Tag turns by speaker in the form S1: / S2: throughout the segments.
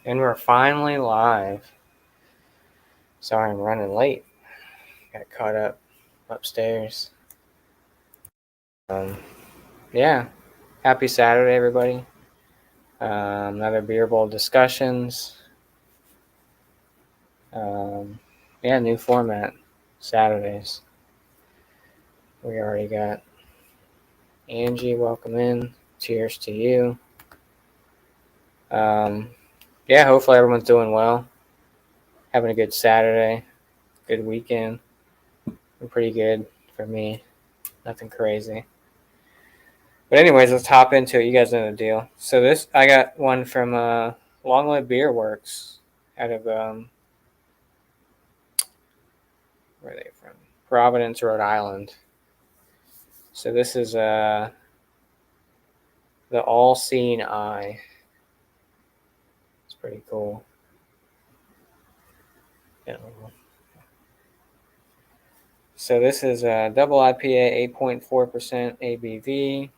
S1: And we're finally live. Sorry I'm running late. Got caught up upstairs. Yeah. Happy Saturday, everybody. Another beer bowl discussions. New format. Saturdays. We already got Angie. Welcome in. Cheers to you. Hopefully everyone's doing well. Having a good Saturday. Good weekend. Pretty good for me. Nothing crazy. But anyways, let's hop into it. You guys know the deal. So I got one from Long Live Beer Works out of where are they from? Providence, Rhode Island. So this is the All Seeing Eye. It's pretty cool. Yeah. So this is a double IPA, 8.4% ABV.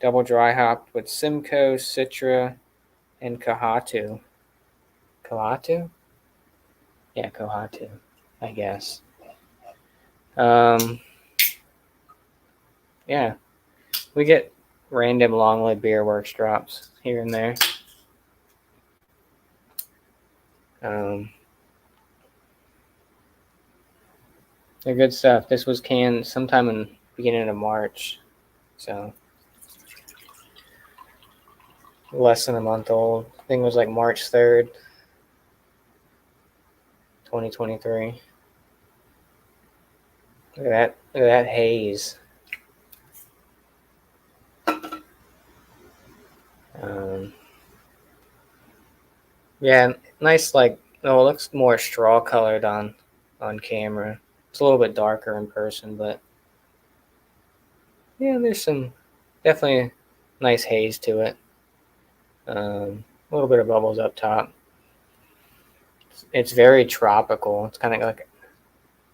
S1: Double dry hopped with Simcoe, Citra, and Kohatu. Kohatu? Yeah, Kohatu, I guess. Yeah, we get random Long Live Beer Works drops here and there. They're good stuff. This was canned sometime in beginning of March, so less than a month old. I think it was like March 3rd, 2023. Look at that! Look at that haze. Yeah, nice. It looks more straw colored on camera. It's a little bit darker in person, but yeah, there's some definitely nice haze to it. A little bit of bubbles up top. It's very tropical. It's kind of got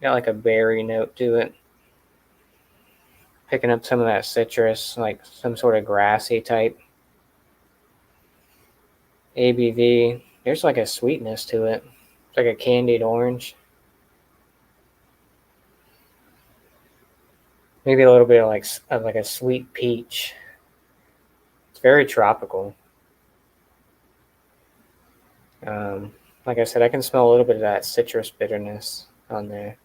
S1: like a berry note to it. Picking up some of that citrus, like some sort of grassy type. ABV. There's like a sweetness to it. It's like a candied orange. Maybe a little bit of like a sweet peach. It's very tropical. Like I said, I can smell a little bit of that citrus bitterness on there.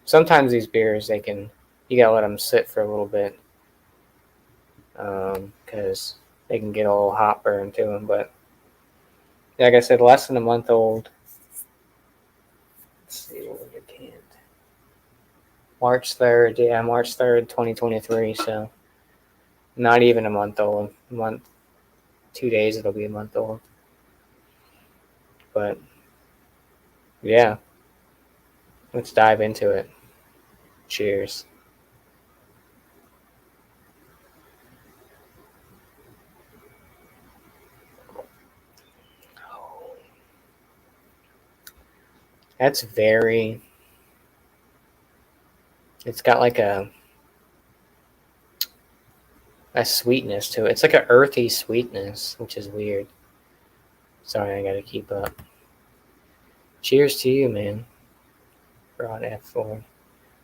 S1: Sometimes these beers, you gotta let them sit for a little bit because they can get a little hot burn to them. But like I said, less than a month old. Let's see what we get canned. March 3rd, yeah, March 3rd, 2023. So not even a month old. 2 days it'll be a month old. But yeah, let's dive into it. Cheers. That's very. It's got like a sweetness to it. It's like an earthy sweetness, which is weird. Sorry, I gotta keep up. Cheers to you, man. Broad F4.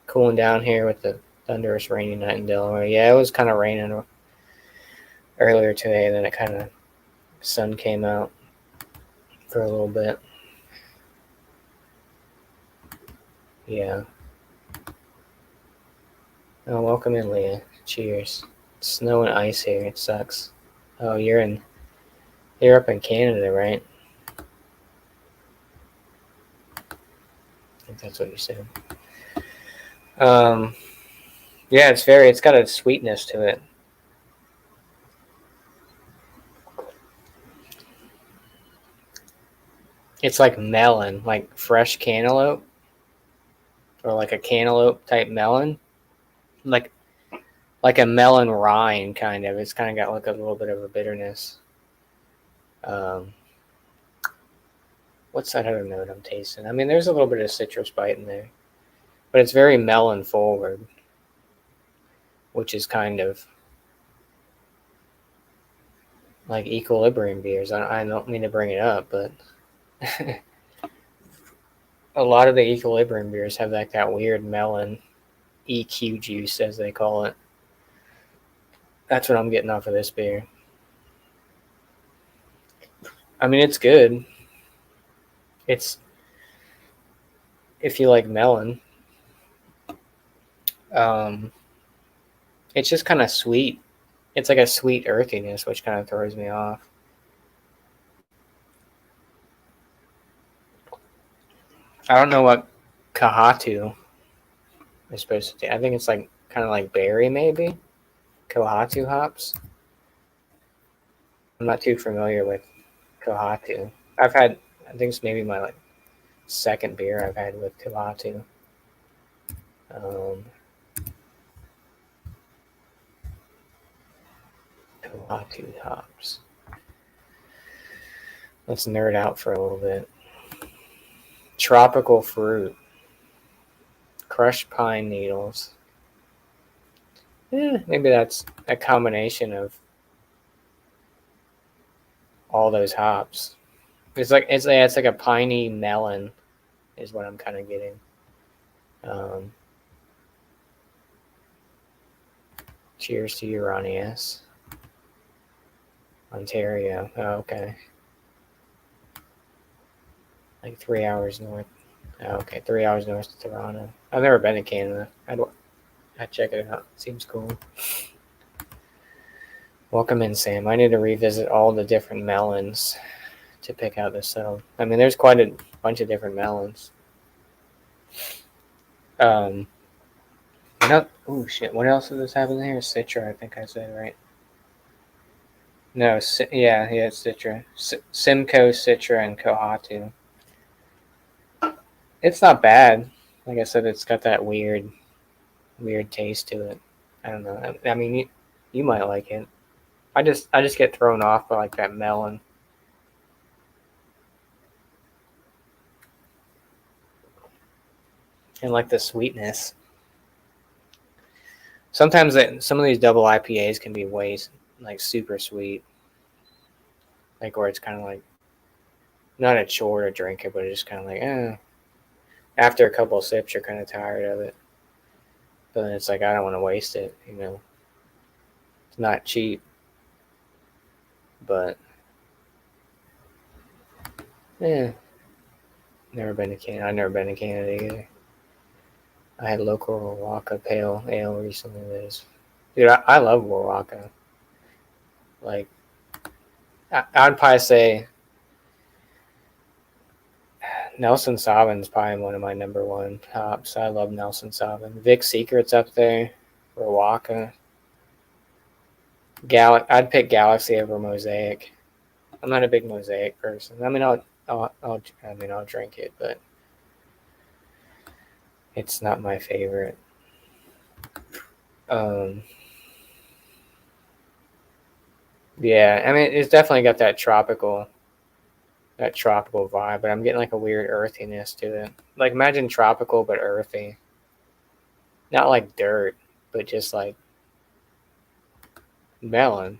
S1: Cooling down here with the thunderous rainy night in Delaware. Yeah, it was kind of raining earlier today. Then it kind of sun came out for a little bit. Yeah. Oh, welcome in, Leah. Cheers. It's snow and ice here. It sucks. Oh, you're up in Canada, right? I think that's what you said. Yeah, it's got a sweetness to it. It's like melon, like fresh cantaloupe, or like a cantaloupe type melon, like a melon rind kind of. It's kind of got like a little bit of a bitterness. What's that other note I'm tasting? I mean, there's a little bit of citrus bite in there, but it's very melon forward, which is kind of like equilibrium beers. I don't mean to bring it up, but a lot of the equilibrium beers have like that weird melon EQ juice, as they call it. That's what I'm getting off of this beer. I mean, it's good. It's if you like melon. Um, it's just kind of sweet. It's like a sweet earthiness, which kind of throws me off. I don't know what Kahatu is supposed to do. I think it's like kind of like berry, maybe. Kohatu hops. I'm not too familiar with Kohatu. I've had, I think it's maybe my like second beer I've had with Kohatu. Um, Kohatu hops. Let's nerd out for a little bit. Tropical fruit. Crushed pine needles. Maybe that's a combination of all those hops. It's like a piney melon, is what I'm kind of getting. Cheers to you, Ronnie S. Ontario. Oh, okay. Like 3 hours north. Oh, okay, 3 hours north of Toronto. I've never been to Canada. I'd check it out. Seems cool. Welcome in, Sam. I need to revisit all the different melons to pick out this. So, I mean, there's quite a bunch of different melons. Oh shit! What else does this have in here? Citra, I think I said right. No, yeah, it's Citra. Simcoe, Citra, and Kohatu. It's not bad. Like I said, it's got that weird taste to it. I don't know. I mean, you might like it. I just get thrown off by like that melon. And like the sweetness. Sometimes some of these double IPAs can be way like super sweet. Like where it's kind of like not a chore to drink it, but it's just kind of like, after a couple of sips, you're kind of tired of it. But then it's like, I don't want to waste it, you know. It's not cheap. But, never been to Canada. I've never been to Canada either. I had local Warwaka Pale Ale recently. Dude, I love Warwaka. Like, I'd probably say Nelson Sauvin probably one of my number one hops. I love Nelson Sauvin. Vic Secret's up there. Warwaka. I'd pick Galaxy over Mosaic. I'm not a big Mosaic person. I mean, I'll drink it, but it's not my favorite. Yeah, I mean, it's definitely got that tropical vibe, but I'm getting like a weird earthiness to it. Like imagine tropical but earthy. Not like dirt, but just like melon.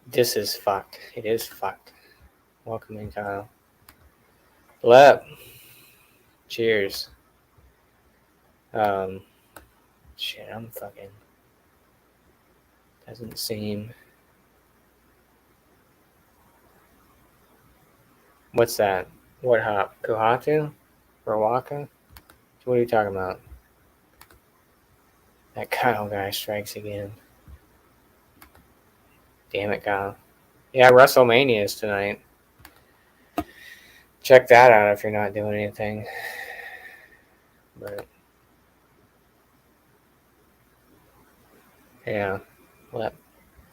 S1: This is fucked. It is fucked. Welcome in, Kyle. Lep. Cheers. Shit, I'm fucking. Doesn't seem. What's that? What hop? Kohatu? Rawaka? What are you talking about? That Kyle guy strikes again. Damn it, Kyle. Yeah, WrestleMania is tonight. Check that out if you're not doing anything. But yeah,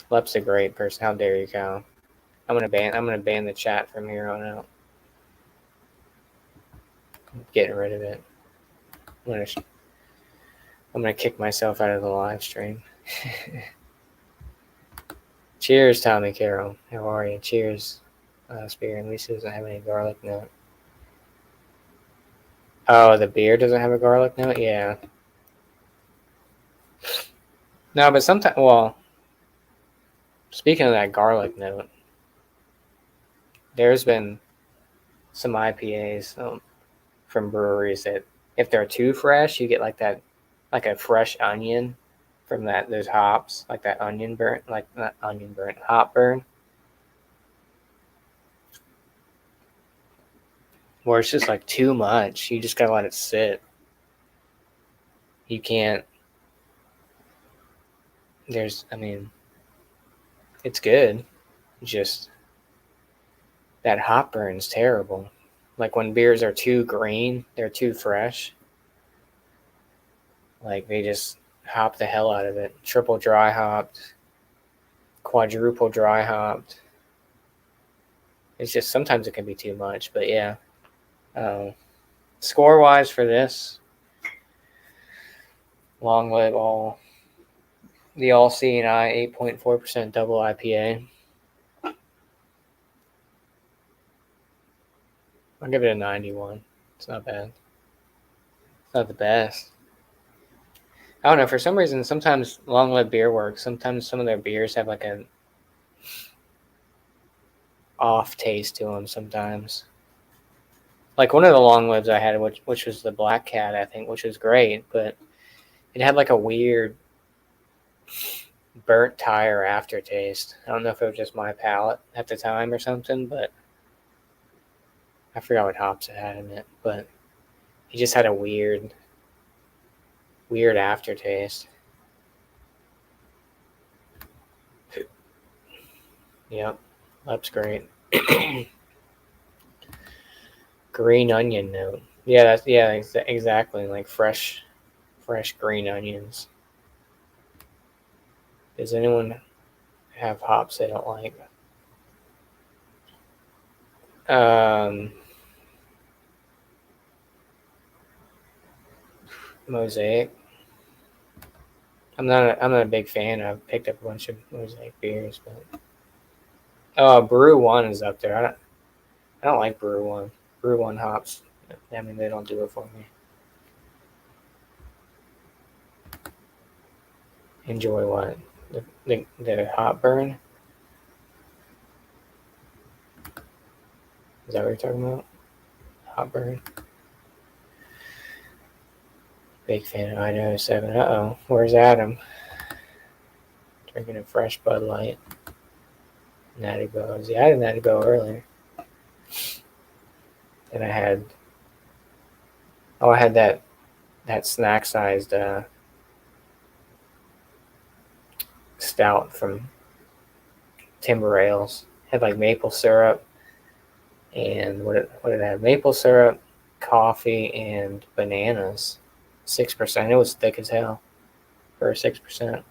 S1: Lep's a great person. How dare you, Kyle? I'm gonna ban the chat from here on out. I'm getting rid of it. I'm gonna kick myself out of the live stream. Cheers, Tommy Carroll. How are you? Cheers, Spear. At least it doesn't have any garlic note. Oh, the beer doesn't have a garlic note? Yeah. No, but sometimes, well, Speaking of that garlic note, there's been some IPAs from breweries that if they're too fresh, you get like that, like a fresh onion from those hops, like that onion burn, like not onion burn, hop burn, where it's just like too much. You just gotta let it sit. You can't. I mean, it's good. Just that hop burn's terrible. Like when beers are too green, they're too fresh. Like they just hop the hell out of it. Triple dry hopped, quadruple dry hopped. It's just sometimes it can be too much, but yeah. Score wise for this, long live all the All Seeing Eye 8.4% double IPA. I'll give it a 91. It's not bad. It's not the best. I don't know. For some reason, sometimes Long Live Beer works. Sometimes some of their beers have like an off taste to them. Sometimes, like one of the Long Lives I had, which was the Black Cat, I think, which was great, but it had like a weird burnt tire aftertaste. I don't know if it was just my palate at the time or something, but I forgot what hops it had in it. But it just had a weird aftertaste. Yep, that's great. Green onion note. Yeah, exactly. Like fresh green onions. Does anyone have hops they don't like? Mosaic. I'm not a big fan. I've picked up a bunch of Mosaic beers, but Brew One is up there. I don't like Brew One. Brew One hops. I mean, they don't do it for me. Enjoy what? The hop burn? Is that what you're talking about? Hop burn? Big fan of Idaho 7. Uh-oh. Where's Adam? Drinking a fresh Bud Light. Natty Bows. Yeah, I had a Natty Bow earlier. And I had that snack-sized stout from Timber Ales. Had like maple syrup and what did it have? Maple syrup, coffee, and bananas. 6%. It was thick as hell for 6%.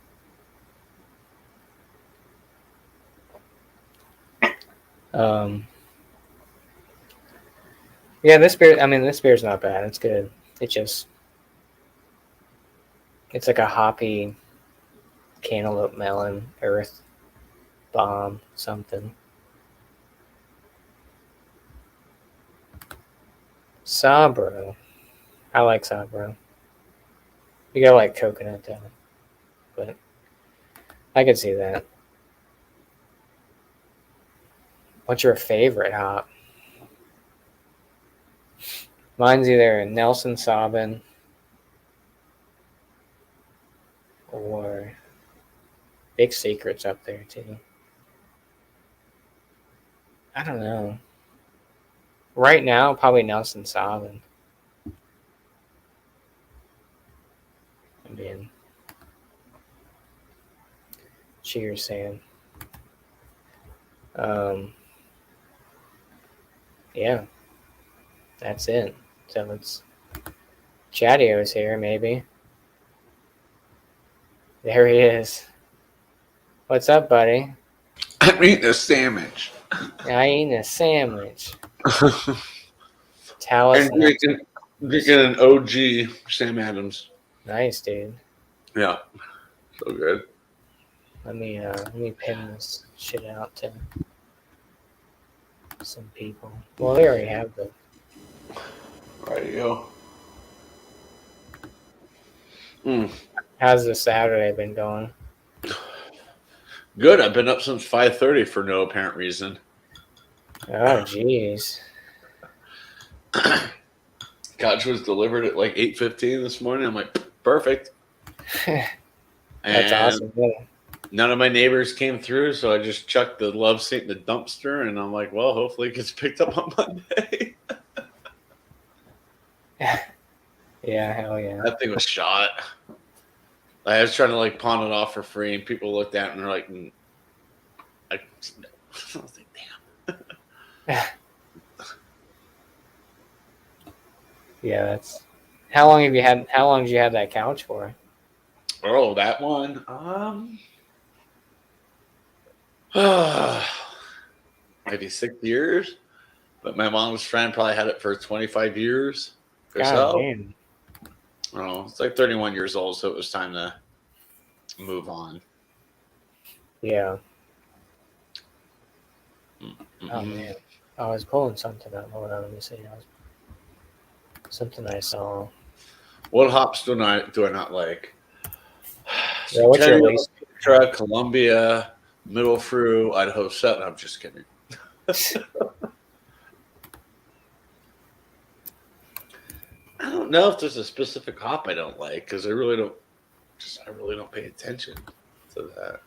S1: Yeah, this beer's not bad. It's good. It's like a hoppy cantaloupe melon earth bomb something. Sabro. I like Sabro. You gotta like coconut though. But I can see that. What's your favorite hop? Mine's either Nelson Sauvin or Big Secret's up there too. I don't know. Right now, probably Nelson Sauvin. I'm being cheers, Sam. Yeah, that's it. So it's Chatio's here, maybe. There he is. What's up, buddy?
S2: I'm eating a sandwich.
S1: I eating a sandwich. Tell us.
S2: And drinking an OG Sam Adams.
S1: Nice, dude.
S2: Yeah, so good.
S1: Let me pin this shit out to some people. Well, they already have the.
S2: Right, yo.
S1: How's the Saturday been going?
S2: Good. I've been up since 5:30 for no apparent reason.
S1: Oh, jeez.
S2: Couch was delivered at like 8:15 this morning. I'm like, perfect.
S1: That's
S2: And
S1: awesome. Yeah.
S2: none of my neighbors came through, so I just chucked the love seat in the dumpster, and I'm like, well, hopefully it gets picked up on Monday.
S1: Yeah, hell yeah.
S2: That thing was shot. I was trying to like pawn it off for free, and people looked at it and they're like, I was like, damn.
S1: Yeah, that's. How long did you have that couch for?
S2: Oh, that one. Maybe 6 years. But my mom's friend probably had it for 25 years or
S1: God
S2: so.
S1: damn.
S2: Oh, it's like 31 years old, so it was time to move on.
S1: Yeah.
S2: Mm-hmm.
S1: Oh man. I was pulling something up. Hold on, let me see. Something I saw.
S2: What hops do I not like?
S1: Yeah, what's your
S2: Centennial,
S1: least?
S2: Petra, Columbia, Middle Fruit, Idaho 7. I'm just kidding. I don't know if there's a specific hop I don't like because I really don't pay attention to that.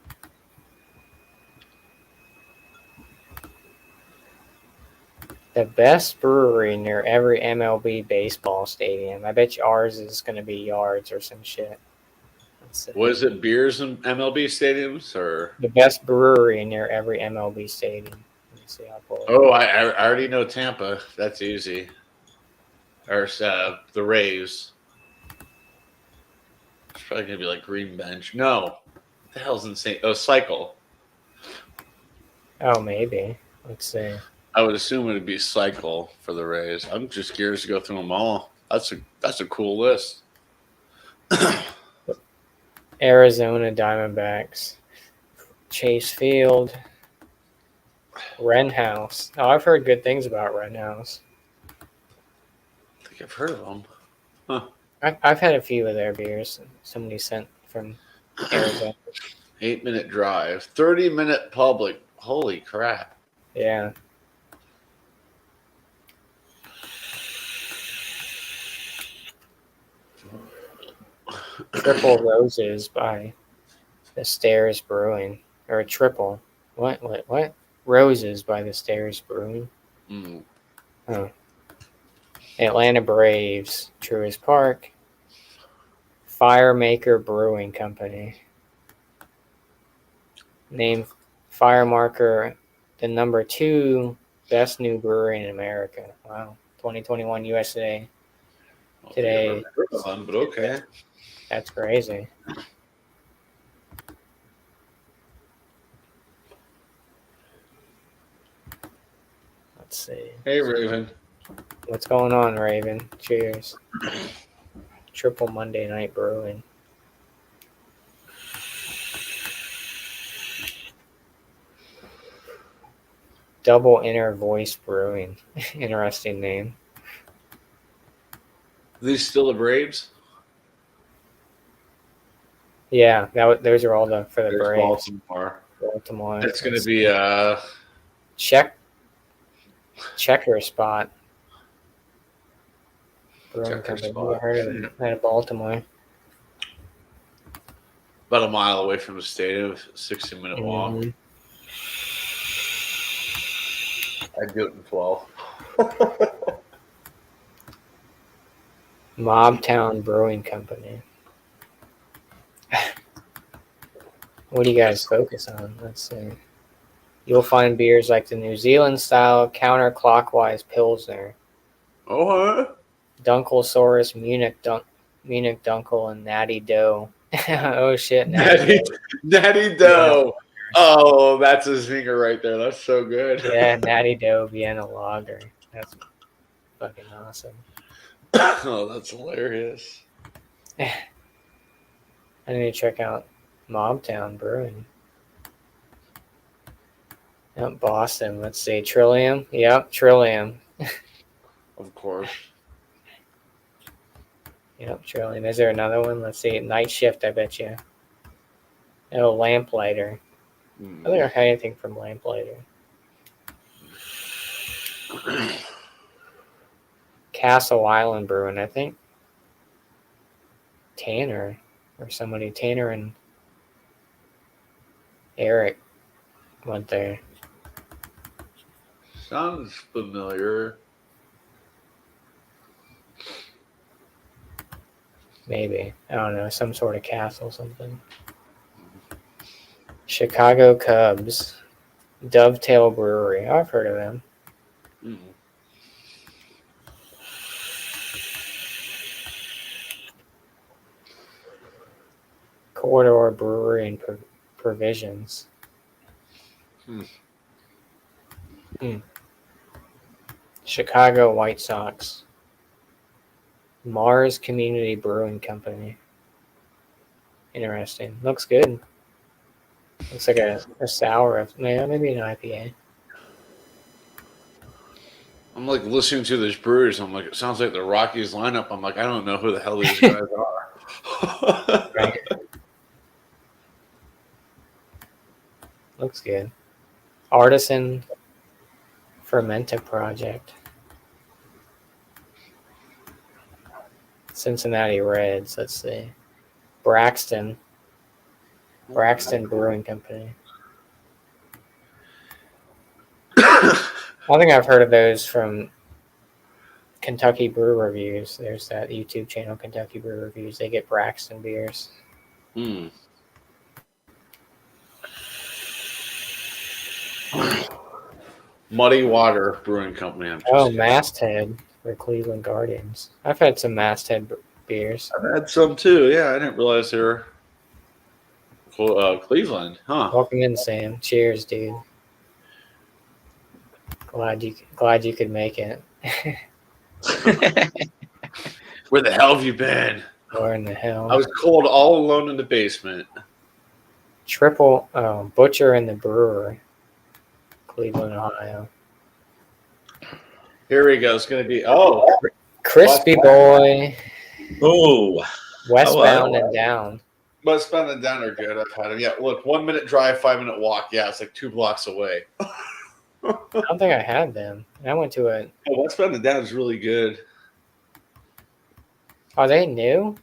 S1: The best brewery near every MLB baseball stadium. I bet you ours is going to be Yards or some shit.
S2: Was it beers in MLB stadiums or?
S1: The best brewery near every MLB stadium. Let me see. I'll pull it.
S2: Oh, I already know Tampa. That's easy. Or the Rays. It's probably gonna be like Green Bench. No, what the hell's insane? Oh, Cycle.
S1: Oh, maybe. Let's see.
S2: I would assume it would be Cycle for the Rays. I'm just curious to go through them all. That's a cool list.
S1: Arizona Diamondbacks, Chase Field, Wren House. Oh, I've heard good things about Wren House.
S2: I think I've heard of them. Huh.
S1: I've had a few of their beers. Somebody sent from Arizona.
S2: 8-minute drive, 30-minute public. Holy crap!
S1: Yeah. Triple Roses by the Stairs Brewing. Or a triple. What? Roses by the Stairs Brewing.
S2: Mm.
S1: Oh. Atlanta Braves, Truist Park. Firemaker Brewing Company. Named Firemarker the number 2 best new brewery in America. Wow. 2021 USA Today.
S2: I've heard of them, but okay.
S1: That's crazy. Let's see.
S2: Hey, Raven.
S1: What's going on, Raven? Cheers. Triple Monday Night Brewing. Double Inner Voice Brewing. Interesting name.
S2: Are these still the Braves?
S1: Yeah, those are all for the
S2: There's
S1: Braves.
S2: Baltimore.
S1: It's
S2: going to be
S1: checker spot. Brewing
S2: Checker
S1: Company.
S2: Spot.
S1: I heard of it out of Baltimore.
S2: About a mile away from the stadium, 60-minute walk.
S1: Mm-hmm.
S2: I'd do it in 12.
S1: Mobtown Brewing Company. What do you guys focus on? Let's see. You'll find beers like the New Zealand style counterclockwise Pilsner,
S2: Oh, huh?
S1: Dunkelsaurus, Munich Dunkel, and Natty Doe. Oh shit,
S2: Natty Doe. Oh, that's a zinger right there. That's so good.
S1: Yeah, Natty Doe Vienna Lager. That's fucking awesome.
S2: Oh, that's hilarious.
S1: I need to check out Mobtown Brewing. Yep, Boston. Let's see. Trillium. Yep, Trillium.
S2: Of course.
S1: Yep, Trillium. Is there another one? Let's see. Night Shift, I bet you. Oh, Lamplighter. I think I had anything from Lamplighter. Castle Island Brewing, I think. Tanner and Eric went there.
S2: Sounds familiar.
S1: Maybe. I don't know. Some sort of castle something. Chicago Cubs. Dovetail Brewery. I've heard of them.
S2: Mm-hmm.
S1: Corridor Brewery and Provisions. Chicago White Sox. Mars Community Brewing Company. Interesting. Looks good. Looks like a sour. Maybe an IPA.
S2: I'm like listening to these brewers. I'm like, it sounds like the Rockies lineup. I'm like, I don't know who the hell these guys are.
S1: Right. Looks good. Artisan Fermenta Project. Cincinnati Reds. Let's see. Braxton Brewing Company. I think I've heard of those from Kentucky Brew Reviews. There's that YouTube channel, Kentucky Brew Reviews. They get Braxton beers.
S2: Muddy Water Brewing Company.
S1: Masthead for Cleveland Guardians. I've had some Masthead beers.
S2: I've had some too. Yeah, I didn't realize they were Cleveland. Huh.
S1: Welcome in, Sam. Cheers, dude. Glad you could make it.
S2: Where the hell have you been?
S1: Where in the hell?
S2: I was cold all alone in the basement.
S1: Butcher and the Brewer, Cleveland, Ohio.
S2: Here we go. It's going to be
S1: Crispy Boy.
S3: Oh,
S1: Westbound and Down.
S2: Westbound and Down are good. I've had them. Yeah, look, 1 minute drive, 5 minute walk. Yeah, it's like 2 blocks away.
S1: I don't think I had them. I went to a.
S2: Westbound and Down is really good.
S1: Are they new?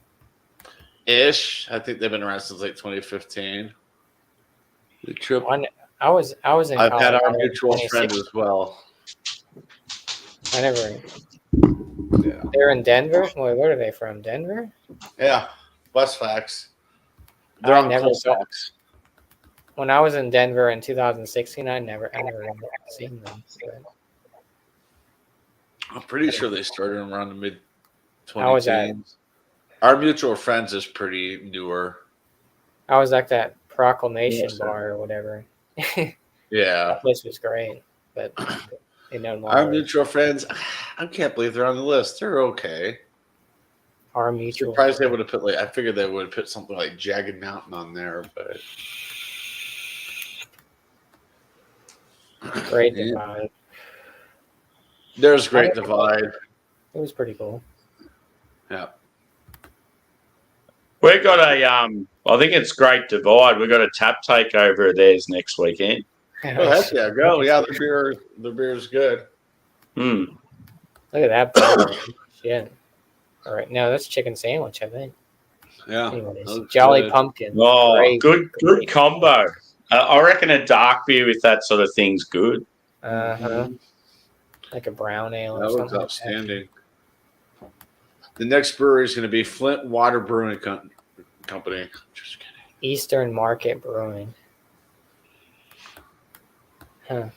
S2: Ish. I think they've been around since like 2015. The trip.
S1: I was in.
S2: I've had our
S1: Colorado
S2: mutual
S1: in
S2: friend as well.
S1: I never.
S2: Yeah.
S1: They're in Denver. Wait, where are they from? Denver?
S2: Yeah. Westfax.
S1: I never saw. When I was in Denver in 2016, I never seen them. But
S2: I'm pretty sure they started around the mid
S1: 2010s.
S2: Our mutual friends is pretty newer.
S1: I was at that Proclamation bar or whatever.
S2: Yeah.
S1: That place was great, but they no longer.
S2: Our mutual friends, I can't believe they're on the list. They're okay.
S1: Our mutual.
S2: Surprised they would have put I figured they would have put something like Jagged Mountain on there, but.
S1: Great Divide.
S2: There's Great Divide.
S1: It was pretty cool.
S2: Yeah.
S3: We've got I think it's Great Divide. We've got a tap takeover of theirs next weekend.
S2: Oh, heck yeah, go. Yeah, the beer's good.
S3: Hmm.
S1: Look at that burger. Shit. All right, no, that's chicken sandwich, I think.
S2: Yeah.
S1: Anyways, Jolly
S2: good.
S1: Pumpkin.
S3: Oh,
S1: Great.
S3: good combo. I reckon a dark beer with that sort of thing's good.
S1: Uh-huh. Like a brown ale or
S2: That
S1: something.
S2: was outstanding. The next brewery is going to be Flint Water Brewing Company. Just kidding.
S1: Eastern Market Brewing. Huh.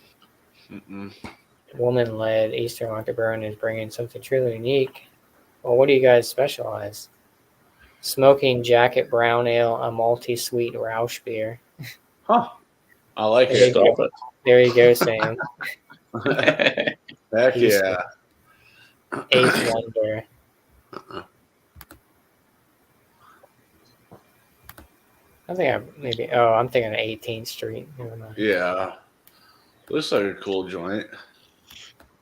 S1: Woman-led Eastern Market Brewing is bringing something truly unique. Well, what do you guys specialize? Smoking Jacket Brown Ale, a multi-sweet Rausch beer.
S2: Huh. I like
S1: There
S2: it.
S1: you go. There you go, Sam.
S2: Heck yeah.
S1: Eighth Wonder. I'm thinking of 18th Street. Never mind.
S2: Yeah. Looks like a cool joint.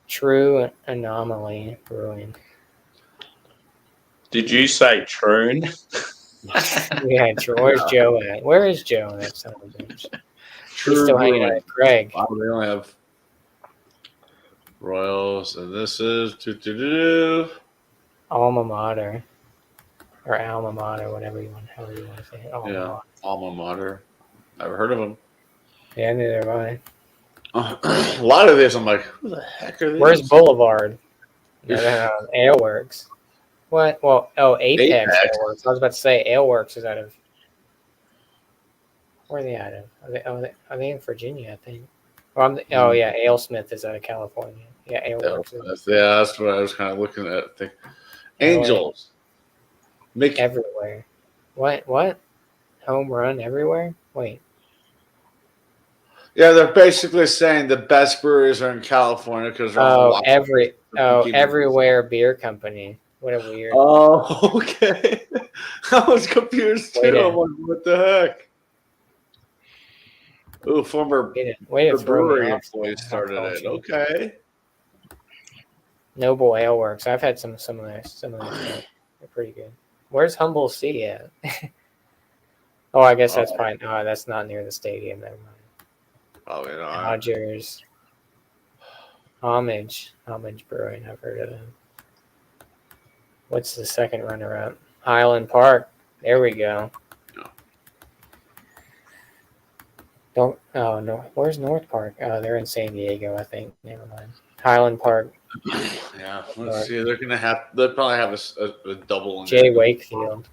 S1: True Anomaly Brewing.
S3: Did you say Troon?
S1: Yeah, where's Joe at? Where is Joe? That son of a bitch. He's still hanging out with Craig.
S2: Wow, they only have Royals, and this is
S1: Alma Mater. Or Alma Mater, whatever you want, however you want to say it.
S2: Alma Mater. Never heard of them.
S1: Yeah, neither have I.
S2: A lot of this, I'm like, who the heck are these?
S1: Where's Boulevard? No, Aleworks. What? Well, Apex Aleworks. I was about to say Aleworks is out of. Where are they out of? Are they in Virginia? I think. Oh yeah, AleSmith is out of California. Yeah, Aleworks.
S2: Yeah, that's what I was kind of looking at. Angels. Make
S1: everywhere. What? Home run everywhere? Wait.
S2: Yeah, they're basically saying the best breweries are in California because
S1: everywhere beer company. What a weird.
S2: Oh, okay. I was confused too. I'm like, what the heck? Ooh, former brewery employee started it. Okay.
S1: Noble Aleworks. I've had some of their stuff. They're pretty good. Where's Humble Sea at? Oh, I guess that's fine. Oh, that's not near the stadium. Never mind.
S2: Oh, yeah.
S1: Rogers. Homage Brewing. I've heard of them. What's the second runner-up? Highland Park. There we go. No. Where's North Park? Oh, they're in San Diego, I think. Never mind. Highland Park.
S2: Yeah, let's see. They'll probably have a double.
S1: Jay Wakefield.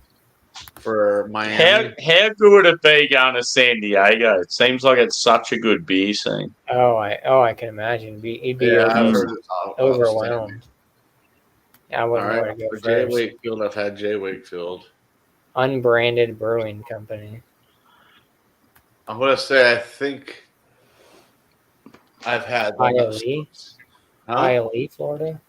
S2: For Miami.
S3: How good would it be going to San Diego? It seems like it's such a good beer scene.
S1: I can imagine. He'd be overwhelmed. I wouldn't know where to go first.
S2: Jay Wakefield, I've had Jay Wakefield.
S1: Unbranded Brewing Company.
S2: I'm gonna say I think I've had
S1: Hialeah, Florida.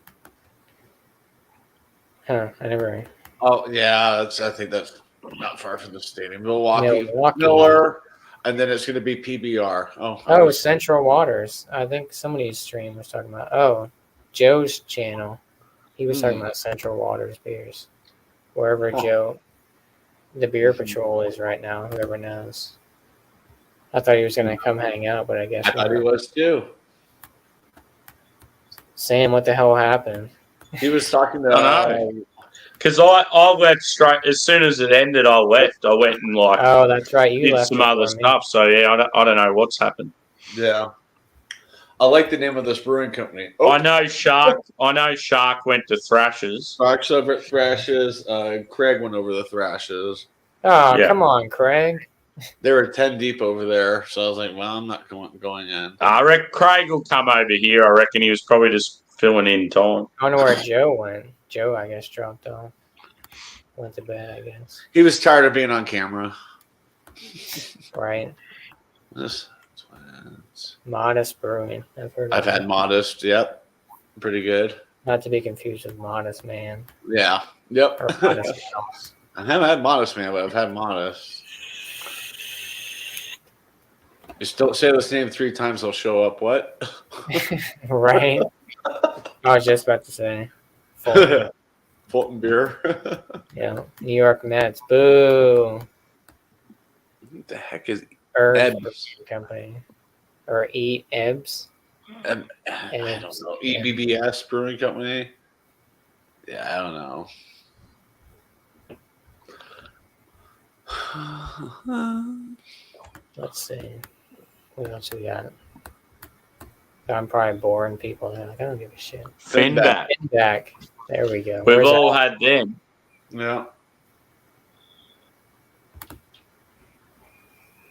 S1: Huh? I never.
S2: Oh yeah, I think that's not far from the stadium. Milwaukee. Miller, and then it's going to be PBR.
S1: Oh, Central Waters. I think somebody's stream was talking about. Oh, Joe's channel. He was talking about Central Waters beers. Wherever Joe, the Beer Patrol is right now. Whoever knows. I thought he was going to come hang out, but I guess
S2: I thought he was too.
S1: Sam, what the hell happened?
S2: He was talking to.
S3: Because I left straight as soon as it ended. I left. I went and
S1: Oh, that's right. You
S3: did
S1: left
S3: some other stuff. So yeah, I don't know what's happened.
S2: Yeah, I like the name of this brewing company. Oh.
S3: I know Shark went to Thrashes.
S2: Shark's over at Thrashes. Craig went over the Thrashes.
S1: Oh, yeah. Come on, Craig.
S2: They were 10 deep over there, so I was like, well, I'm not going in.
S3: I reckon Craig will come over here. I reckon he was probably just filling in time.
S1: I don't know where Joe went. Joe, I guess, dropped off. Went to bed, I guess.
S2: He was tired of being on camera.
S1: Right.
S2: This
S1: Modest Brewing.
S2: I've had Modest. Yep. Pretty good.
S1: Not to be confused with Modest Man.
S2: Yeah. Yep.
S1: Or Modest Mouse.
S2: I haven't had Modest Man, but I've had Modest. Just don't say this name 3 times, they'll show up. What?
S1: Right. I was just about to say.
S2: Fulton Beer.
S1: Yeah. New York Mets. Boo.
S2: What the heck is
S1: Ebbs Company? Or Ebbs?
S2: I don't know. EBBS Brewing Company? Yeah, I don't know.
S1: Let's see. What else we got? I'm probably boring people now. I don't give a shit.
S3: Finback.
S1: There we go.
S3: We've all had them.
S2: Yeah.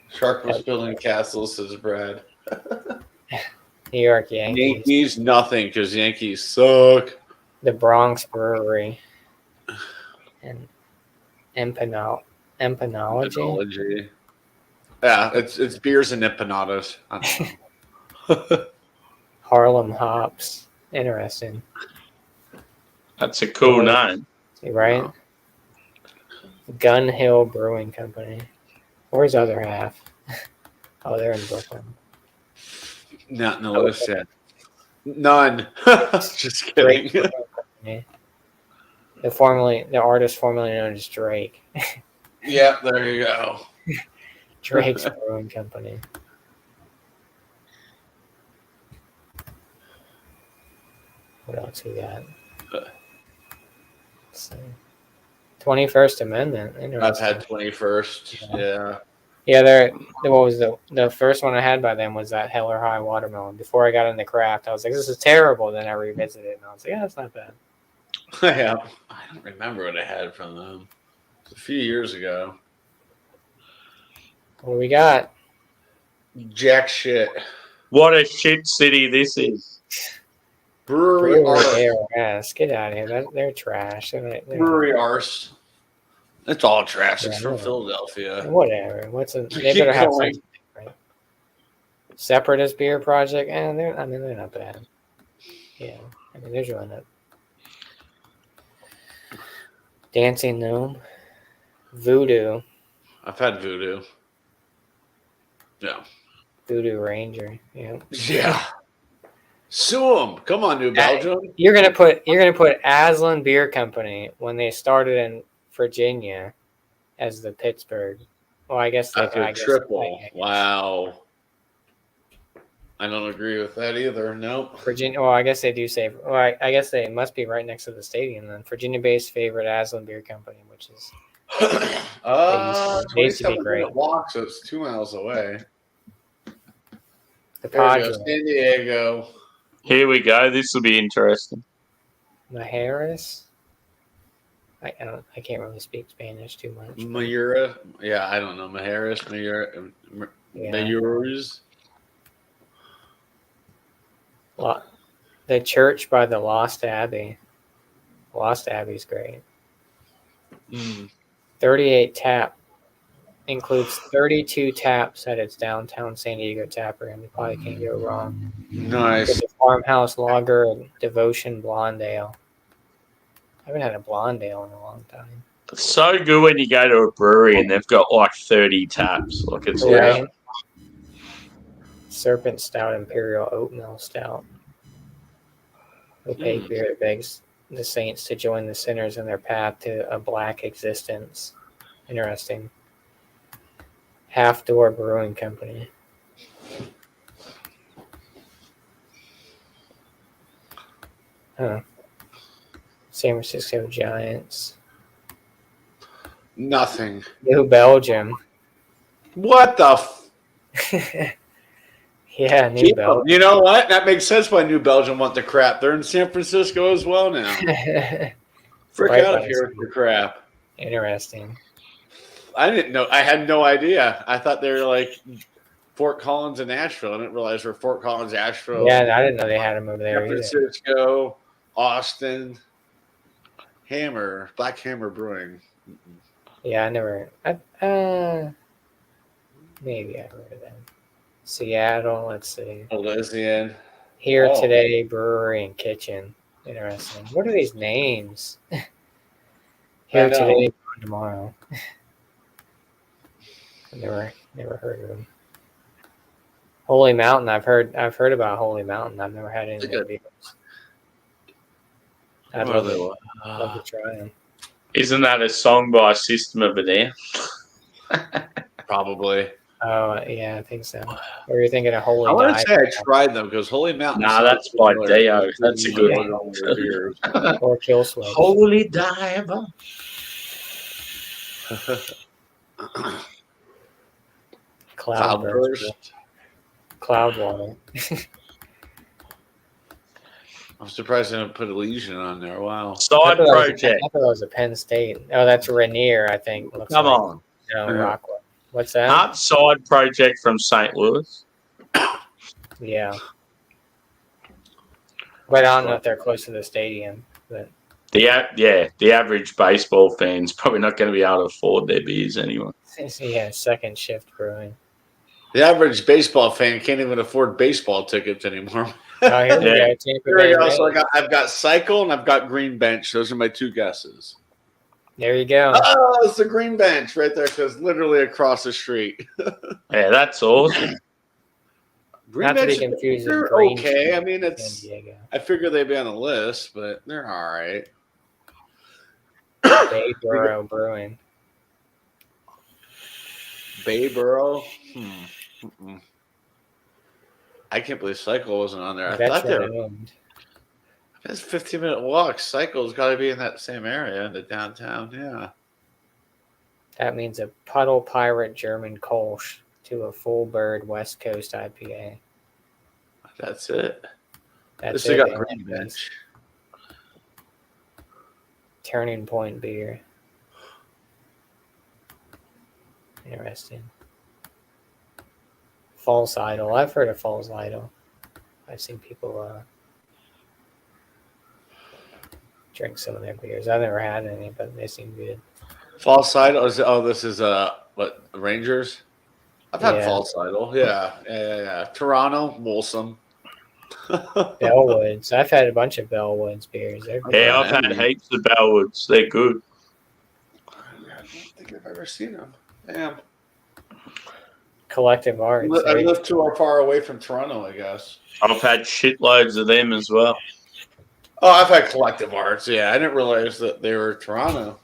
S2: Shark was building castles, says Brad.
S1: New York Yankees.
S2: Yankees, nothing, because Yankees suck.
S1: The Bronx Brewery. And Empanology.
S2: Yeah, it's beers and empanadas. I don't know.
S1: Harlem Hops. Interesting.
S3: That's a cool name.
S1: Right? Oh. Gun Hill Brewing Company. Where's the other half? Oh, they're in Brooklyn.
S2: Not in the list yet. None. Just kidding.
S1: The artist formerly known as Drake.
S2: Yeah, there you go.
S1: Drake's Brewing Company. else we got? Let's see. 21st Amendment.
S2: I've
S1: Interesting.
S2: had 21st. Yeah.
S1: Yeah, what was the first one I had by them was that Hell or High watermelon. Before I got into craft, I was like, this is terrible. Then I revisited it and I was like, yeah, it's not bad.
S2: Yeah. I don't remember what I had from them. It was a few years ago.
S1: What do we got?
S2: Jack shit.
S3: What a shit city this is.
S2: Brewery Arse.
S1: ARS. Get out of here. They're trash.
S2: Brewery Arse. It's all trash. It's
S1: Yeah,
S2: from
S1: no.
S2: Philadelphia.
S1: Whatever. They better have something, right? Separatist Beer Project. They're not bad. Yeah. I mean, there's really not. Dancing Gnome. Voodoo.
S2: I've had Voodoo. Yeah.
S1: Voodoo Ranger. Yeah.
S2: Yeah. Sue them. Come on, New Belgium.
S1: You're gonna put Aslan Beer Company when they started in Virginia as the Pittsburgh. Well, I guess
S2: triple. Wow. I don't agree with that either. Nope.
S1: Virginia. Well, I guess they do say. Well, I guess they must be right next to the stadium then. Virginia-based favorite Aslan Beer Company, which is
S2: They
S1: used to be great.
S2: Walk, so it's 2 miles away.
S1: The
S2: There we go,
S1: Padres.
S2: San Diego.
S3: Here we go. This will be interesting.
S1: Majerus. I can't really speak Spanish too much.
S2: Mayura. Yeah, I don't know. Majerus. Mayurus.
S1: The Church by the Lost Abbey. Lost Abbey's great. 38 tap. Includes 32 taps at its downtown San Diego tap room. You probably can't go wrong.
S2: Nice.
S1: The Farmhouse Lager and Devotion Blonde Ale. I haven't had a blonde ale in a long time.
S3: It's so good when you go to a brewery and they've got like 30 taps. Like it's
S1: Right. Serpent Stout Imperial Oatmeal Stout. Opaque beer that begs the saints to join the sinners in their path to a black existence. Interesting. Half Door Brewing Company. Huh. San Francisco Giants.
S2: Nothing.
S1: New Belgium.
S2: What the?
S1: Yeah, New Belgium.
S2: You know what? That makes sense why New Belgium want the crap. They're in San Francisco as well now. Frick
S1: Right
S2: out of
S1: by
S2: here
S1: us.
S2: with the crap.
S1: Interesting.
S2: I didn't know. I had no idea. I thought they were like Fort Collins and Asheville. I didn't realize we're Fort Collins, Asheville.
S1: Yeah, I didn't know they had them over there
S2: San
S1: either.
S2: Francisco, Austin, Black Hammer Brewing.
S1: Yeah, maybe I heard of them. Seattle, let's see.
S2: Elysian.
S1: Here Today Brewery and Kitchen. Interesting. What are these names? Here Today, Gone Tomorrow. Never heard of them. Holy Mountain. I've heard about Holy Mountain. I've never had any of their beers. I'd love to try them.
S3: Isn't that a song by System of a Down?
S2: Probably.
S1: Oh, yeah, I think so. Or you're thinking of Holy
S2: I want to
S1: Dive.
S2: say I tried them because Holy Mountain.
S3: Nah, that's by Dio. That's a good one.
S1: Or Kill Switch.
S3: Holy Diver.
S2: Cloudburst.
S1: Cloudwater.
S2: I'm surprised they didn't put Elysian on there. Wow.
S3: Side project.
S1: I thought it was a Penn State. Oh, that's Rainier, I think.
S3: Come on.
S1: No,
S2: Yeah.
S1: Rockwell. What's that?
S3: Art side project from St. Louis.
S1: Yeah. But I don't know if they're close to the stadium. But
S3: The average baseball fan's probably not going to be able to afford their beers anyway.
S1: yeah, second shift brewing.
S2: The average baseball fan can't even afford baseball tickets anymore.
S1: Oh, here we
S3: Yeah.
S1: go. Tampa
S2: There we
S1: Bay
S2: go.
S1: Rays.
S2: So I've got Cycle and I've got Green Bench. Those are my two guesses.
S1: There you go.
S2: Oh, it's the Green Bench right there because literally across the street.
S3: Yeah, that's awesome.
S2: Green
S1: Not to be
S2: Bench,
S1: confused with
S2: they're
S1: Green
S2: okay.
S1: Street
S2: I mean,
S1: in
S2: it's.
S1: San Diego.
S2: I figure they'd be on the list, but they're all right.
S1: Bayboro Brewing.
S2: Bayboro. Mm-mm. I can't believe Cycle wasn't on there. I thought they
S1: Veteran
S2: were.
S1: owned.
S2: That's 15-minute walk. Cycle's got to be in that same area in the downtown. Yeah.
S1: That means a Puddle Pirate German Kolsch to a Full Bird West Coast IPA.
S2: That's it.
S1: That's
S2: This
S1: it.
S2: got
S1: man.
S2: Green Bench.
S1: Turning Point beer. Interesting. False Idol. I've heard of False Idol. I've seen people drink some of their beers. I've never had any, but they seem good.
S2: False Idol. This is what, Rangers? I've had False Idol. Yeah. Toronto, Molson.
S1: Bellwoods. I've had a bunch of Bellwoods beers.
S3: I've had heaps of Bellwoods. They're good.
S2: I don't think I've ever seen them. Damn.
S1: Collective Arts.
S2: I live too far away from Toronto, I guess.
S3: I've had shitloads of them as well.
S2: Oh, I've had Collective Arts. Yeah, I didn't realize that they were Toronto.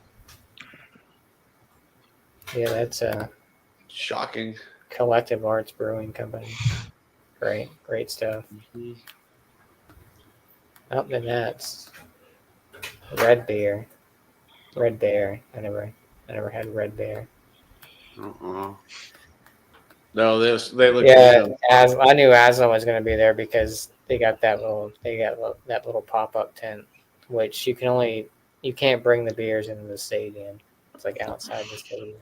S1: Yeah, that's
S2: shocking.
S1: Collective Arts Brewing Company. Great stuff.
S2: Mm-hmm.
S1: Up the nets. Red Bear. I never had Red Bear.
S2: No, they look.
S1: Yeah, I knew Aslan was going to be there because they got that little pop-up tent, which you can't bring the beers into the stadium. It's like outside the stadium.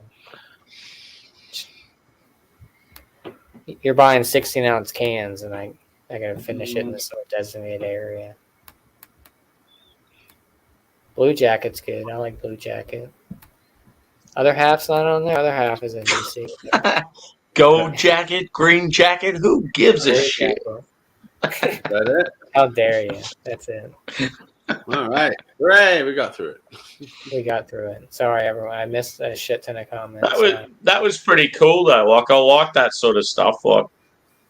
S1: You're buying 16-ounce cans, and I got to finish it in this little designated area. Blue Jacket's good. I like Blue Jacket. Other half's not on there. Other half is in DC.
S3: Gold jacket, green jacket. Who gives a shit?
S2: Is that it?
S1: How dare you? That's it.
S2: All right. Hooray, we got through it.
S1: We got through it. Sorry, everyone. I missed a shit ton of comments.
S3: That was pretty cool, though. Like, I like that sort of stuff. Like,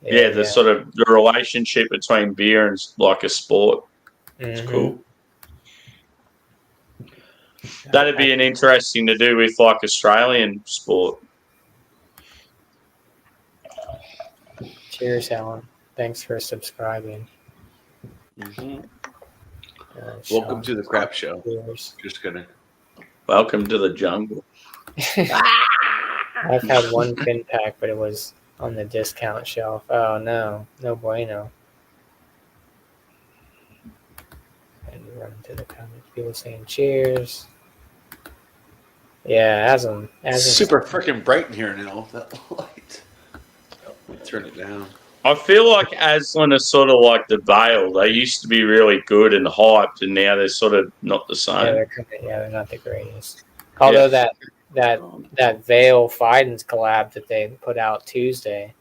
S3: the sort of the relationship between beer and, like, a sport. It's cool. That'd be an interesting to do with, like, Australian sport.
S1: Cheers, Helen. Thanks for subscribing.
S2: Mm-hmm. Welcome to the crap show. Viewers. Just kidding.
S3: Welcome to the jungle.
S1: I've had one pin pack, but it was on the discount shelf. Oh, no bueno. And run into the comments. People saying cheers. Yeah, Aslan.
S2: Super freaking bright in here now. That light. Turn it down.
S3: I feel like Aslan is sort of like the Vale. They used to be really good and hyped, and now they're sort of not the same.
S1: They're not the greatest. Although that Vale Fidens collab that they put out Tuesday.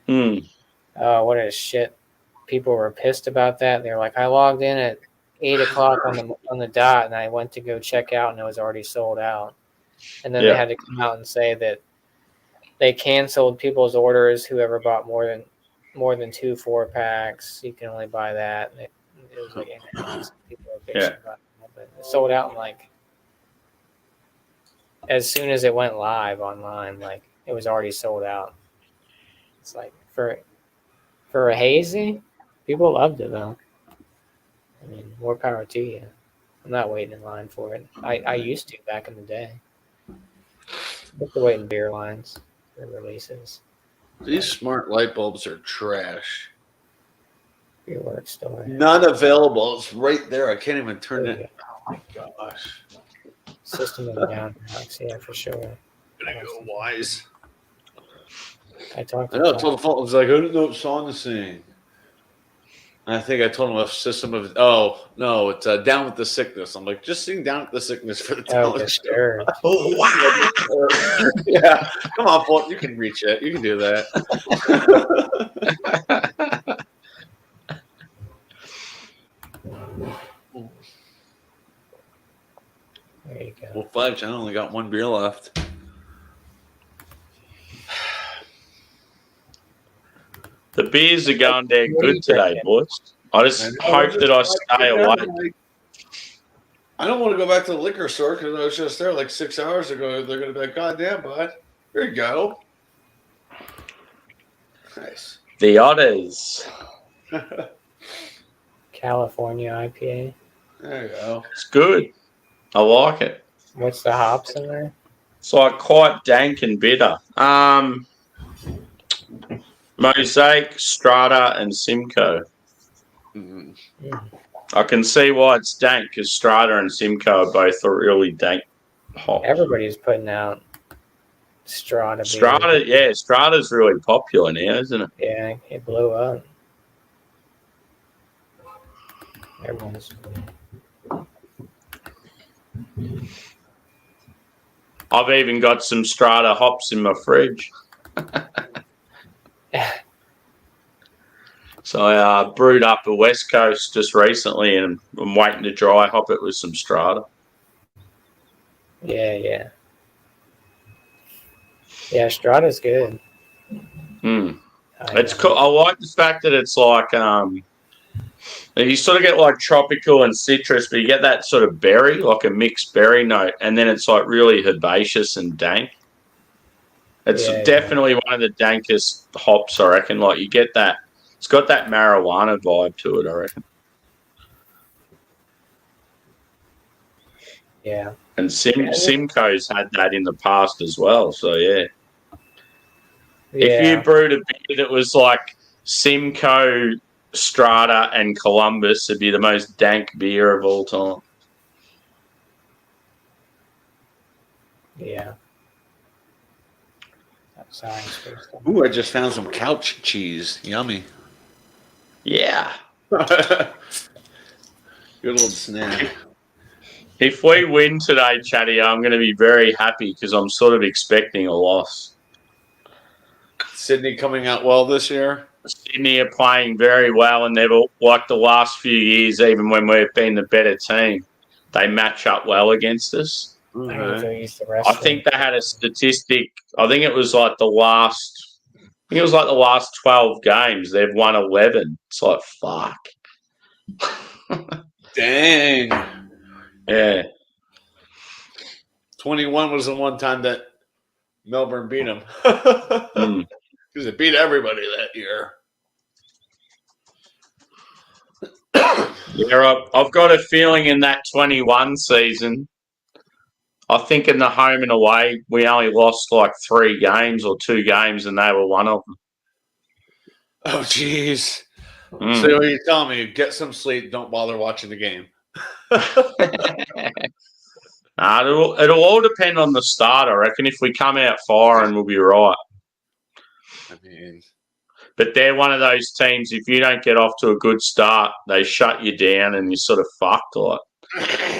S1: What a shit! People were pissed about that. They were like, I logged in at 8 o'clock on the dot, and I went to go check out, and it was already sold out. And then they had to come out and say that they canceled people's orders. Whoever bought more than 2 4-packs, you can only buy that. And it was like people were bitching about it, but it sold out in like as soon as it went live online. Like it was already sold out. It's like for a hazy, people loved it though. I mean, more power to you. I'm not waiting in line for it. I used to back in the day. Look to wait in beer lines for releases.
S2: These smart light bulbs are trash.
S1: Your work store.
S2: None available. It's right there. I can't even turn it. Oh my gosh.
S1: System of the Down box, yeah, for sure.
S2: Gonna go Wise.
S1: I told
S2: the phone. I was like, I didn't know what song to sing. And I think I told him a system of. Oh no, it's Down with the Sickness. I'm like, just sing Down with the Sickness for the talent show.
S1: Oh,
S2: wow. Yeah, come on, Paul. You can reach it. You can do that.
S1: There you go.
S2: Well, Fudge, I only got one beer left.
S3: The beers are going down good today, boys. I just hope that I stay away.
S2: I don't want to go back to the liquor store because I was just there like 6 hours ago. They're going to be like, God damn, bud. Here you go. Nice.
S3: The others.
S1: California IPA.
S2: There you go.
S3: It's good. I like it.
S1: What's the hops in there?
S3: It's like quite dank and bitter. Mosaic, Strata, and Simcoe.
S2: Mm.
S3: I can see why it's dank because Strata and Simcoe are both really dank hops.
S1: Everybody's putting out Strata.
S3: Strata, yeah, Strata's really popular now, isn't it?
S1: Yeah, it blew up. Everyone's.
S3: I've even got some Strata hops in my fridge. So I brewed up a West Coast just recently, and I'm waiting to dry hop it with some Strata.
S1: Yeah. Yeah, Strata's good.
S3: It's cool. I like the fact that it's like you sort of get like tropical and citrus, but you get that sort of berry, like a mixed berry note, and then it's like really herbaceous and dank. It's definitely one of the dankest hops, I reckon. Like you get that. It's got that marijuana vibe to it, I reckon.
S1: Yeah.
S3: And Simcoe's had that in the past as well. So, yeah. If you brewed a beer that was like Simcoe, Strata, and Columbus, it'd be the most dank beer of all time.
S1: Yeah. Sorry.
S2: Ooh, I just found some couch cheese. Yummy.
S3: Yeah.
S2: Good little snack.
S3: If we win today, Chatty, I'm going to be very happy because I'm sort of expecting a loss.
S2: Sydney coming out well this year.
S3: Sydney are playing very well, and they've, like the last few years, even when we've been the better team, they match up well against us.
S2: Mm-hmm.
S3: I think they had a statistic. I think it was like the last 12 games. They've won 11. It's like, fuck.
S2: Dang.
S3: Yeah.
S2: 21 was the one time that Melbourne beat them. Because it beat everybody that year.
S3: Yeah, I've got a feeling in that 21 season, I think in the home and away, we only lost like 3 games or 2 games, and they were one of them.
S2: Oh, jeez. So what you're telling me, get some sleep, don't bother watching the game.
S3: It'll all depend on the start, I reckon. If we come out firing, we'll be right.
S2: I mean...
S3: But they're one of those teams, if you don't get off to a good start, they shut you down and you're sort of fucked. Like.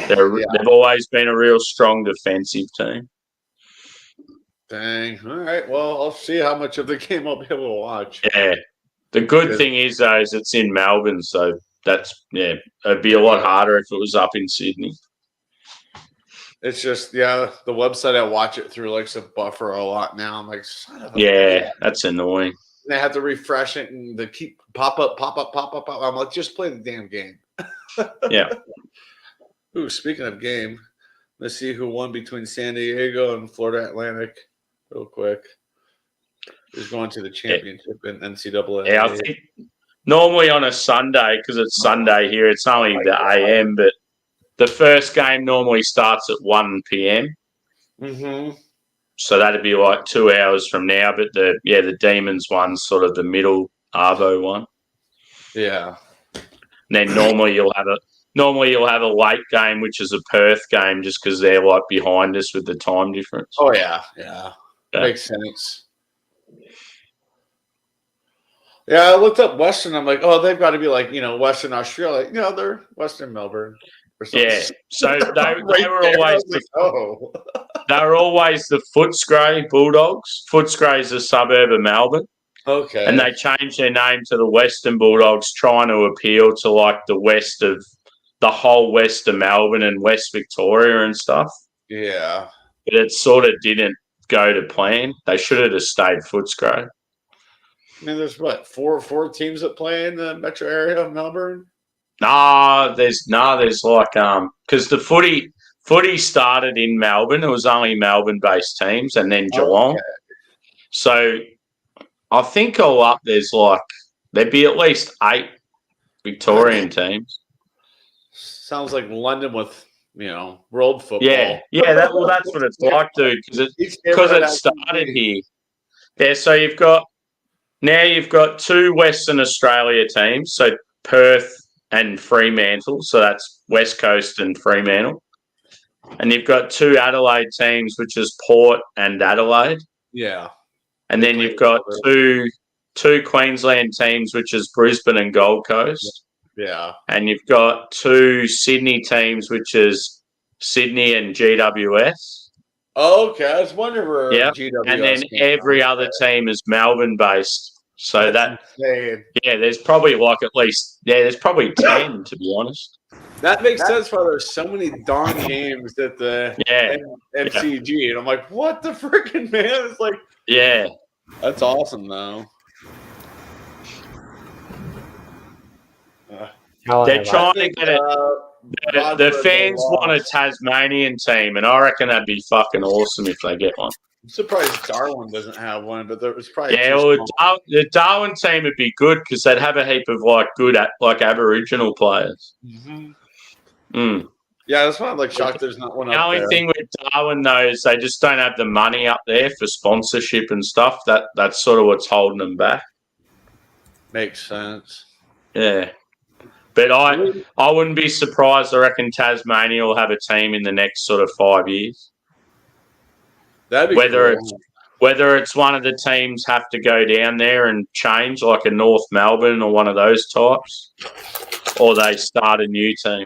S3: They've always been a real strong defensive team.
S2: Dang. All right. Well, I'll see how much of the game I'll be able to watch.
S3: Yeah. The good thing is, though, is it's in Melbourne, so that's, it'd be a lot harder if it was up in Sydney.
S2: It's just, the website I watch it through likes to buffer a lot now. I'm like, son of a...
S3: Yeah, that's annoying.
S2: They have to refresh it and they keep pop up. I'm like, just play the damn game.
S3: Yeah.
S2: Ooh, speaking of game, let's see who won between San Diego and Florida Atlantic real quick. Who's going to the championship in NCAA?
S3: Yeah, I think normally on a Sunday, because it's Sunday here, it's only the AM, but the first game normally starts at 1 p.m.
S2: Mm-hmm.
S3: So that'd be like 2 hours from now. But the Demons one's sort of the middle Arvo one.
S2: Yeah.
S3: And then normally you'll have a late game, which is a Perth game, just because they're like behind us with the time difference.
S2: Oh yeah. Makes sense. Yeah, I looked up Western. I'm like, oh, they've got to be like, Western Australia. They're Western Melbourne.
S3: Yeah, so they were always they were always the Footscray Bulldogs. Footscray is a suburb of Melbourne.
S2: Okay.
S3: And they changed their name to the Western Bulldogs, trying to appeal to like the west of the whole west of Melbourne and West Victoria and stuff.
S2: Yeah.
S3: But it sort of didn't go to plan. They should have just stayed Footscray.
S2: I mean, there's what, four teams that play in the metro area of Melbourne?
S3: There's like because the footy started in Melbourne. It was only Melbourne-based teams, and then Geelong. Okay. So I think all up there'd be at least 8 Victorian teams.
S2: Sounds like London with world football.
S3: Yeah. That's what it's like, dude. Because
S2: Each
S3: it
S2: neighborhood has
S3: started
S2: to be-
S3: here. Yeah, so you've got 2 Western Australia teams, so Perth and Fremantle, so that's West Coast and Fremantle. And you've got 2 Adelaide teams, which is Port and Adelaide.
S2: Yeah.
S3: And then you've got two Queensland teams, which is Brisbane and Gold Coast.
S2: Yeah.
S3: And you've got 2 Sydney teams, which is Sydney and GWS.
S2: Oh, okay. I was wondering where GWS
S3: and then every other team is Melbourne based. So
S2: insane.
S3: there's probably there's probably 10 to be honest.
S2: That makes sense why there's so many darn games at the MCG. And I'm like, what the freaking man? It's like, that's awesome though.
S3: They're trying to get it. The fans want a Tasmanian team, and I reckon that'd be fucking awesome if they get one.
S2: I'm surprised Darwin doesn't have one, but there was probably
S3: the Darwin team would be good because they'd have a heap of good Aboriginal players.
S2: Mm-hmm. Yeah, that's why I'm shocked there's not one.
S3: The only thing with Darwin though is they just don't have the money up there for sponsorship and stuff. That's sort of what's holding them back.
S2: Makes sense.
S3: Yeah. But I wouldn't be surprised. I reckon Tasmania will have a team in the next sort of 5 years.
S2: That'd be
S3: whether it's one of the teams have to go down there and change, like a North Melbourne or one of those types, or they start a new team.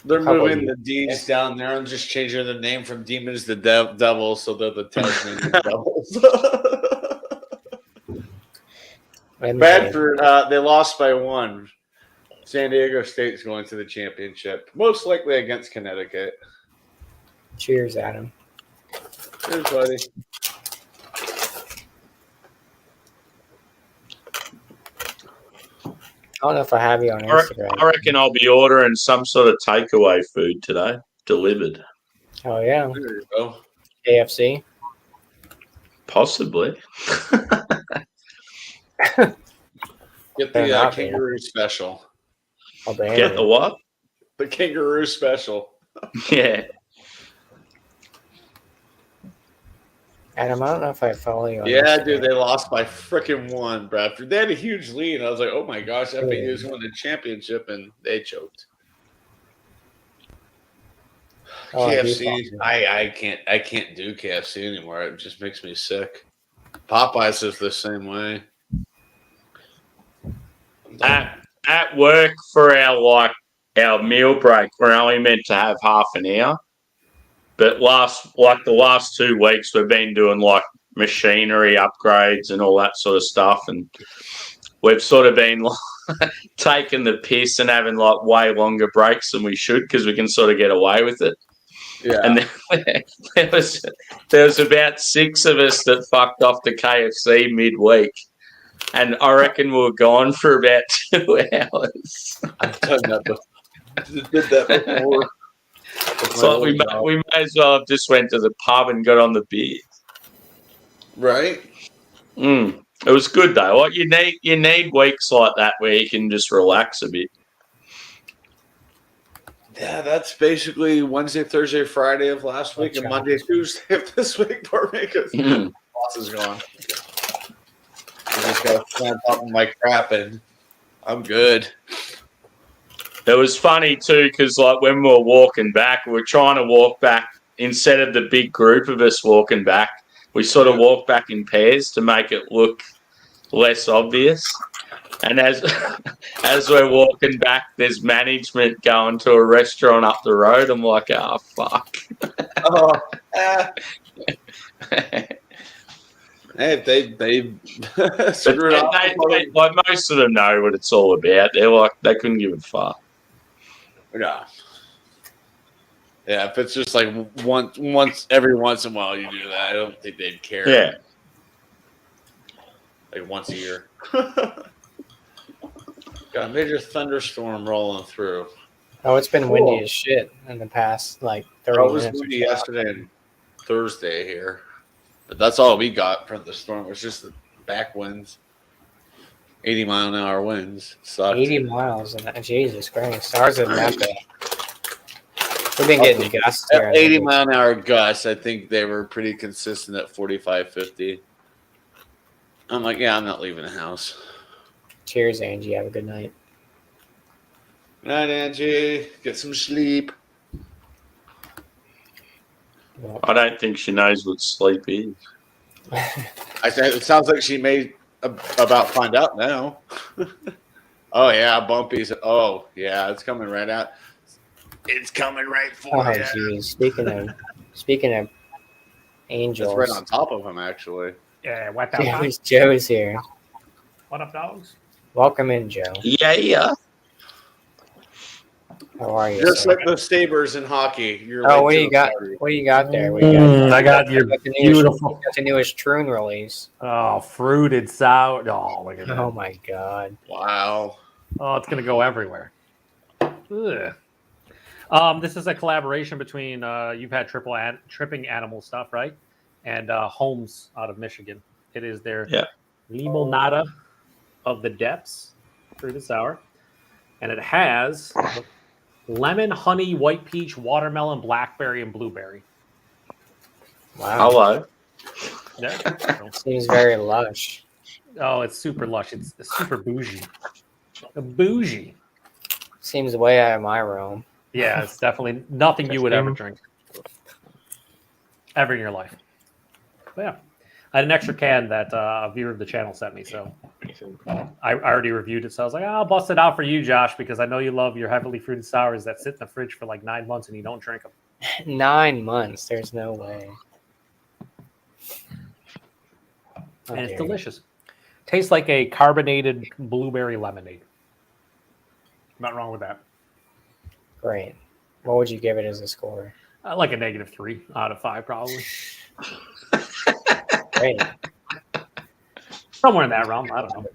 S2: They're moving the D's down there and just changing the name from Demons to Devils, so they're the Tasmanian Devils. Bradford, they lost by 1. San Diego State's going to the championship, most likely against Connecticut.
S1: Cheers, Adam.
S2: Cheers, buddy.
S1: I don't know if I have you on Instagram.
S3: I reckon I'll be ordering some sort of takeaway food today, delivered.
S1: Oh, yeah.
S2: There you go.
S1: KFC?
S3: Possibly.
S2: Get the kangaroo special.
S3: Get the what?
S2: The kangaroo special.
S3: Yeah.
S1: Adam, I don't know if I follow you on
S2: Instagram. Dude, they lost by freaking 1, Bradford. They had a huge lead. I was like, oh my gosh, FAU is winning the championship, and they choked. KFC, I can't do KFC anymore. It just makes me sick. Popeyes is the same way.
S3: At work for our meal break, we're only meant to have half an hour. But the last 2 weeks, we've been doing machinery upgrades and all that sort of stuff, and we've sort of been taking the piss and having way longer breaks than we should because we can sort of get away with it.
S2: Yeah.
S3: And there was about 6 of us that fucked off the KFC midweek. And I reckon we were gone for about 2 hours.
S2: I've done that before. Did that before.
S3: So we may as well have just went to the pub and got on the beer.
S2: Right.
S3: It was good though. You need weeks like that where you can just relax a bit.
S2: Yeah, that's basically Wednesday, Thursday, Friday of last week, and Monday, Tuesday of this week for me because boss is gone. I just got to plant up my crap, and I'm good.
S3: It was funny too because when we were walking back, we were trying to walk back instead of the big group of us walking back. We sort of walked back in pairs to make it look less obvious. And as we're walking back, there's management going to a restaurant up the road. I'm like, oh fuck.
S2: Hey, they screwed up.
S3: Most of them know what it's all about. They couldn't give a fuck.
S2: Yeah. Yeah, if it's just once every once in a while you do that, I don't think they'd care.
S3: Yeah.
S2: Once a year. Got a major thunderstorm rolling through.
S1: Oh, it's been windy as shit in the past 30 minutes.
S2: It was windy yesterday and Thursday here. But that's all we got from the storm. It was just back winds. 80-mile-an-hour winds. Sucked.
S1: 80 miles. Jesus Christ. Ours isn't that bad. We've been getting gusts here.
S2: At 80-mile-an-hour gusts, I think they were pretty consistent at 45, 50. I'm like, yeah, I'm not leaving the house.
S1: Cheers, Angie. Have a good night.
S2: Good night, Angie. Get some sleep.
S1: Well,
S3: I don't think she knows what sleep is.
S2: I said it sounds like she may about find out now. Oh yeah, Bumpy's. Oh yeah, it's coming right out. It's coming right for
S1: oh,
S2: you.
S1: geez. Speaking of angels.
S2: It's right on top of him, actually.
S4: Yeah, what the fuck?
S1: Joe's here.
S4: What up, dogs?
S1: Welcome in, Joe.
S3: Yeah.
S1: How are you?
S2: Just
S1: sir?
S2: like the Sabres in hockey. You're
S1: Oh,
S2: late
S1: what do
S2: to
S1: you
S2: the
S1: got?
S2: party.
S1: What do you got there? What do you got?
S4: I got your
S1: the newest,
S4: beautiful.
S1: the newest Troon release.
S4: Oh, fruited sour. Oh, look at that.
S1: Oh my god.
S2: Wow.
S4: Oh, it's gonna go everywhere. Ugh. This is a collaboration between you've had tripping animal stuff, right? And Holmes out of Michigan. It is their Limonada of the Depths fruited sour, and it has lemon, honey, white peach, watermelon, blackberry, and blueberry.
S1: Wow.
S3: Hello.
S4: There.
S1: Seems very lush.
S4: Oh, it's super lush. It's super bougie. Bougie.
S1: Seems way out of my realm.
S4: Yeah, it's definitely nothing you would ever drink. Ever in your life. But yeah. I had an extra can that a viewer of the channel sent me, so I already reviewed it. So I was like, I'll bust it out for you, Josh, because I know you love your heavily fruited sours that sit in the fridge for like 9 months and you don't drink them.
S1: 9 months. There's no way.
S4: And it's delicious. Tastes like a carbonated blueberry lemonade. Not wrong with that.
S1: Great. What would you give it as a score?
S4: Like a -3 out of 5, probably.
S1: Great.
S4: Somewhere in that realm. I don't know.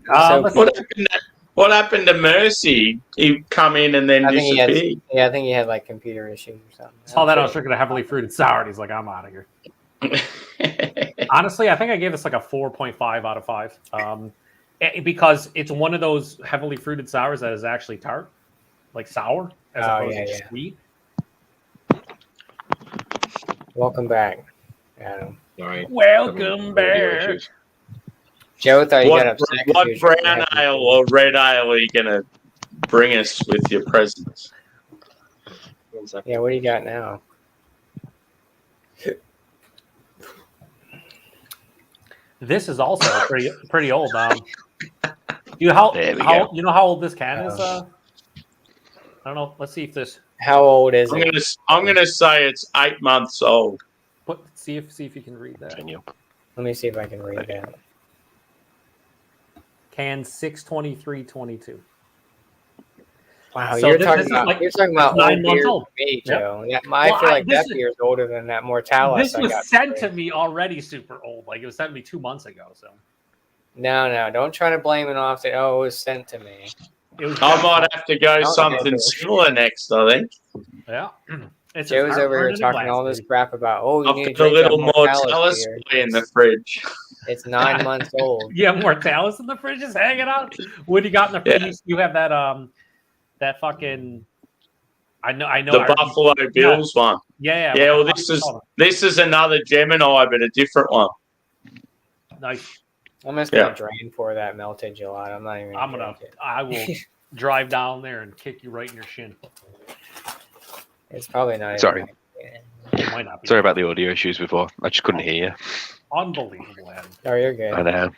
S3: What happened to Mercy? He come in and then
S1: I think
S3: disappeared.
S1: I think he had like computer issues or something.
S4: Saw that I was drinking a heavily fruited sour, and he's like, I'm out of here. Honestly, I think I gave this like a 4.5 out of 5. Because it's one of those heavily fruited sours that is actually tart, like sour, as opposed to sweet.
S1: Welcome back, Adam.
S5: All right.
S4: Welcome back.
S1: Joe thought you got upset.
S3: What brown ale or red ale are you going to bring us with your presents?
S1: Yeah, what do you got now?
S4: This is also pretty old. You know how old this can is? I don't know. Let's see if this.
S1: How old is it?
S3: I'm gonna say it's 8 months old.
S4: See if you can read that.
S1: Let me see if I can read that.
S4: Can 6/23/22.
S1: Wow,
S4: So
S1: you're
S4: this
S1: talking
S4: is
S1: about
S4: like
S1: 9
S4: 9
S1: months
S4: months
S1: old.
S4: old.
S1: Me,
S4: Yep.
S1: Joe. Yeah, I feel like that beer is older than that Mortalis.
S4: This was sent to me already super old. Like it was sent to me 2 months ago. So
S1: No, don't try to blame it off that. Oh, it was sent to me.
S3: I might have to go something similar next. I think.
S4: Yeah. It's
S1: Joe's over here talking all this crap about. Oh, you
S3: I've
S1: need to
S3: got a
S1: drink
S3: little
S1: that
S3: Mortalis
S1: beer.
S3: in the fridge.
S1: It's 9 months old.
S4: You have Mortalis in the fridge just hanging out. What do you got in the fridge?
S3: Yeah.
S4: You have that fucking. I know.
S3: The Buffalo Bills one.
S4: Yeah.
S3: Yeah. Well, this is another Gemini, but a different one.
S4: Nice.
S1: I'm just gonna drain for that melted gelato. I'm not even.
S4: I will drive down there and kick you right in your shin.
S1: It's probably not.
S5: Sorry.
S4: It might not be.
S5: Sorry about the audio issues before. I just couldn't hear you.
S4: Unbelievable, Adam.
S1: Oh, you're good.
S5: I know.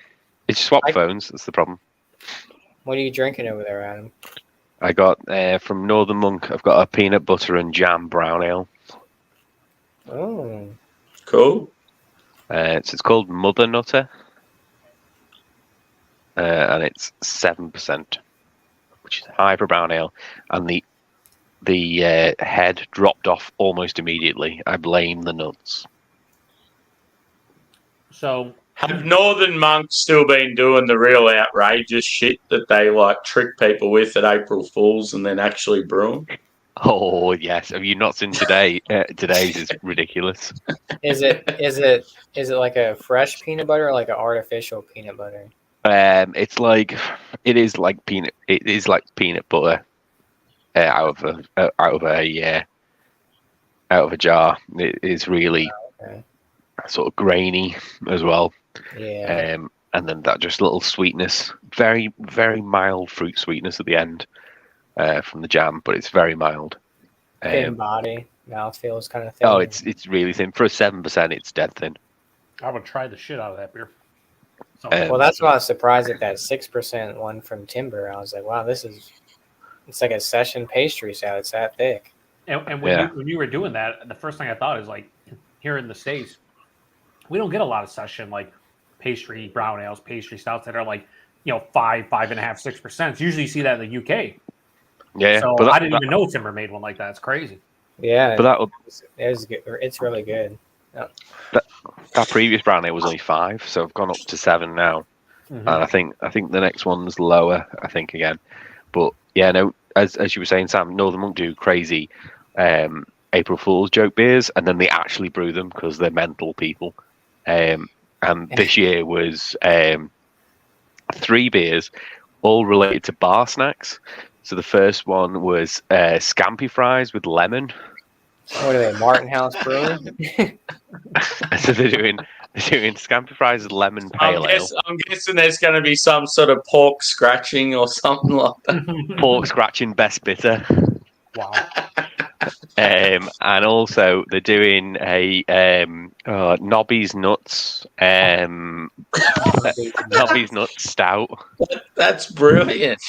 S5: It's swapped phones. That's the problem.
S1: What are you drinking over there, Adam?
S5: I got from Northern Monk. I've got a peanut butter and jam brown ale.
S1: Oh,
S3: Cool.
S5: It's called Mother Nutter, and it's 7%, which is high for brown ale. And the head dropped off almost immediately. I blame the nuts.
S4: So
S3: Have Northern Monks still been doing the real outrageous shit that they like trick people with at April Fools and then actually brew 'em?
S5: Oh yes, have you not seen today? Today's is ridiculous.
S1: Is it like a fresh peanut butter or like an artificial peanut butter?
S5: It's like it is like peanut. It is like peanut butter out of a jar. It is really
S1: Okay.
S5: sort of grainy as well.
S1: Yeah.
S5: And then that just little sweetness, very very mild fruit sweetness at the end from the jam, but it's very mild.
S1: Thin body, mouthfeel is kind of thin.
S5: Oh, it's really thin for a 7%. It's dead thin.
S4: I would try the shit out of that beer. So,
S1: Well, that's why I was surprised at that 6% one from Timber. I was like, wow, it's like a session pastry salad. It's that thick.
S4: and
S5: Yeah.
S4: when you were doing that, the first thing I thought is like here in the States, we don't get a lot of session like pastry brown ales, pastry stouts that are like 5.5, 6%. Usually you see that in the UK.
S5: Yeah,
S4: So
S5: but
S4: I didn't even know Timber made one like that. It's crazy.
S1: Yeah,
S5: But that
S1: it's good. It's really good.
S5: that previous brown ale was only 5, so I've gone up to 7 now,
S4: Mhm.
S5: and I think the next one's lower. I think again, but yeah, no. As you were saying, Sam, Northern Monk do crazy April Fool's joke beers, and then they actually brew them because they're mental people. And this year was 3 beers, all related to bar snacks. So the first one was scampi fries with lemon.
S1: What are they, Martin House Brewing?
S5: So they're doing scampi fries with lemon pale ale,
S3: I'm guessing there's going to be some sort of pork scratching or something like that.
S5: pork scratching best bitter.
S4: Wow.
S5: And also they're doing a Nobby's Nuts Nobby's Nuts stout.
S3: That's brilliant.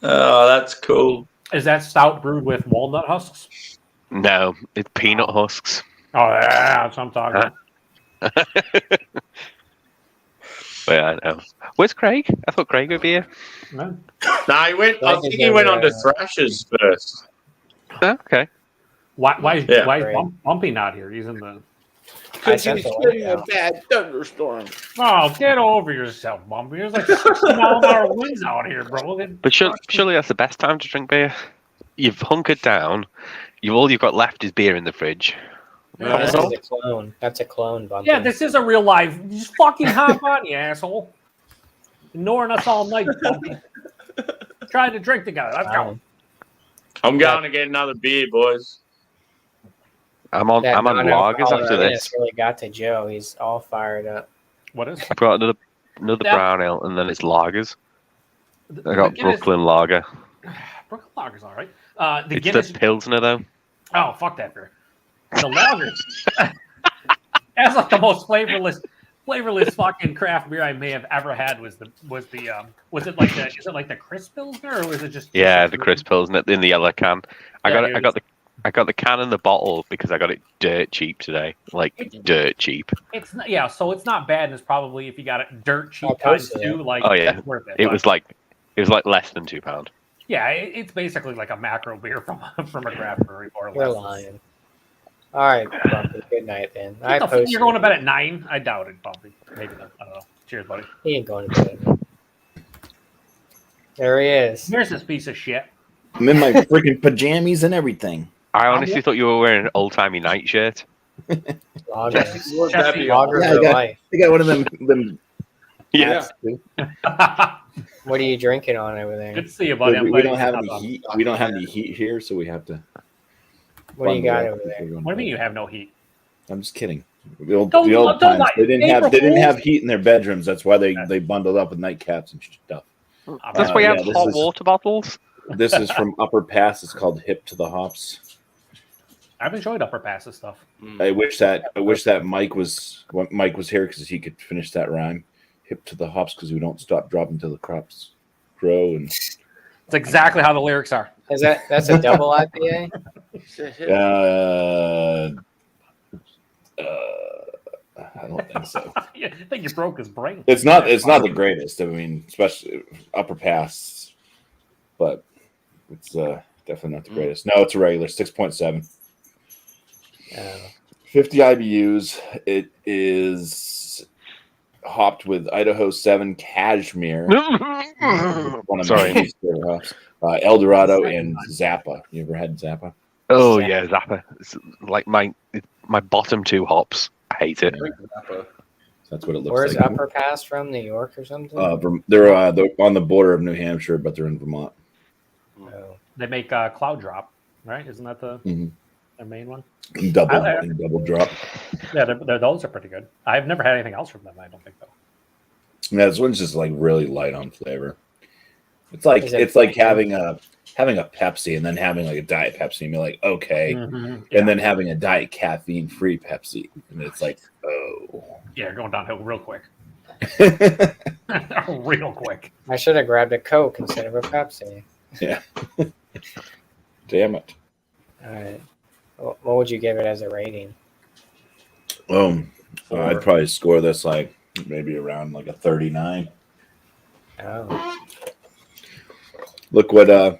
S3: Oh, that's cool.
S4: Is that stout brewed with walnut husks?
S5: No, it's peanut husks.
S4: Oh yeah, that's what I'm talking about.
S5: But I know. Where's Craig? I thought Craig would be here.
S4: No.
S3: No, he went. I think he went on to Thrashers first.
S5: Oh, okay.
S4: Why is
S3: Yeah.
S4: why is Bumpy not here? He's in the.
S2: Because
S1: I
S2: he's
S1: sent the
S2: getting
S1: link
S2: a
S1: out.
S2: bad thunderstorm.
S4: Oh, get over yourself, Bumpy. There's like 60-mile-an-hour winds out here, bro.
S5: But surely that's the best time to drink beer. You've hunkered down. All you've got left is beer in the fridge.
S1: No, this is a clone. That's a clone, Bumpy.
S4: Yeah, this is a real life. Just fucking hop on, you asshole. Ignoring us all night, Bumpy. Trying to drink together. Let's go.
S3: I'm going to get another beer, boys.
S5: I'm on lagers
S1: non-alcoholic
S5: after
S1: Guinness
S5: this.
S1: really got to Joe. He's all fired up.
S4: What is?
S5: I've got another
S4: Yeah.
S5: brown ale, and then it's lagers. I got
S4: Guinness-
S5: Brooklyn Lager.
S4: Brooklyn Lager's all right. The
S5: It's
S4: Guinness.
S5: the Pilsner though.
S4: Oh, fuck that beer. The lager. That's like the most flavorless fucking craft beer I may have ever had. Was it like the is it like the Chris Pilsner or was it just
S5: Yeah, the Chris Pilsner in the yellow can. I
S4: Yeah,
S5: got the can and the bottle because I got it dirt cheap today. Dirt cheap.
S4: It's not, yeah, so it's not bad. And it's probably if you got it dirt cheap
S1: Oh,
S4: times
S1: posted
S4: 2, like
S5: Oh, yeah.
S4: that's worth it.
S5: It
S4: But,
S5: was like less than £2.
S4: yeah, it's basically like a macro beer from a craft brewery more or
S1: You're
S4: less.
S1: lying. All right, Bumpy. Good night, then.
S4: What the fuck, you're going to bed at 9? I doubt it, Bumpy. Maybe not. I don't know. Cheers, buddy.
S1: He ain't going to bed. There he is.
S4: Here's this piece of shit.
S6: I'm in my freaking pajamas and everything.
S5: I honestly thought you were wearing an old timey night shirt.
S1: Loggers.
S2: Would that be
S1: Loggers
S6: Yeah, I
S1: are
S6: got-
S1: life.
S6: I got one of them.
S2: Yeah.
S1: What are you drinking on over there?
S4: Good to see you, buddy. I'm
S6: We
S4: glad
S6: don't
S4: you
S6: have
S4: stopped
S6: any
S4: on.
S6: heat. We don't have any heat here, so we have to.
S1: What do you got
S6: bundle
S1: over
S6: up
S1: there?
S6: if we're going
S4: What do you
S6: to
S4: mean you
S6: bed.
S4: have no heat?
S6: I'm just kidding. The old
S4: Don't
S6: times.
S4: lie.
S6: They didn't have
S4: April Fools.
S6: heat in their bedrooms. That's why they bundled up with nightcaps and stuff.
S5: That's
S6: Uh,
S5: why you
S6: yeah,
S5: have
S6: this
S5: hot
S6: is-
S5: water bottles.
S6: This is from Upper Pass. It's called Hip to the Hops.
S4: I've enjoyed Upper Passes stuff.
S6: I wish that Mike was here because he could finish that rhyme. Hip to the hops because we don't stop dropping till the crops grow and
S4: It's exactly how the lyrics are.
S1: That's a double IPA?
S6: I don't think so.
S4: I think you broke his brain.
S6: It's not the greatest. I mean, especially Upper Pass, but it's definitely not the greatest. No, it's a regular 6.7. 50 IBUs. It is hopped with Idaho 7 Cashmere. One of
S5: Sorry.
S6: my favorite hops. El Dorado and Zappa. You ever had Zappa?
S5: Oh
S1: Zappa.
S5: yeah, Zappa. It's like my bottom two hops. I hate it.
S6: That's what it looks
S1: Where's
S6: like.
S1: Upper Pass from? New York or something?
S6: They're on the border of New Hampshire, but they're in Vermont.
S1: Oh.
S4: They make Cloud Drop, right? Isn't that
S6: Mhm.
S4: their main one?
S6: Double drop.
S4: Yeah, those are pretty good. I've never had anything else from them. I don't think though.
S6: Yeah, this one's just like really light on flavor. It's like
S1: Is it
S6: it's like
S1: flavor?
S6: having a Pepsi and then having like a Diet Pepsi, and you're like, okay,
S4: Mhm.
S6: and then having a Diet caffeine-free Pepsi, and it's like, oh.
S4: Yeah, going downhill real quick.
S6: Yeah.
S4: Real quick.
S1: I should have grabbed a Coke instead of a Pepsi.
S6: Damn it.
S1: All right. What would you give it as a rating?
S6: I'd probably score this like maybe around like a 39.
S1: Oh.
S6: Look what I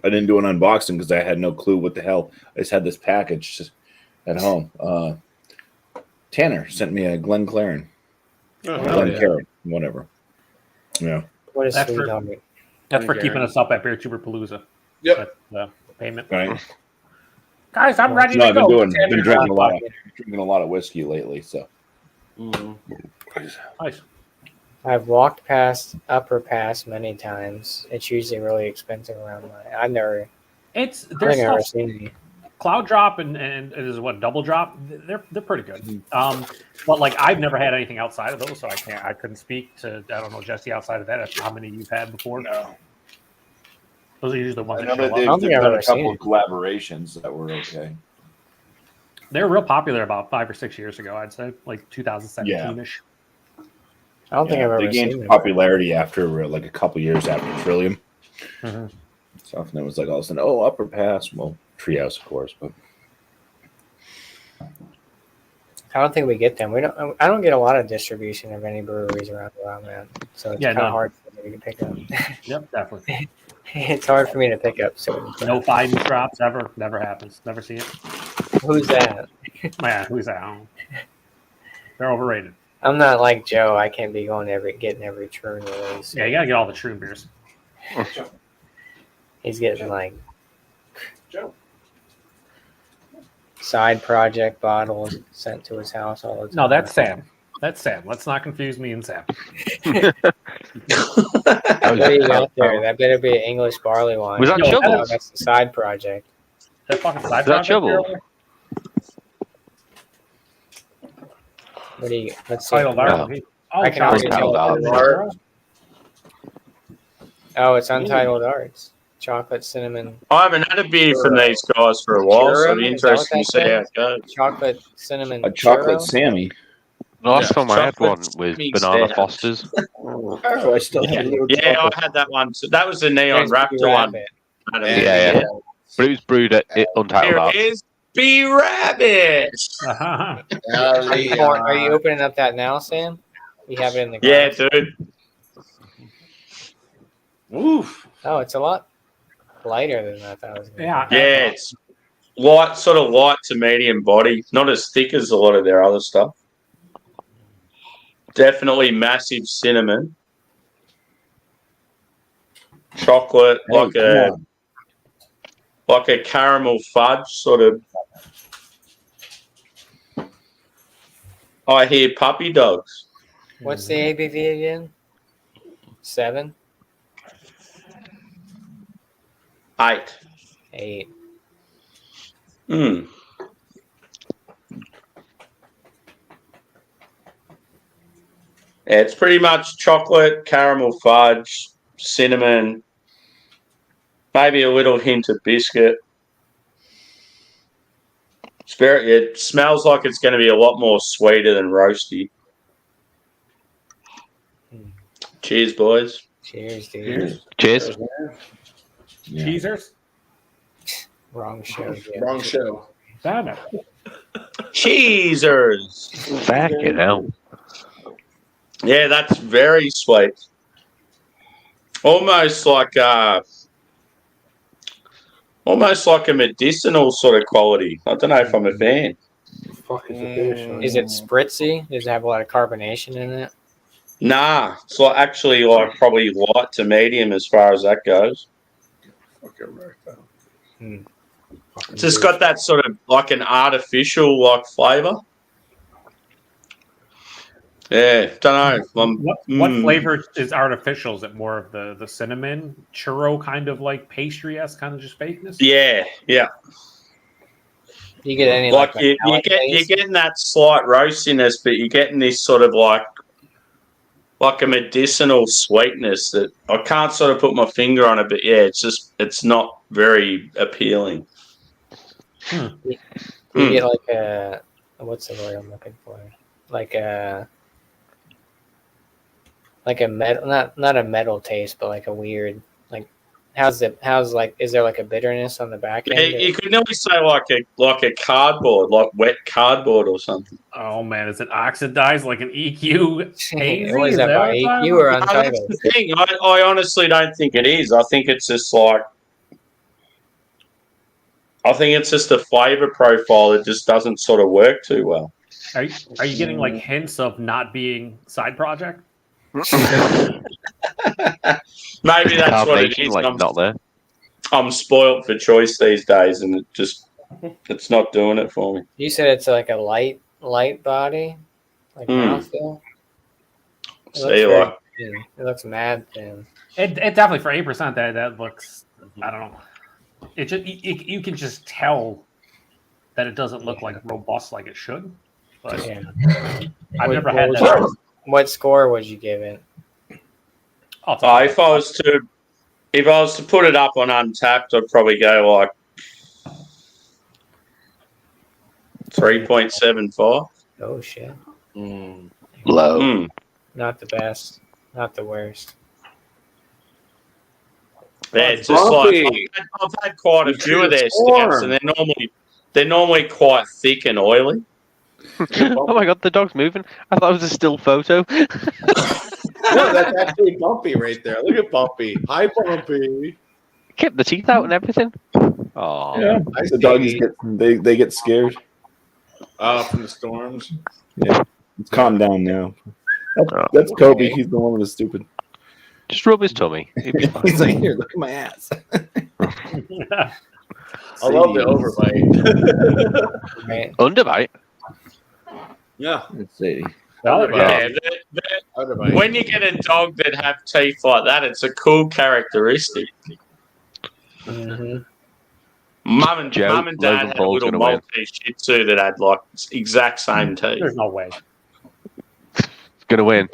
S6: didn't do an unboxing because I had no clue what the hell. I just had this package just at home. Tanner sent me a Glencairn. Glencairn, whatever. Yeah.
S1: What is
S4: That's
S1: Sweet
S4: for-
S1: Dog?
S4: That's for
S2: Okay.
S4: keeping us up at Beer Tuber Palooza.
S2: Yep.
S4: That's the payment.
S6: Right.
S4: Guys, I'm ready
S6: No,
S4: to
S6: I've
S4: go.
S6: been
S1: Tanner's
S6: drinking
S1: not
S6: drinking a lot of whiskey lately, so.
S4: Nice.
S1: I've walked past Upper Pass many times. It's usually really expensive around my. I've never.
S4: It's
S1: I
S4: there's
S1: think I've never
S4: stuff,
S1: seen any.
S4: Cloud Drop and it is what Double Drop. They're pretty good. But like I've never had anything outside of those, so I couldn't speak to I don't know Jesse outside of that. How many you've had before?
S6: No.
S4: Those are usually the ones
S6: I
S4: that
S6: know
S4: show
S6: that
S4: up.
S1: don't think
S6: they've
S1: I've
S6: done
S1: ever
S6: a couple
S1: seen
S6: of collaborations that were okay.
S4: They were real popular about 5 or 6 years ago. I'd say like 2017ish.
S1: I don't think I've
S6: They
S1: ever
S6: gained
S1: seen them.
S6: popularity after like a couple years after Trillium.
S4: Mhm.
S6: So often it was like all of a sudden, oh, Upper Pass. Well, Treehouse, of course, but
S1: I don't think we get them. We don't. I don't get a lot of distribution of any breweries around where I'm at, so it's
S4: Yeah,
S1: kind of
S4: none.
S1: hard for me to pick up.
S4: Yep, definitely.
S1: It's hard for me to pick up. So
S4: No Biden drops ever. Never happens. Never see it.
S1: who's that?
S4: Man, who's that? I don't know. They're overrated.
S1: I'm not like Joe. I can't be getting every true release.
S4: Yeah, you gotta get all the true beers.
S1: He's getting like
S2: Joe.
S1: side project bottles sent to his house all the time.
S4: No, that's Sam. That's Sam. Let's not confuse me and Sam.
S1: What do you got there? That better be an English barley wine.
S5: Was that
S4: Yo,
S5: Chubbles?
S1: No, that's the side project.
S4: That fucking side
S5: Is that
S4: project
S5: Chubbles?
S4: beer?
S1: What do you? Let's see.
S4: Titled Art. Oh,
S1: I can
S4: chocolate
S1: already tell
S4: chocolate
S1: that
S4: art.
S1: Oh, it's Untitled Arts. Chocolate cinnamon,
S3: I haven't had a beer from these guys for a while, so it'll be
S1: Churro? Is that what
S3: interesting to
S1: that
S3: see how it goes.
S1: chocolate cinnamon.
S6: a chocolate
S1: churro?
S6: Sammy.
S5: The last
S3: Yeah,
S5: time I had
S3: chocolate
S5: one was
S3: sweet
S5: Banana
S3: stamps.
S5: Fosters.
S6: Oh, I still have a little
S3: Yeah,
S6: chocolate.
S3: I had that one. So that was the Neon
S1: There's
S3: Raptor one.
S1: B-Rabbit.
S3: Adam.
S5: Yeah. But it was brewed at Untitled
S3: Here
S5: Arts.
S3: it is, B Rabbit.
S4: Uh-huh.
S1: Are you opening up that now, Sam? You have it in the
S3: Yeah,
S1: glass?
S3: dude.
S2: Oof.
S1: Oh, it's a lot lighter than I thought it was going to
S4: Yeah.
S3: Yeah, it's light, sort of light to medium body. Not as thick as a lot of their other stuff. Definitely massive cinnamon. Chocolate,
S6: Hey,
S3: like a caramel fudge sort of. I hear puppy dogs.
S1: What's the ABV again? 7?
S3: 8.
S1: 8.
S3: Mm. Yeah, it's pretty much chocolate, caramel fudge, cinnamon, maybe a little hint of biscuit. It smells like it's going to be a lot more sweeter than roasty. Cheers, boys.
S1: Cheers, dude.
S5: Cheers.
S6: Yeah.
S4: Cheezers?
S1: Wrong show. Yeah.
S2: Wrong show.
S4: Damn it.
S3: Cheezers.
S5: Fucking hell.
S3: Yeah, that's very sweet. Almost like a medicinal sort of quality. I don't know if I'm a fan.
S1: Is it spritzy? Does it have a lot of carbonation in it?
S3: Nah, it's like actually like probably light to medium as far as that goes.
S2: Fucking right.
S3: It's just got that sort of like an artificial like flavour. Yeah, don't know.
S4: What flavor is artificial? Is it more of the cinnamon churro kind of like pastry-esque kind of just fakeness?
S3: Yeah.
S1: You get any
S3: Like
S1: like
S3: you're
S1: taste?
S3: getting that slight roastiness, but you're getting this sort of like a medicinal sweetness that I can't sort of put my finger on it. But yeah, it's not very appealing.
S1: You get like a what's the word I'm looking for? Like a metal, not a metal taste, but like a weird like. How's like? Is there like a bitterness on the back end?
S3: You could nearly say like a cardboard, like wet cardboard or something.
S4: Oh man, is it oxidized like an EQ hazy?
S1: Was
S4: Is
S1: that
S4: that
S1: by
S4: what it's
S1: EQ
S4: on?
S1: or
S3: No, that's
S1: Untitled?
S3: the thing. I honestly don't think it is. I think it's just a flavour profile that just doesn't sort of work too well.
S4: Are you getting like hints of not being side project?
S3: Maybe that's what it
S5: Carbonation,
S3: is.
S5: like not there.
S3: I'm spoilt for choice these days, and it's not doing it for me.
S1: You said it's like a light body, like mouthfeel.
S3: See, like
S1: Thin. It looks mad thin.
S4: It definitely for 8% that looks. I don't know. It just you can just tell that it doesn't look like robust like it should. But
S1: Yeah.
S4: I've
S1: What-
S4: never
S1: what
S4: had
S1: was
S4: that.
S1: What score would you give it?
S3: if I was to put it up on Untapped, I'd probably go like 3.75.
S1: Oh shit!
S5: Low.
S1: Not the best, not the worst.
S3: Yeah, it's just
S2: Bumpy.
S3: like I've had quite a
S2: You
S3: few of their
S2: transform.
S3: stouts, and they're normally quite thick and oily.
S5: Oh my god, the dog's moving. I thought it was a still photo.
S2: No, that's actually Bumpy right there. Look at Bumpy. Hi, Bumpy.
S5: Kept the teeth out and everything. Oh,
S6: Yeah,
S2: I
S6: the doggies
S2: see.
S6: they get scared.
S2: From the storms.
S6: Yeah, it's calmed down now. That's Kobe. He's the one with the stupid.
S5: just rub his tummy. He'd be fine.
S6: He's like, here, look at my ass.
S2: I love the overbite.
S1: Right?
S5: Underbite.
S2: Yeah,
S6: Let's see.
S3: Yeah,
S2: overbite.
S3: when you get a dog that have teeth like that, it's a cool characteristic.
S1: Mm-hmm.
S3: Mum and
S5: Joe,
S3: Dad
S5: Logan
S3: had a
S5: Paul's
S3: little
S5: gonna win.
S3: Maltese Shih Tzu that had like exact same teeth.
S4: There's no way.
S5: He's gonna win.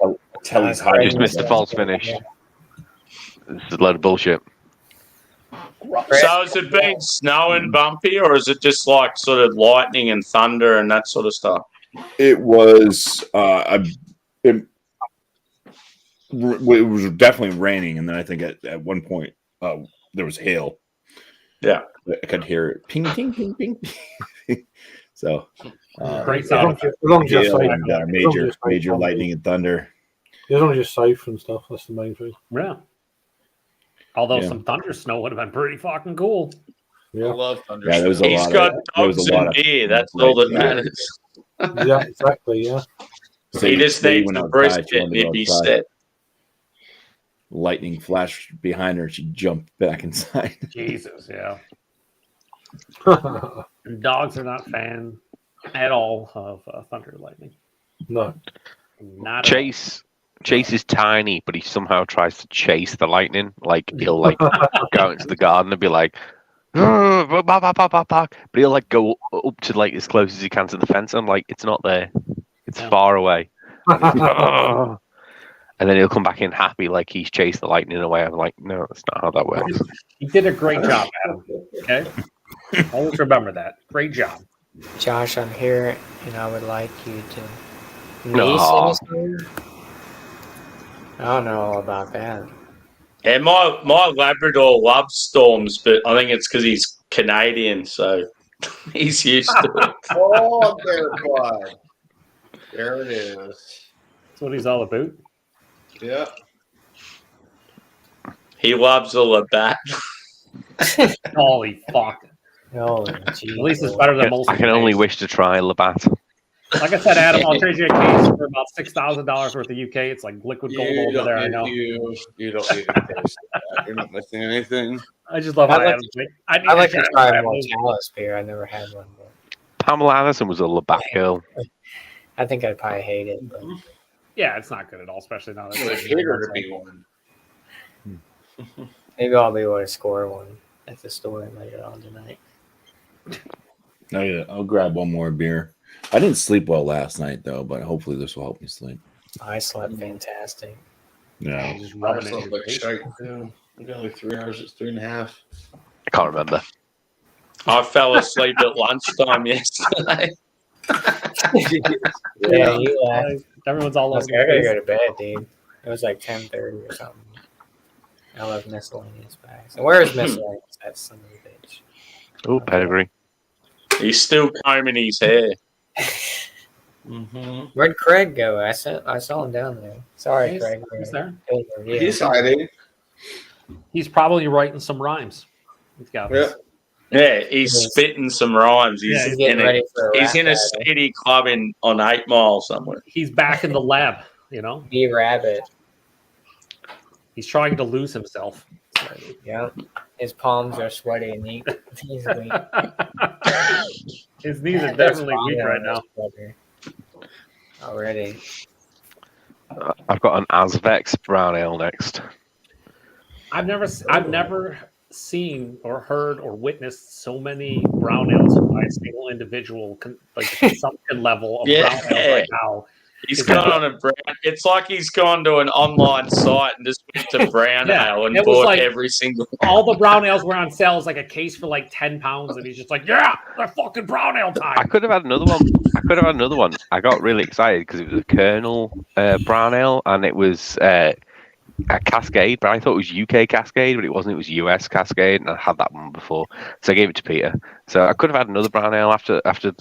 S6: Telly's
S1: Right.
S5: Just missed the false finish. This is a load of bullshit.
S3: So has it been snowing bumpy, or is it just like sort of lightning and thunder and that sort of stuff?
S6: It was it was definitely raining, and then I think at one point there was hail.
S3: Yeah.
S6: I could hear it ping ping ping ping. So
S4: Great
S7: As long
S4: sound.
S7: as you're
S6: hail
S7: safe.
S6: and
S7: As long as you're safe,
S6: major
S7: Bumpy.
S6: lightning and thunder.
S7: As long as you're safe and stuff, that's the main thing.
S4: Yeah. Although
S6: Yeah.
S4: some thunder snow would have been pretty fucking cool.
S2: I
S7: Yeah,
S2: love thunder.
S6: Yeah, there was a
S3: He's
S6: lot
S3: got
S6: of there was
S3: dogs
S6: a lot
S3: and
S6: of
S3: beer. That's all that
S6: lightning.
S3: matters.
S7: yeah, exactly. Yeah,
S3: He just
S6: Sadie
S3: needs
S6: went
S3: the
S6: outside,
S3: brisket
S6: she
S3: and
S6: wanted to
S3: he'd
S6: go
S3: be
S6: outside.
S3: set.
S6: Lightning flashed behind her, and she jumped back inside.
S4: Jesus, yeah. And dogs are not fan at all of thunder and lightning.
S7: no.
S4: Not
S5: Chase is tiny, but he somehow tries to chase the lightning. Like he'll like go out into the garden and be like, "Bark, bark, bark, bark, bark." But he'll like go up to like as close as he can to the fence. And I'm like, it's not there. It's
S4: Yeah.
S5: far away. And then he'll come back in happy, like he's chased the lightning away. I'm like, no, that's not how that works.
S4: You did a great job, Adam. Okay? Always remember that. Great job.
S1: Josh, I'm here, and I would like you to.
S5: Aw.
S1: I don't know all about that.
S3: Yeah, my Labrador loves storms, but I think it's because he's Canadian, so he's used to it.
S2: Oh, there, bud. There it is.
S4: That's what he's all about.
S2: Yeah.
S3: He loves a Labatt.
S4: Holy fuck.
S1: Oh,
S4: At least it's better than most.
S5: I can only wish to try Labatt.
S4: Like I said, Adam, I'll trade you a case for about $6,000 worth of UK. It's like liquid gold
S2: You
S4: over
S2: don't
S4: there. I
S2: need
S4: know.
S2: you don't need a taste of that. You're not missing anything.
S4: I just love
S1: I'd
S4: how
S1: like
S4: Adam's like, I need
S1: I like to
S4: to
S1: try
S4: try
S1: more
S4: one.
S1: Chalice beer. I never had one. But
S5: Pamela Anderson was a Labatt girl.
S1: I think I'd probably hate it. But
S4: Yeah, it's not good at all, especially now.
S2: I would hate her to be one.
S1: maybe I'll be able to score one at the store later on tonight.
S6: Oh, yeah, I'll grab one more beer. I didn't sleep well last night though, but hopefully this will help me sleep.
S1: I slept fantastic.
S6: Yeah.
S4: Just
S2: I
S4: rubbing it in
S2: slept
S4: your
S2: like
S4: face.
S2: shite. Yeah. I got like 3 hours. It's 3.5.
S5: I can't remember.
S3: I fell asleep at lunchtime yesterday.
S1: Yeah, you left.
S4: Everyone's all
S1: I
S4: over
S1: was like, I
S4: the
S1: gotta
S4: place.
S1: go to bed, dude. It was like 10:30 or something. I left miscellaneous bags. And where is miscellaneous? That son of a bitch.
S5: Oh, pedigree.
S3: He's still combing his hair.
S2: Mm-hmm.
S1: Where'd Craig go? I saw him down there. Sorry,
S4: He's-
S1: Craig.
S4: he's there.
S1: Yeah.
S2: He's hiding.
S4: He's probably writing some rhymes. He's got
S2: Yeah.
S3: Yeah, he's spitting some rhymes. He's,
S4: Yeah,
S1: He's getting
S3: in,
S1: ready for a
S3: he's in a
S1: rap battle.
S3: city club on 8 Mile somewhere.
S4: He's back in the lab. You know,
S1: Be Rabbit.
S4: he's trying to lose himself.
S1: Yeah. His palms are sweaty and he's weak.
S4: His knees are definitely
S1: There's
S4: weak
S1: vomit
S4: right
S1: on
S4: now.
S1: his brother. Already.
S5: I've got an Asvex brown ale next.
S4: I've never seen or heard or witnessed so many brown ales by a single individual, like the consumption level of brown ale right now.
S3: He's gone on a brown. It's like he's gone to an online site and just went to brown
S4: Yeah,
S3: ale and
S4: it was
S3: bought
S4: like-
S3: every single.
S4: All the brown ales were on sale. It was like a case for like 10 pounds, and he's just like, "Yeah, they're fucking brown ale
S5: I
S4: time."
S5: could have had another one. I got really excited because it was a Colonel brown ale, and it was a Cascade, but I thought it was UK Cascade, but it wasn't. It was US Cascade, and I had that one before, so I gave it to Peter. So I could have had another brown ale after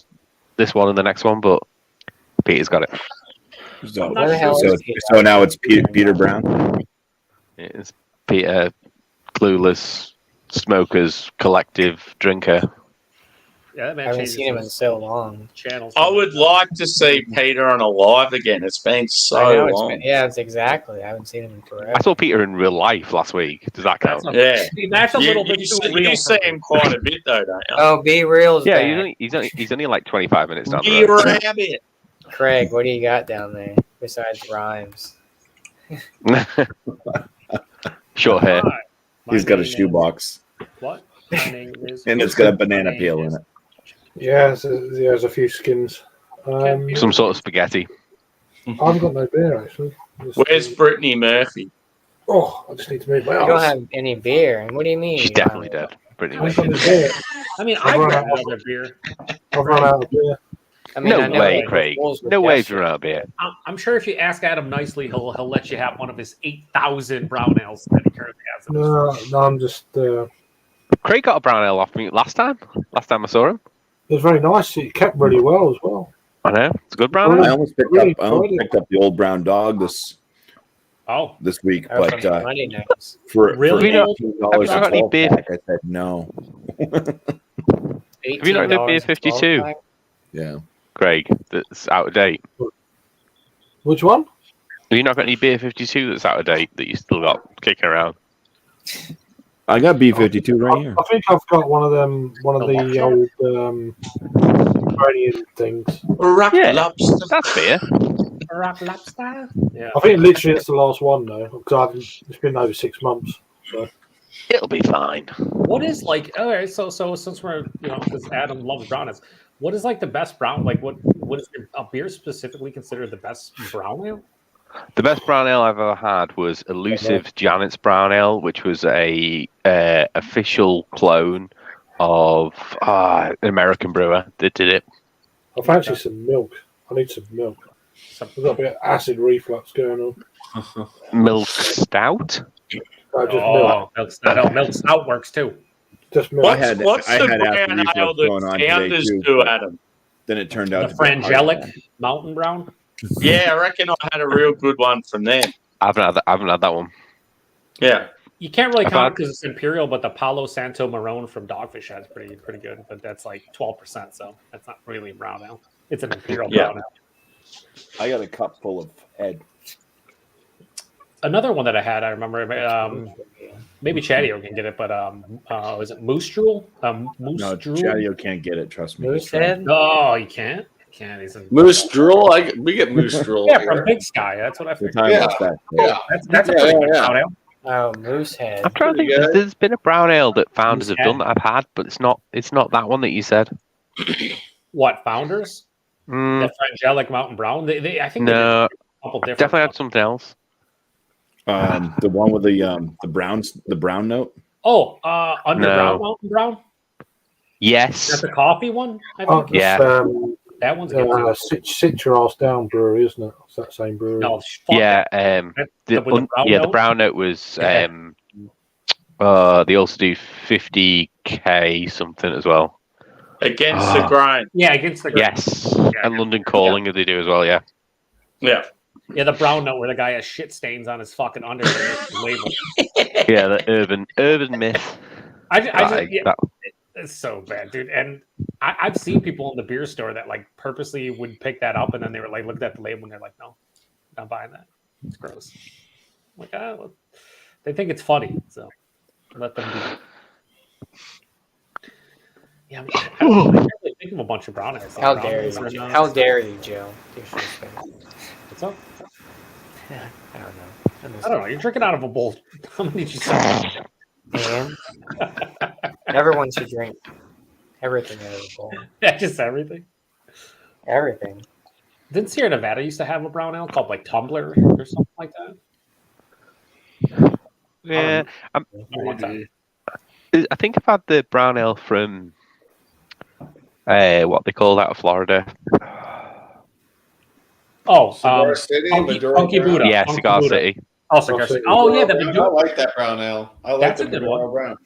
S5: this one and the next one, but Peter's got it.
S6: So,
S4: Where the hell
S1: is he?
S6: so now it's Peter Brown.
S5: It's Peter, clueless smokers collective drinker.
S4: Yeah, that
S1: I
S4: man
S1: haven't
S4: changes
S1: seen him in
S4: his
S1: so long.
S4: channels.
S3: I would like to see Peter on a live again. It's been
S1: I
S3: so
S1: know it's
S3: long.
S1: been, yeah, it's exactly. I haven't seen him in forever.
S5: I saw Peter in real life last week. Does that count?
S3: Yeah,
S4: That's a little
S3: you,
S4: bit
S3: you,
S4: too
S3: see,
S4: real.
S3: you see him quite a bit though, don't you?
S1: Oh, Be Real's
S5: Yeah,
S1: back.
S5: he's only like 25 minutes down
S3: Be
S5: the road.
S3: rabbit.
S1: Craig, what do you got down there besides rhymes?
S5: Short hair.
S4: Hi, my
S6: He's got a
S4: name is-
S6: shoebox,
S4: What? My name is.
S6: and it's got a banana
S4: My
S6: peel
S4: name
S6: in
S4: is-
S6: it.
S7: Yeah, there's a few skins.
S5: Some sort of spaghetti.
S7: I haven't got no beer actually.
S3: Where's Brittany Murphy?
S7: Oh, I just need to move my
S1: You
S7: arse.
S1: don't have any beer, and what do you mean?
S5: She's
S1: you don't
S5: definitely
S1: have-
S5: dead. Brittany
S7: I ain't got no
S5: Murphy.
S7: beer.
S4: I mean,
S7: I've
S4: I
S7: run
S4: got
S7: out of-
S4: another beer.
S7: I've run out of beer.
S1: I mean, I
S5: No
S1: know
S5: way,
S1: like,
S5: Craig.
S1: rules with
S5: No way
S1: Dutch-
S5: if you're out of beer.
S4: I'm sure if you ask Adam nicely, he'll let you have one of his 8,000 brown ales that he currently has. In his
S7: No, I'm just.
S5: Craig got a brown ale off me last time. Last time I saw him.
S7: It was very nice. It kept really well as well.
S5: I know. It's a good brown
S7: Really?
S5: ale.
S6: I almost picked
S7: Really
S6: up. I almost
S7: enjoyed it.
S6: picked up the old brown dog this
S4: Oh,
S6: week,
S1: Oh,
S6: but
S1: from Monday nights.
S6: for
S4: Really?
S6: for
S5: Have
S6: $18
S5: you not got
S6: a
S5: any
S6: 12
S5: beer?
S6: pack, I said no.
S5: you not got beer 52?
S1: $18
S6: Yeah,
S5: Craig, that's out of date.
S7: Which one?
S5: Have you not got any beer 52 that's out of date that you still got kicking around?
S6: I got B52 right here.
S7: I think I've got one of them. One of
S4: The
S7: the old Ukrainian things.
S3: Rock
S5: Yeah.
S3: lobster.
S5: That's beer.
S4: rock lobster. Yeah.
S7: I think literally it's the last one though, because it's been over 6 months. So
S5: It'll be fine.
S4: What is like? All right, so since we're because Adam loves brown ales, what is like the best brown? Like what is a beer specifically considered the best brown ale?
S5: The best brown ale I've ever had was Elusive Janet's Brown Ale, which was a official clone of an American brewer that did it.
S7: I fancy some milk. I need some milk. I've got a bit of acid reflux going on.
S5: Milk Stout.
S7: Just milk.
S4: Milk stout. No, milk stout works too.
S7: Just milk.
S3: What's,
S6: had-
S3: what's
S6: I
S3: the
S6: had acid
S3: brown
S6: reflux
S3: ale
S6: going on
S3: that
S6: today,
S3: founders
S6: too,
S3: do,
S6: but-
S3: Adam?
S6: Then it turned out
S4: The
S6: to be
S4: Frangelic Mountain Brown.
S3: Yeah, I reckon I had a real good one from there.
S5: I haven't had that one.
S3: Yeah.
S4: You can't really
S5: I've
S4: count
S5: had-
S4: it because it's imperial, but the Palo Santo Marron from Dogfish has pretty good, but that's like 12%, so that's not really brown ale. It's an imperial
S3: Yeah.
S4: brown ale.
S6: I got a cup full of head.
S4: Another one that I had, I remember. Maybe Chadio can get it, but was it Moose Drool? Moose
S6: No,
S4: Drool.
S6: Chadio can't get it. Trust me.
S1: Moose head?
S4: No, you can't. You can't. He's in...
S2: Moose drool. We get moose drool.
S4: Yeah,
S2: here.
S4: from Big Sky. That's what I
S6: The
S4: figured.
S6: time
S2: Yeah.
S6: was that.
S2: Yeah.
S4: That's a
S2: Yeah,
S4: pretty
S2: yeah,
S4: good
S2: yeah.
S4: brown ale.
S1: Oh, moose head.
S5: I'm trying to think.
S2: Pretty good.
S5: There's been a brown ale that founders have
S4: Yeah.
S5: done that I've had, but it's not that one that you said.
S4: What, Founders?
S5: Mm,
S4: The Frangelic Mountain Brown? They I think
S5: no,
S4: they did a couple different
S5: definitely had
S4: ones.
S5: something else.
S6: The one with the brown note.
S4: Oh, Underground
S5: No.
S4: Mountain Brown?
S5: Yes.
S4: That's the coffee one, I
S7: Oh,
S4: think.
S5: Yeah.
S4: That one's good too.
S7: Citrus Down Brewery, isn't it? It's that same brewery.
S4: No, fuck
S5: Yeah.
S4: that.
S5: The
S4: with the brown
S5: the
S4: note?
S5: brown note was
S4: Yeah.
S5: they also do 50k something as well.
S3: Against the
S5: Ah.
S3: grain.
S4: Yeah, against the grain.
S5: Yes. And London Calling they do as well. Yeah.
S3: Yeah.
S4: Yeah, the brown note where the guy has shit stains on his fucking underwear label.
S5: Yeah. The urban myth.
S4: Yeah,
S5: That-
S4: it's so bad, dude. And I've seen people in the beer store that like purposely would pick that up, and then they were like, looked at the label and they're like, no, not buying that. It's gross. I'm like, well, they think it's funny, so let them do it. Yeah, I don't really think of a bunch of brown ales.
S1: How dare you? How dare you, Joe? Disrespect.
S4: What's up?
S1: I don't know.
S4: I don't know. You're drinking out of a bowl. How many did you sell?
S1: And everyone should drink everything out of the bowl.
S4: Yeah, just everything.
S1: Everything.
S4: Didn't Sierra Nevada used to have a brown ale called like Tumbler or something like that?
S5: Yeah.
S4: One time.
S5: I think I've had the brown ale from what they call out of Florida.
S4: Oh,
S2: Cigar City, Maduro
S4: Funky
S2: Brown.
S4: Buddha.
S5: Yeah,
S4: Funky
S5: Cigar
S4: Buddha.
S5: City.
S4: Oh, Cigar City. Oh, yeah, the
S2: I
S4: Maduro.
S2: like that brown ale. I like
S4: That's
S2: the
S4: a good
S2: Maduro
S4: one.
S2: Brown.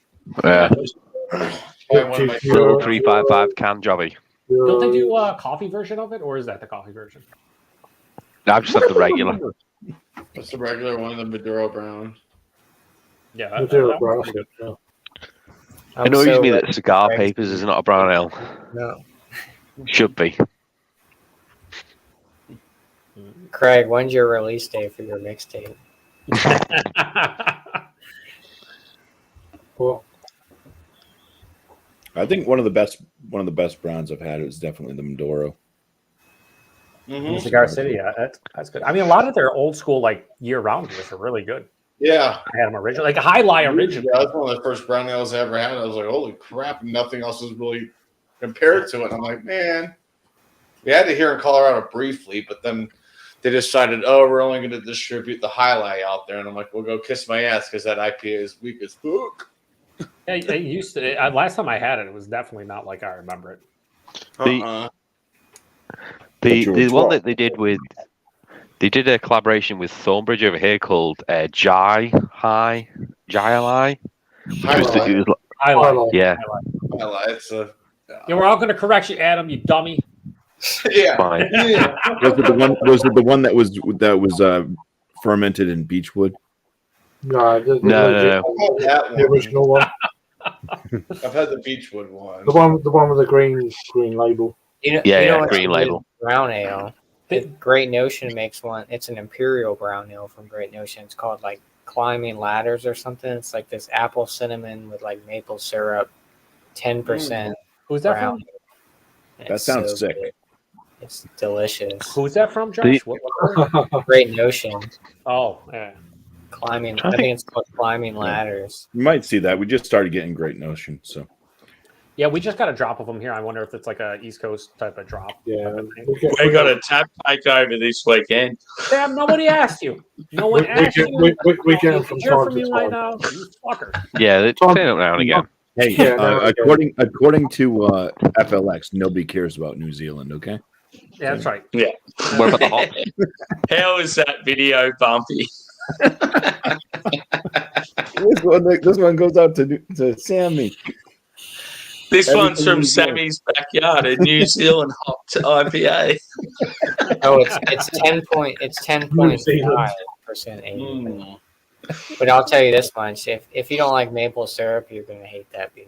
S5: Yeah.
S2: Probably one of my
S5: Little
S2: favorite.
S5: 355 can jobby.
S4: Don't they do a coffee version of it, or is that the coffee version?
S5: I've just had the regular.
S2: What's the regular one? The Maduro Brown.
S4: Yeah,
S7: Maduro
S4: that
S7: Brown.
S4: one's good.
S7: Yeah.
S5: It annoys
S1: so
S5: me
S1: ready
S5: that Cigar
S1: for
S5: Papers is not a brown ale.
S1: No.
S5: Should be.
S1: Craig, when's your release date for your mixtape?
S7: Well,
S6: I think one of the best browns I've had is definitely the Maduro.
S2: Mm-hmm.
S4: Cigar City, yeah, that's good. I mean, a lot of their old school, like year-round beers are really good.
S2: Yeah.
S4: I had them original, like a High Lie original.
S2: Yeah, that's one of the first brown ales I ever had. I was like, holy crap, nothing else was really compared to it. And I'm like, man, we had it here in Colorado briefly, but then they decided, oh, we're only going to distribute the Highlight out there. And I'm like, we'll go kiss my ass because that IPA is weak as fuck.
S4: Yeah, it used to. Last time I had it, it was definitely not like I remember it.
S5: The one that they did a collaboration with Thornbridge over here called Jai Lie.
S2: Highlight.
S4: Highlight.
S5: Yeah,
S2: Highlight. It's a
S4: Yeah, we're all going to correct you, Adam, you dummy.
S2: yeah.
S5: fine.
S2: Yeah.
S6: Was it the one that was fermented in beechwood?
S7: no,
S5: No.
S2: I've had that
S7: The
S2: one.
S7: original one,
S2: I've had the Beechwood one.
S7: the one with the green label.
S1: You know,
S5: Yeah,
S1: you know
S5: yeah,
S1: what's
S5: green
S1: a good
S5: label.
S1: brown ale. Great Notion makes one. It's an imperial brown ale from Great Notion. It's called like Climbing Ladders or something. It's like this apple cinnamon with like maple syrup, 10%.
S4: Who's that
S1: brown.
S4: from?
S1: And
S6: That
S1: it's
S6: sounds sick.
S1: good. It's delicious.
S4: Who's that from, Josh?
S5: The-
S4: What?
S1: Great Notion.
S4: Oh, yeah.
S1: Climbing.
S5: I
S1: I
S5: think-
S1: think it's called Climbing Ladders.
S6: You might see that. We just started getting Great Notion, so
S4: Yeah, we just got a drop of them here. I wonder if it's like a East Coast type of drop.
S7: Yeah,
S3: We got a tap takeover this weekend.
S4: Sam, nobody asked you. No one asked you.
S7: we get them from
S4: Hear
S7: time
S4: from
S7: to
S4: you right
S7: time.
S4: now. You fucker.
S5: Yeah, they turn up now and again.
S6: hey,
S7: Yeah, no,
S6: according to FLX, nobody cares about New Zealand. Okay,
S4: Yeah, that's right.
S5: What about the hops?
S3: How is that video bumpy?
S6: this one goes out to Sammy.
S3: This
S6: Everything
S3: one's from
S6: you do.
S3: Sammy's backyard, a New Zealand hopped IPA.
S1: Oh, it's 10.5%
S2: Mm.
S1: But I'll tell you this much: if you don't like maple syrup, you're gonna hate that beer.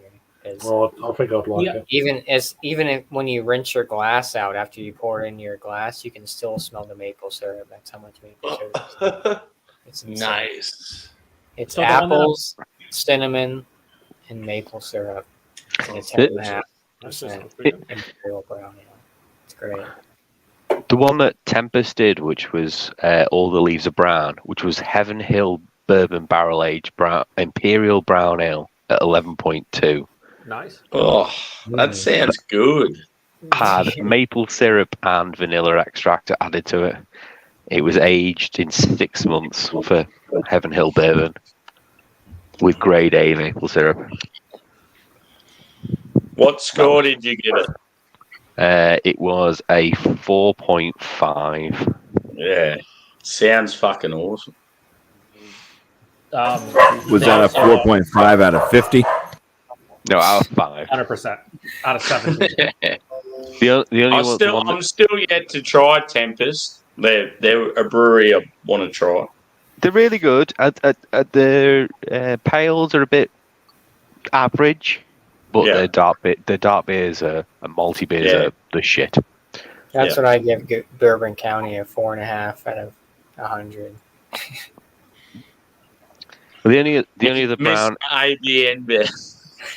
S7: Well, I think I'd like
S4: Yeah.
S7: it.
S1: When you rinse your glass out after you pour it in your glass, you can still smell the maple syrup. That's how much maple syrup. It's insane.
S2: Nice.
S1: It's
S4: So the one that I'm-
S1: apples, cinnamon, and maple syrup. And it's 10.5% imperial brown ale. It's great.
S5: The one that Tempest did, which was All the Leaves Are Brown, which was Heaven Hill Bourbon Barrel Aged Brown Imperial Brown Ale at 11.2.
S4: Nice.
S3: Oh, that sounds good.
S5: Had maple syrup and vanilla extract added to it. It was aged in 6 months for Heaven Hill Bourbon with grade A maple syrup.
S3: What score did you give it?
S5: It was a 4.5.
S3: Yeah, sounds fucking awesome.
S6: Was that a 4.5 out of 50?
S5: No, out of 5.
S4: 100% out of 7.
S5: The only one
S3: I'm still yet to try Tempest. They're a brewery I want to try.
S5: they're really good. Their pales are a bit average, but
S3: Yeah.
S5: their dark beers and malty beers
S3: Yeah.
S5: are the shit.
S1: That's what I give Bourbon County a 4.5 out of 100.
S5: The only other brown
S3: ABN beer.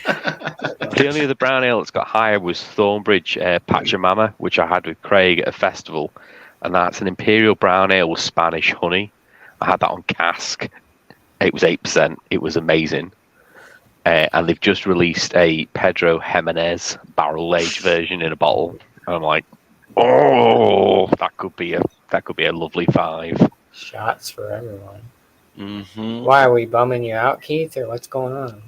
S5: the only other brown ale that's got higher was Thornbridge Pachamama, which I had with Craig at a festival, and that's an imperial brown ale with Spanish honey. I had that on cask. It was 8%. It was amazing. And they've just released a Pedro Jimenez barrel aged version in a bottle. And I'm like, oh, that could be a lovely 5.
S1: Shots for everyone.
S3: Mm-hmm.
S1: Why are we bumming you out, Keith, or what's going on?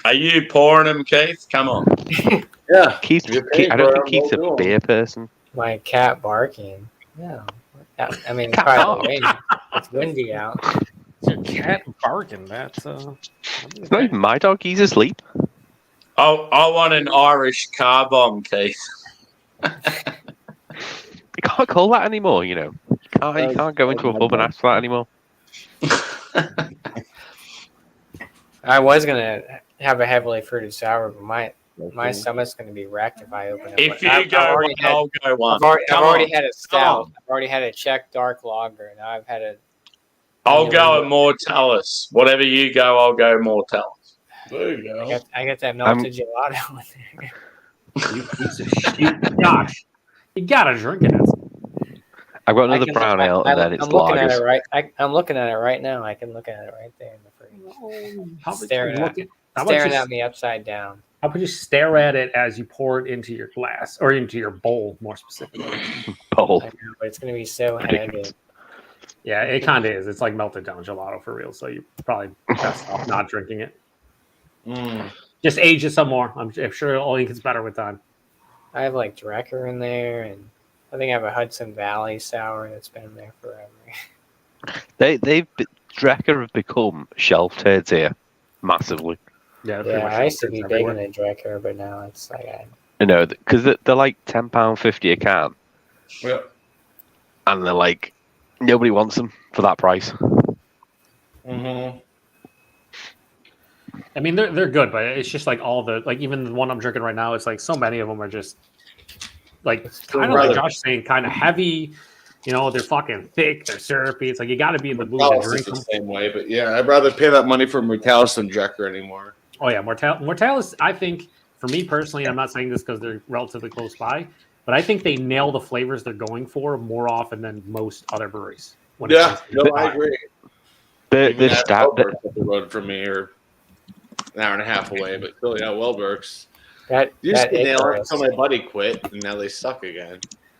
S3: Are you pouring them, Keith? Come on.
S2: Yeah.
S5: Keith,
S2: You're paying
S5: I don't
S2: for
S5: think
S2: it,
S5: Keith's
S2: we'll
S5: a
S2: do 'em.
S5: beer person.
S1: My cat barking. No. I mean, probably wind. It's windy out.
S4: It's your cat barking. That's
S5: It's not even my dog. He's asleep.
S3: I want an Irish car bomb, Keith.
S5: You can't call that anymore, you know. You can't go into a pub and ask for that anymore.
S1: I was gonna have a heavily fruited sour, but my stomach's gonna be wrecked if I open it.
S3: If you go one, I'll go one.
S1: I've already had a stout.
S3: on.
S1: I've already had a Czech dark lager. Now I've had a.
S3: I'll go a Mortalis. Whatever you go, I'll go Mortalis.
S2: There you go.
S1: I got that melted gelato in there.
S4: you piece of shit. Gosh, you gotta drink it.
S5: I've got another brown ale, and then it's
S1: I'm looking at it
S5: lagers.
S1: I'm looking at it right now. I can look at it right there in the fridge. Staring at me upside down.
S4: How about you stare at it as you pour it into your glass or into your bowl, more specifically?
S5: Bowl.
S1: I know, but it's gonna be so heavy.
S4: Yeah, it kind of is. It's like melted down gelato for real. So you probably best off not drinking it. Just age it some more. I'm sure it only gets better with time.
S1: I have like Drecker in there, and I think I have a Hudson Valley sour that's been there forever.
S5: Drecker have become shelf turds here, massively.
S4: Yeah,
S1: Yeah, I used to be big in the Drecker, but now it's like
S5: You know, because they're like £10.50 a can,
S2: Yeah.
S5: and they're like nobody wants them for that price.
S2: Mm-hmm.
S4: I mean, they're good, but it's just like all the even the one I'm drinking right now. It's like so many of them are just like kind of like Josh saying, kind of heavy. You know, they're fucking thick. They're syrupy. It's like you got to be in the mood to
S2: Mortalis
S4: drink
S2: is the
S4: them.
S2: same way, but yeah, I'd rather pay that money for Mortalis than Drecker anymore.
S4: Oh yeah, Mortalis. I think for me personally, I'm not saying this because they're relatively close by, but I think they nail the flavors they're going for more often than most other breweries.
S2: Yeah, no, I agree.
S5: The stout.
S2: Wellberg's up the road from me, or an hour and a half away, but still, yeah, Wellberg's.
S1: that.
S2: Used
S1: That
S2: to nail it
S1: Icarus,
S2: until my buddy quit, and now they suck again.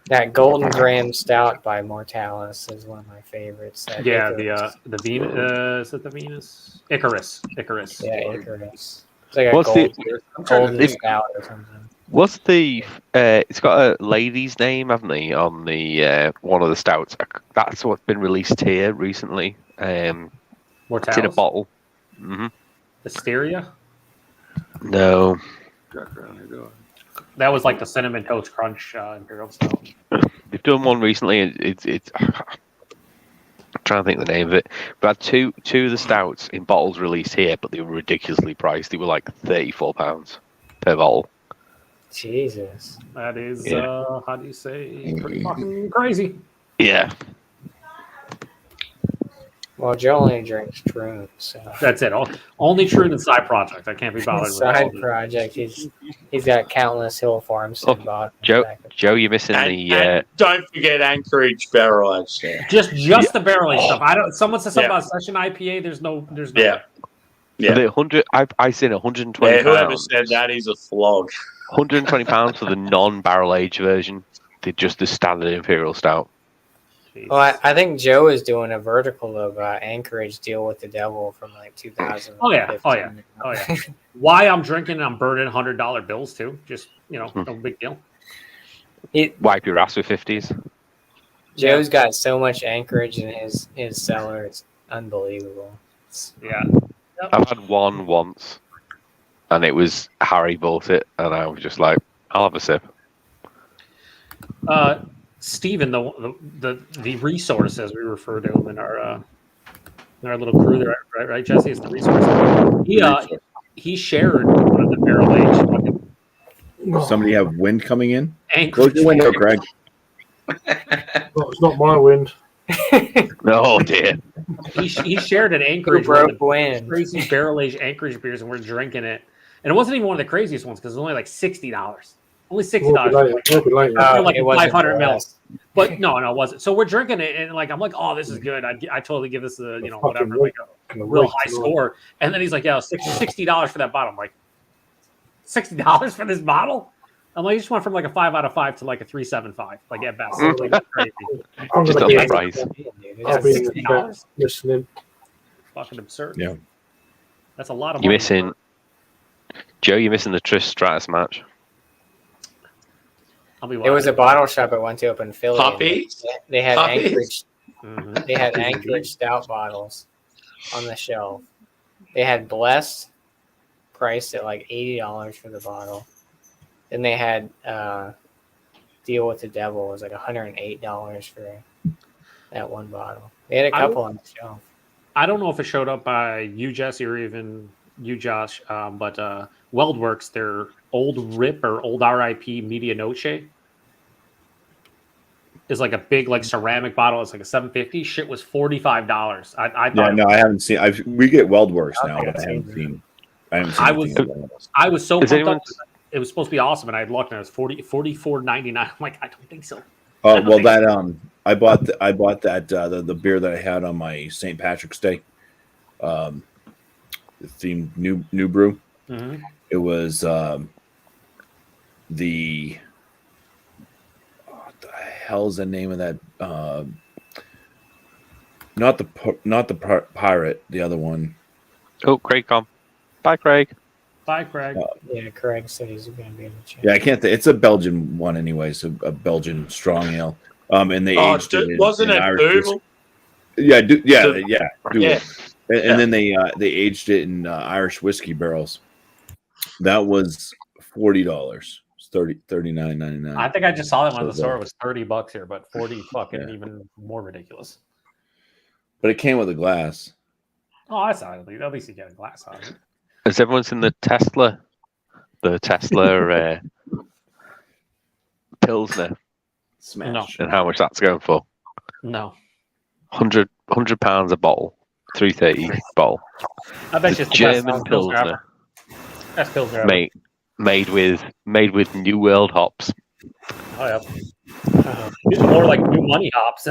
S1: that Golden Graham Stout by Mortalis is one of my favorites. That
S4: Yeah,
S1: Icarus.
S4: the Venus. Is it the Venus? Icarus.
S1: Yeah, Icarus. It's like a
S5: What's the-
S1: golden stout or something.
S5: What's the? It's got a lady's name, haven't they, on the one of the stouts? That's what's been released here recently. It's
S4: Mortalis.
S5: in a bottle. Hmm
S4: Hysteria.
S5: No,
S4: That was like the cinnamon toast crunch imperial stout.
S5: they've done one recently. It's I'm trying to think the name of it. But two of the stouts in bottles released here, but they were ridiculously priced. They were like £34. per bottle.
S1: Jesus.
S4: That is,
S5: Yeah.
S4: how do you say, pretty fucking crazy.
S5: Yeah.
S1: Well, Joe only drinks Troon, so.
S4: That's it. Only True and Side Project. I can't be bothered with all
S1: Side
S4: of it.
S1: project. He's got countless hill farms.
S5: Oh,
S1: bought
S5: Joe,
S1: back.
S5: you're missing
S3: And don't forget Anchorage Barrel Aged there.
S4: Just the barrel aged stuff. I don't. Someone said something about session IPA. There's no.
S3: Yeah. Yeah.
S5: the 100. I seen 120
S3: Yeah, whoever
S5: pounds.
S3: said that is a flog.
S5: 120 pounds for the non-barrel aged version. They're just the standard imperial stout.
S1: Well, I think Joe is doing a vertical of Anchorage Deal with the Devil from like 2000.
S4: Oh yeah. Why I'm drinking? I'm burning $100 bills too. Just no big deal.
S5: Wipe your ass with 50s.
S1: Joe's got so much Anchorage in his cellar. It's unbelievable.
S4: Yeah.
S5: I've had one once, and it was Harry bought it, and I was just like, I'll have a sip.
S4: Steven, the resource, as we refer to him in our little crew there, right, Jesse? It's the resource. He shared one of the barrel aged.
S6: Somebody have wind coming in?
S1: Anchorage.
S6: Close your window, Craig.
S7: No, it's not my wind.
S5: Oh dear.
S4: He shared an Anchorage
S1: broke wind.
S4: crazy barrel aged Anchorage beers, and we're drinking it. And it wasn't even one of the craziest ones because it was only like $60. Only $60. Like
S1: it wasn't
S4: 500
S1: for
S4: mils.
S1: us.
S4: But no, it wasn't. So we're drinking it, and like I'm like, oh, this is good. I totally give this a whatever, like a real high score. And then he's like, yeah, $60 for that bottle. I'm like, $60 for this bottle? I'm like, you just went from like a 5 out of 5 to like a 3.75, like at best. Like, that's crazy.
S7: I'm
S5: Just
S7: gonna
S5: on
S7: be
S5: the price.
S7: I'll be in the
S4: $60.
S7: chat listening.
S4: Fucking absurd.
S6: Yeah.
S4: That's a lot of
S5: You're
S4: money.
S5: missing, Joe. You're missing the Trish Stratus match.
S4: I'll be
S1: It was a bottle shop I went to up in Philly. and
S3: Puppies?
S1: They had
S3: Puppies?
S1: Anchorage.
S4: Mhm.
S1: They had Anchorage stout bottles on the shelf. They had Blessed, priced at like $80 for the bottle. Then they had Deal with the Devil. It was like $108 for that one bottle. They had a couple on the shelf.
S4: I don't know if it showed up by you, Jesse, or even you, Josh, but Weldworks, their old RIP or old RIP Media Noche is like a big like ceramic bottle. It's like a $750. Shit was $45. I
S6: Yeah,
S4: thought
S6: no, I haven't seen. We get Weldworks now,
S1: Okay.
S6: but I haven't seen.
S4: I was so
S5: Is
S4: pumped
S5: anyone-
S4: up. It was supposed to be awesome, and I looked and it was $44.99. I'm like, I don't think so.
S6: Oh well, that I bought that the beer that I had on my St. Patrick's Day, the themed new brew.
S4: Mm-hmm.
S6: It was the what the hell's the name of that? Not the pirate, the other one.
S5: Oh, Craig, come. Bye, Craig.
S4: Bye, Craig.
S1: Yeah, Craig said he's going to be in the chat.
S6: Yeah, I can't. It's a Belgian one, anyways. A Belgian strong ale. And they aged it.
S3: Wasn't it
S6: Irish
S3: Booble?
S6: whiskey. Yeah, Doodle.
S3: Yeah.
S6: And then they aged it in Irish whiskey barrels. That was $40. It's $39.99.
S4: I think I just saw that one at the store. It was $30 here, but 40 fucking even more ridiculous.
S6: But it came with a glass.
S4: Oh, that's not at least you get a glass on it.
S5: Has everyone seen the Tesla? The Tesla Pilsner
S6: Smash.
S5: and how much that's going for?
S4: No,
S5: £100 a bottle, $3.30 bottle.
S4: I bet you it's the
S5: German
S4: best Pilsner
S5: Pilsner,
S4: ever. Best Pilsner ever.
S5: made with New World hops.
S4: Oh yeah, more like new money hops.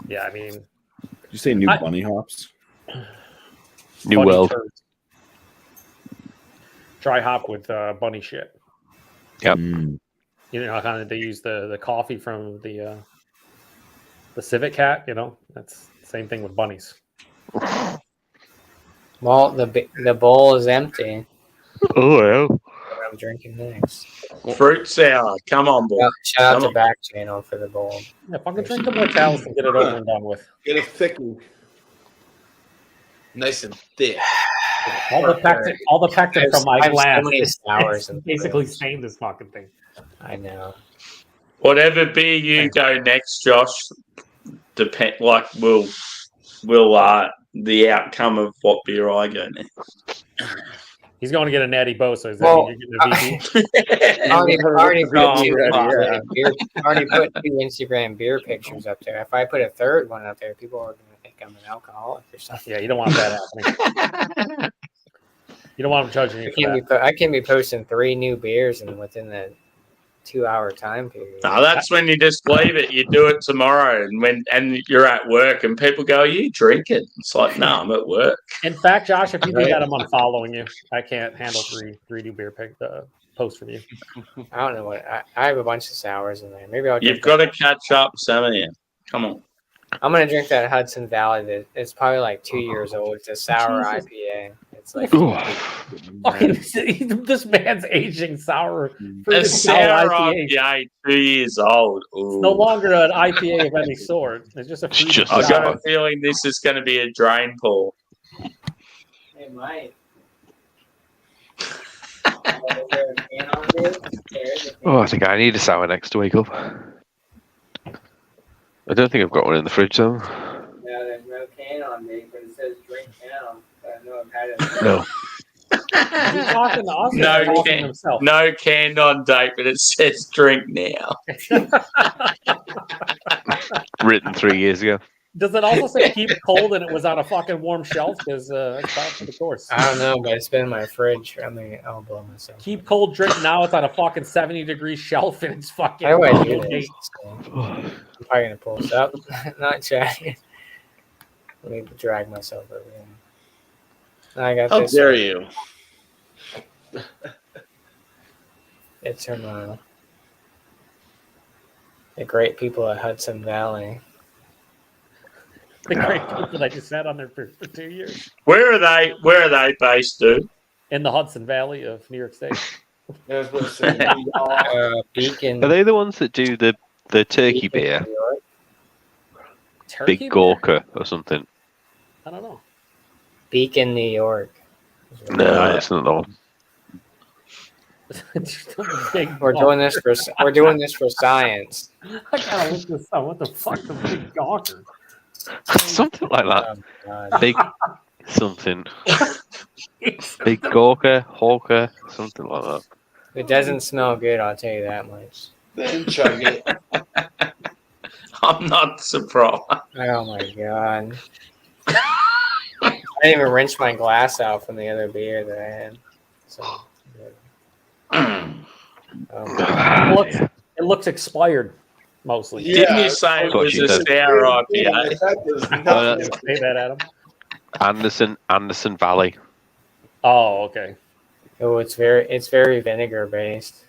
S4: Yeah, I mean,
S6: Did you say new bunny hops?
S5: New
S4: bunny
S5: World.
S4: turds. Dry hop with bunny shit.
S5: Yep.
S6: Mm.
S4: You know, kind of they use the coffee from the Civic Cat. You know, that's the same thing with bunnies.
S1: Well, the bowl is empty.
S5: Oh, well.
S1: What I'm drinking next.
S3: Fruit sour. Come on, boy.
S1: Shout out
S3: Come
S1: to
S3: on.
S1: Back Channel for the bowl.
S4: Yeah, fucking drink the Mortalis and get it over and done with.
S2: Get a thicky. Nice and thick.
S4: All the pectin from my
S1: I have
S4: glass
S1: so many
S4: is
S1: sours in the
S4: basically
S1: fridge.
S4: stained this fucking thing.
S1: I know.
S3: Whatever beer you go next, Josh, will the outcome of what beer I go next.
S4: He's going to get a natty bow, so is that
S1: Well,
S4: mean you're getting a VP?
S1: already put
S3: Oh,
S1: two
S2: yeah.
S1: already put 2 Instagram beer pictures up there. If I put a third one up there, people are going to think I'm an alcoholic or something.
S4: Yeah, you don't want that happening. You don't want them judging you for that.
S1: I can be posting 3 new beers and within the 2-hour time period.
S3: No, that's when you just leave it. You do it tomorrow, and you're at work, and people go, "Are you drinking?" It's like, no, I'm at work.
S4: In fact, Josh, if you do that, I'm unfollowing you. I can't handle three new beer posts from you.
S1: I don't know what I have a bunch of sours in there. Maybe I'll.
S3: You've got to catch up, some of you. Come on.
S1: I'm gonna drink that Hudson Valley. That it's probably like 2 years old. It's a sour IPA. It's like
S4: Fucking, this man's aging sour.
S3: A sour IPA, 2 years old.
S4: It's no longer an IPA of any sort. It's just a fruity
S5: just
S3: I've
S4: sour.
S3: got a feeling this is going to be a drain pull.
S1: It might.
S5: Oh, I think I need a sour next to wake up. I don't think I've got one in the fridge though.
S1: No, there's no can on me, but it says drink now. I know I've had it.
S5: No.
S4: He's talking to us.
S3: No
S4: Or talking
S3: can-
S4: to himself.
S3: No canned on date, but it says drink now.
S5: Written 3 years ago.
S4: Does it also say keep cold and it was on a fucking warm shelf? Because it's out for the course.
S1: I don't know, but it's been in my fridge. I mean, I'll blow myself.
S4: Keep cold, drink now. It's on a fucking 70-degree shelf and it's fucking.
S1: How do I do this? I'm probably gonna pull this up. Not trying. Let me drag myself over here. I got
S2: How
S1: this.
S2: dare you?
S1: It's from the great people at Hudson Valley.
S4: The great people that just sat on there for 2 years
S3: Where are they based, dude?
S4: in the Hudson Valley of New York State.
S2: I was supposed to say,
S1: Beacon.
S5: Are they the ones that do the turkey
S1: Beacon,
S5: beer?
S1: New York.
S4: Turkey
S5: Big
S4: beer?
S5: Gorka or something?
S4: I don't know.
S1: Beacon, New York.
S5: No, that's not the one.
S4: Big
S1: We're doing this for science.
S4: I gotta look this up. What the fuck? The big gawker.
S5: Something like that.
S1: Oh, God.
S5: Big something. Big Gorka, Hawker, something like that.
S1: It doesn't smell good, I'll tell you that much.
S2: then chug it.
S3: I'm not surprised.
S1: Oh my god. I didn't even rinse my glass out from the other beer that I had. So,
S4: It looks expired mostly.
S3: Didn't you say it
S5: Thought
S3: was
S5: you
S3: a
S5: said.
S3: sour IPA?
S2: That does nothing.
S4: Say that, Adam.
S5: Anderson Valley.
S4: Oh, okay.
S1: oh, it's very vinegar based.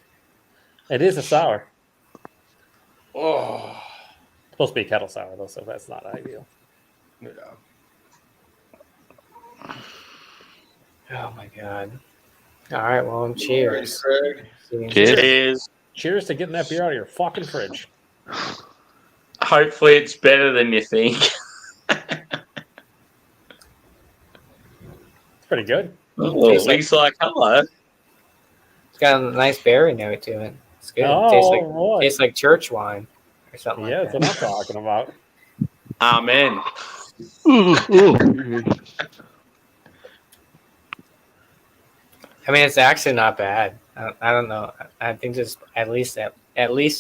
S4: It is a sour.
S2: Oh,
S4: It's supposed to be kettle sour though, so that's not ideal.
S2: yeah.
S1: Oh my god. All right, well, cheers.
S2: Craig.
S5: Cheers.
S3: Cheers.
S4: Cheers to getting that beer out of your fucking fridge.
S3: Hopefully it's better than you think.
S4: It's pretty good.
S3: Well, at least like, hello.
S1: It's got a nice berry note to it. It's good.
S4: Oh,
S1: Tastes like church wine or something
S4: yeah,
S1: like
S4: that's
S1: that.
S4: what I'm talking about.
S3: Amen.
S1: I mean, it's actually not bad. I don't know. I think it's at least a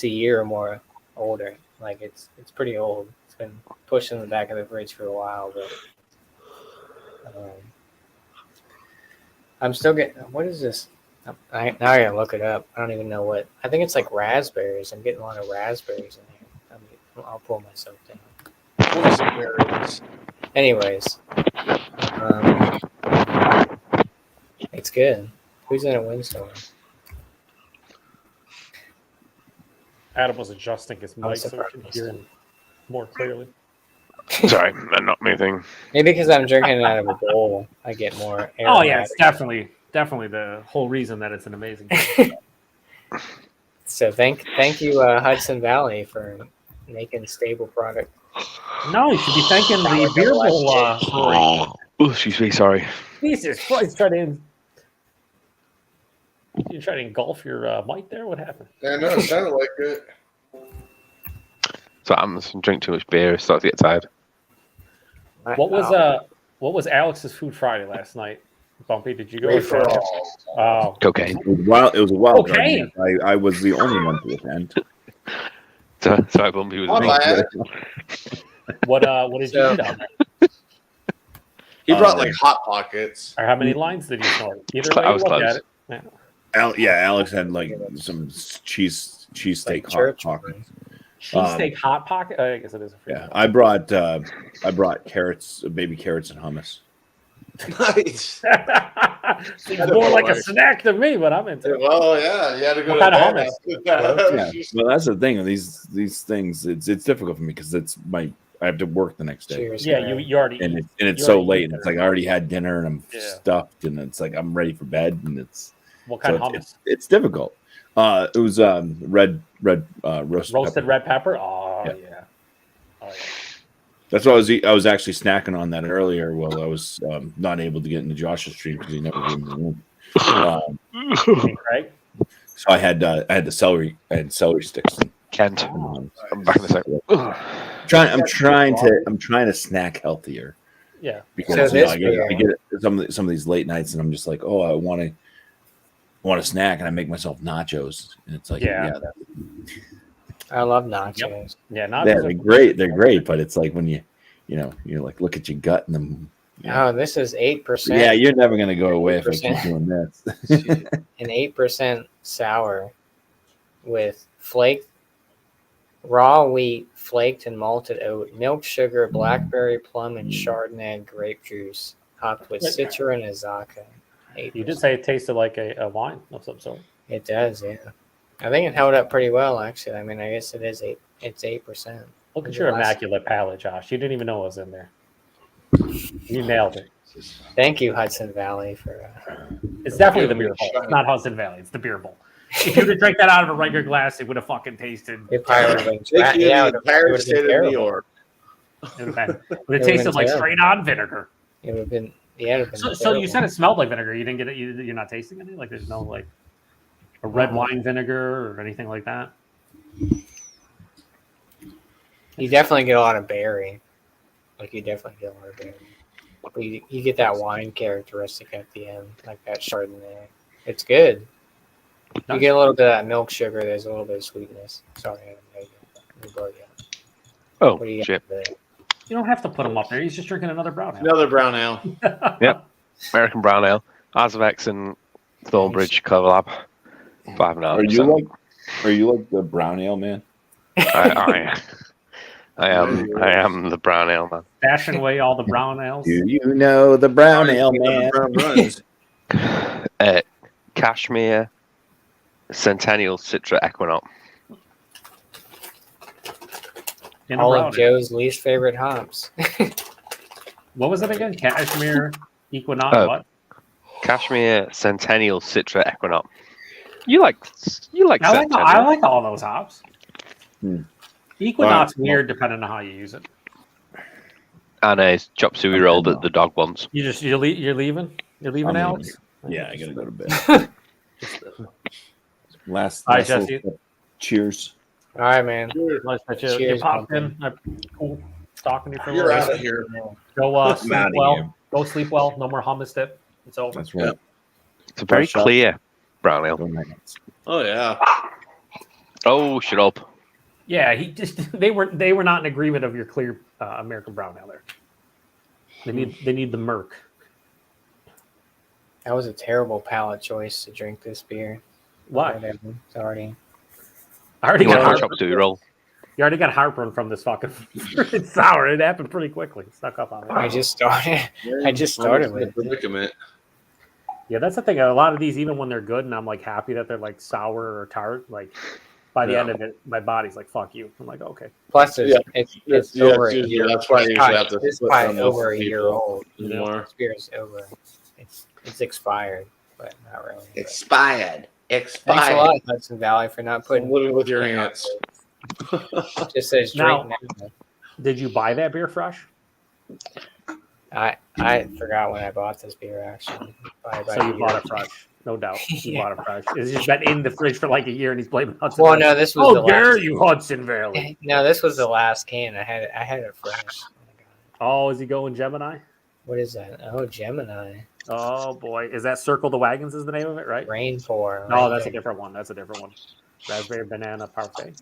S1: year or more older. Like it's pretty old. It's been pushed in the back of the fridge for a while, but I'm still getting. What is this? Now I gotta look it up. I don't even know what. I think it's like raspberries. I'm getting a lot of raspberries in here. I'll pull myself down.
S2: Raspberries.
S1: Anyways, it's good. Who's in a windstorm?
S4: Adam was adjusting his mic so
S1: surprised.
S4: we can hear him more clearly.
S5: Sorry, I'm not moving.
S1: Maybe because I'm drinking it out of a bowl, I get more.
S4: Oh yeah, it's
S1: aromatic.
S4: definitely the whole reason that it's an amazing beer.
S1: So thank you, Hudson Valley, for making stable product.
S4: No, you should be thanking the beer bowl.
S5: Oh, excuse me, sorry.
S4: Jesus Christ, you try to engulf your mic there? What happened?
S2: I know, it sounded like it.
S5: So I'm drink too much beer, start to get tired.
S4: What was Alex's Food Friday last night? Bumpy, did you go?
S2: Free
S4: with
S2: for
S4: that?
S2: all.
S4: Oh,
S5: Cocaine.
S6: It was a wild card.
S4: Okay.
S6: Yes. I was the only one to attend.
S5: Sorry, Bumpy was
S2: Oh,
S5: me.
S2: man.
S4: what did you do down there?
S2: He brought like Hot Pockets.
S4: Or how many lines did you snort? Either
S5: I
S4: way, you
S5: was
S4: look
S5: close.
S4: at it. Yeah.
S6: Alex had like some cheesesteak
S1: Like
S6: hot
S1: church
S6: pockets.
S4: Cheesesteak hot pocket. I guess it is a free.
S6: Yeah, I brought carrots, baby carrots, and hummus.
S2: Nice.
S4: Seems more like a snack to me, but I'm into it.
S2: Well, yeah, you had to go
S4: What
S2: to
S4: kind of
S2: bed
S4: hummus?
S2: after that.
S6: Yeah, well, that's the thing. These things, it's difficult for me because I have to work the next day,
S1: Cheers.
S4: Yeah,
S1: man.
S4: you already.
S6: and it's
S4: You
S6: so
S4: already
S6: late.
S4: eat
S6: It's like I already had dinner and I'm
S4: Yeah.
S6: stuffed, and it's like I'm ready for bed, and it's
S4: What kind
S6: so
S4: of hummus?
S6: it's difficult. It was red roasted
S4: Roasted
S6: pepper.
S4: red pepper. Oh
S6: Yeah.
S4: yeah. Oh yeah.
S6: That's what I was actually snacking on that earlier while I was not able to get into Josh's stream because he never gave me the room.
S4: Hey, Craig.
S6: So I had the celery. I had celery sticks.
S5: Kent.
S6: And,
S5: I'm back in a second.
S6: I'm trying to snack healthier
S4: Yeah.
S6: because
S1: So
S6: I get some of these late nights and I'm just like, oh, I want to snack, and I make myself nachos, and it's like,
S4: Yeah.
S1: I love nachos.
S4: Yeah. Not
S6: they're great. They're great, but it's like when you're like, look at your gut and then.
S1: Oh, this is 8%.
S6: Yeah, you're never gonna go away if I keep
S1: 8%.
S6: doing this.
S1: An 8% sour with flaked raw wheat, flaked and malted oat, milk, sugar, blackberry, plum, and Chardonnay grape juice, hopped with Citra and Azaka. 8%.
S4: You did say it tasted like a wine of some sort.
S1: It does, yeah. I think it held up pretty well, actually. I mean, I guess it is 8. It's 8%.
S4: Look at
S1: Was
S4: your
S1: it last-
S4: immaculate palate, Josh. You didn't even know it was in there. You nailed it.
S1: Thank you, Hudson Valley, for.
S4: It's definitely the beer bowl. It's not Hudson Valley. It's the beer bowl. If you were to drink that out of a regular glass, it would have fucking tasted.
S1: It probably would have been.
S2: Thank you,
S1: Yeah,
S2: the
S1: it
S2: entire
S1: would have
S2: state
S1: been
S2: of New
S1: terrible.
S2: York.
S4: It would have
S1: It
S4: tasted
S1: been
S4: like
S1: terrible.
S4: straight on vinegar.
S1: It would have been. Yeah, it would have been.
S4: So you said it smelled like vinegar. You didn't get it. You're not tasting any. Like there's no like a red wine vinegar or anything like that.
S1: You definitely get a lot of berry. Like you definitely get a lot of berry. But you get that wine characteristic at the end, like that Chardonnay. It's good. You
S4: Nice.
S1: get a little bit of that milk sugar. There's a little bit of sweetness. Sorry, I didn't know you.
S5: Oh
S1: What do you
S5: shit!
S1: got there?
S4: You don't have to put him up there. He's just drinking another brown ale.
S2: Another brown ale.
S5: American Brown Ale, Arzavex and Thornbridge collab. 5.5%.
S6: Are you like the brown ale man?
S5: I am the brown ale man.
S4: Dashing away all the brown ales.
S6: Do you know the brown ale man?
S2: Brown runs.
S5: Cashmere Centennial Citra Equinox.
S4: In a
S1: All
S4: brown
S1: of
S4: ale.
S1: Joe's least favorite hops.
S4: What was it again? Cashmere Equinox.
S5: Oh.
S4: What?
S5: Cashmere Centennial Citra Equinox. You like
S4: I
S5: Centennial.
S4: like all those hops.
S6: Hmm.
S4: Equinox
S6: Well,
S4: weird depending on how you use it.
S5: And a chop suey roll that the dog wants.
S4: You're leaving. You're leaving,
S6: I'm
S4: Alex.
S6: Yeah, I gotta go to bed. last
S4: Hi,
S6: last
S4: Jesse.
S6: little- cheers.
S1: All right, man.
S4: Nice that you
S1: Cheers,
S4: popped
S1: Bumpy.
S4: in. Cool. Talking to you for a
S2: You're
S4: little
S2: out
S4: bit.
S2: of here.
S4: Go
S6: I'm
S4: sleep
S6: outta
S4: well.
S6: here.
S4: Go sleep well. No more hummus dip. It's over.
S6: That's right.
S5: It's a very
S6: Fresh up.
S5: clear brown ale.
S6: Go Knights.
S2: Oh yeah.
S5: Oh, shut up.
S4: Yeah, he just they were not in agreement of your clear American brown ale there. They need the Merc.
S1: That was a terrible palate choice to drink this beer.
S4: Why?
S1: Whatever. Sorry.
S4: I already
S5: You want a
S4: got
S5: chop suey roll?
S4: you already got heartburn from this fucking it's sour. It happened pretty quickly. Snuck up on me.
S1: I just started. I just started with it.
S2: predicament.
S4: Yeah, that's the thing. A lot of these, even when they're good, and I'm like happy that they're like sour or tart, like by the
S2: Yeah.
S4: end of it, my body's like, "Fuck you." I'm like, okay.
S1: Plus, it's,
S2: Yeah.
S1: it's
S2: Yeah,
S1: over a
S2: it's
S1: year.
S2: usually- that's why you usually have to
S1: This
S2: split
S1: pie
S2: them
S1: over
S2: with
S1: a year
S2: people
S1: old.
S2: anymore.
S1: This beer is over. It's expired, but not really. But
S2: Expired.
S1: thanks a lot, Hudson Valley, for not
S2: I'm
S1: putting.
S2: living with your hands.
S1: Just says drink now.
S4: Did you buy that beer fresh?
S1: I forgot when I bought this beer actually. Probably about
S4: So
S1: a
S4: you
S1: year.
S4: bought it fresh, no doubt. You
S1: Yeah.
S4: bought it fresh. It's just been in the fridge for like a year, and he's blaming Hudson.
S1: Well,
S4: Valley.
S1: no, this was the
S4: Oh, dare
S1: last.
S4: you, Hudson Valley?
S1: No, this was the last can. I had it fresh. Oh my God.
S4: Oh, is he going Gemini?
S1: What is that? Oh, Gemini.
S4: Oh boy, is that Circle the Wagons? Is the name of it, right?
S1: Rainforest.
S4: No, that's a different one. That's a different one. Raspberry banana parfait.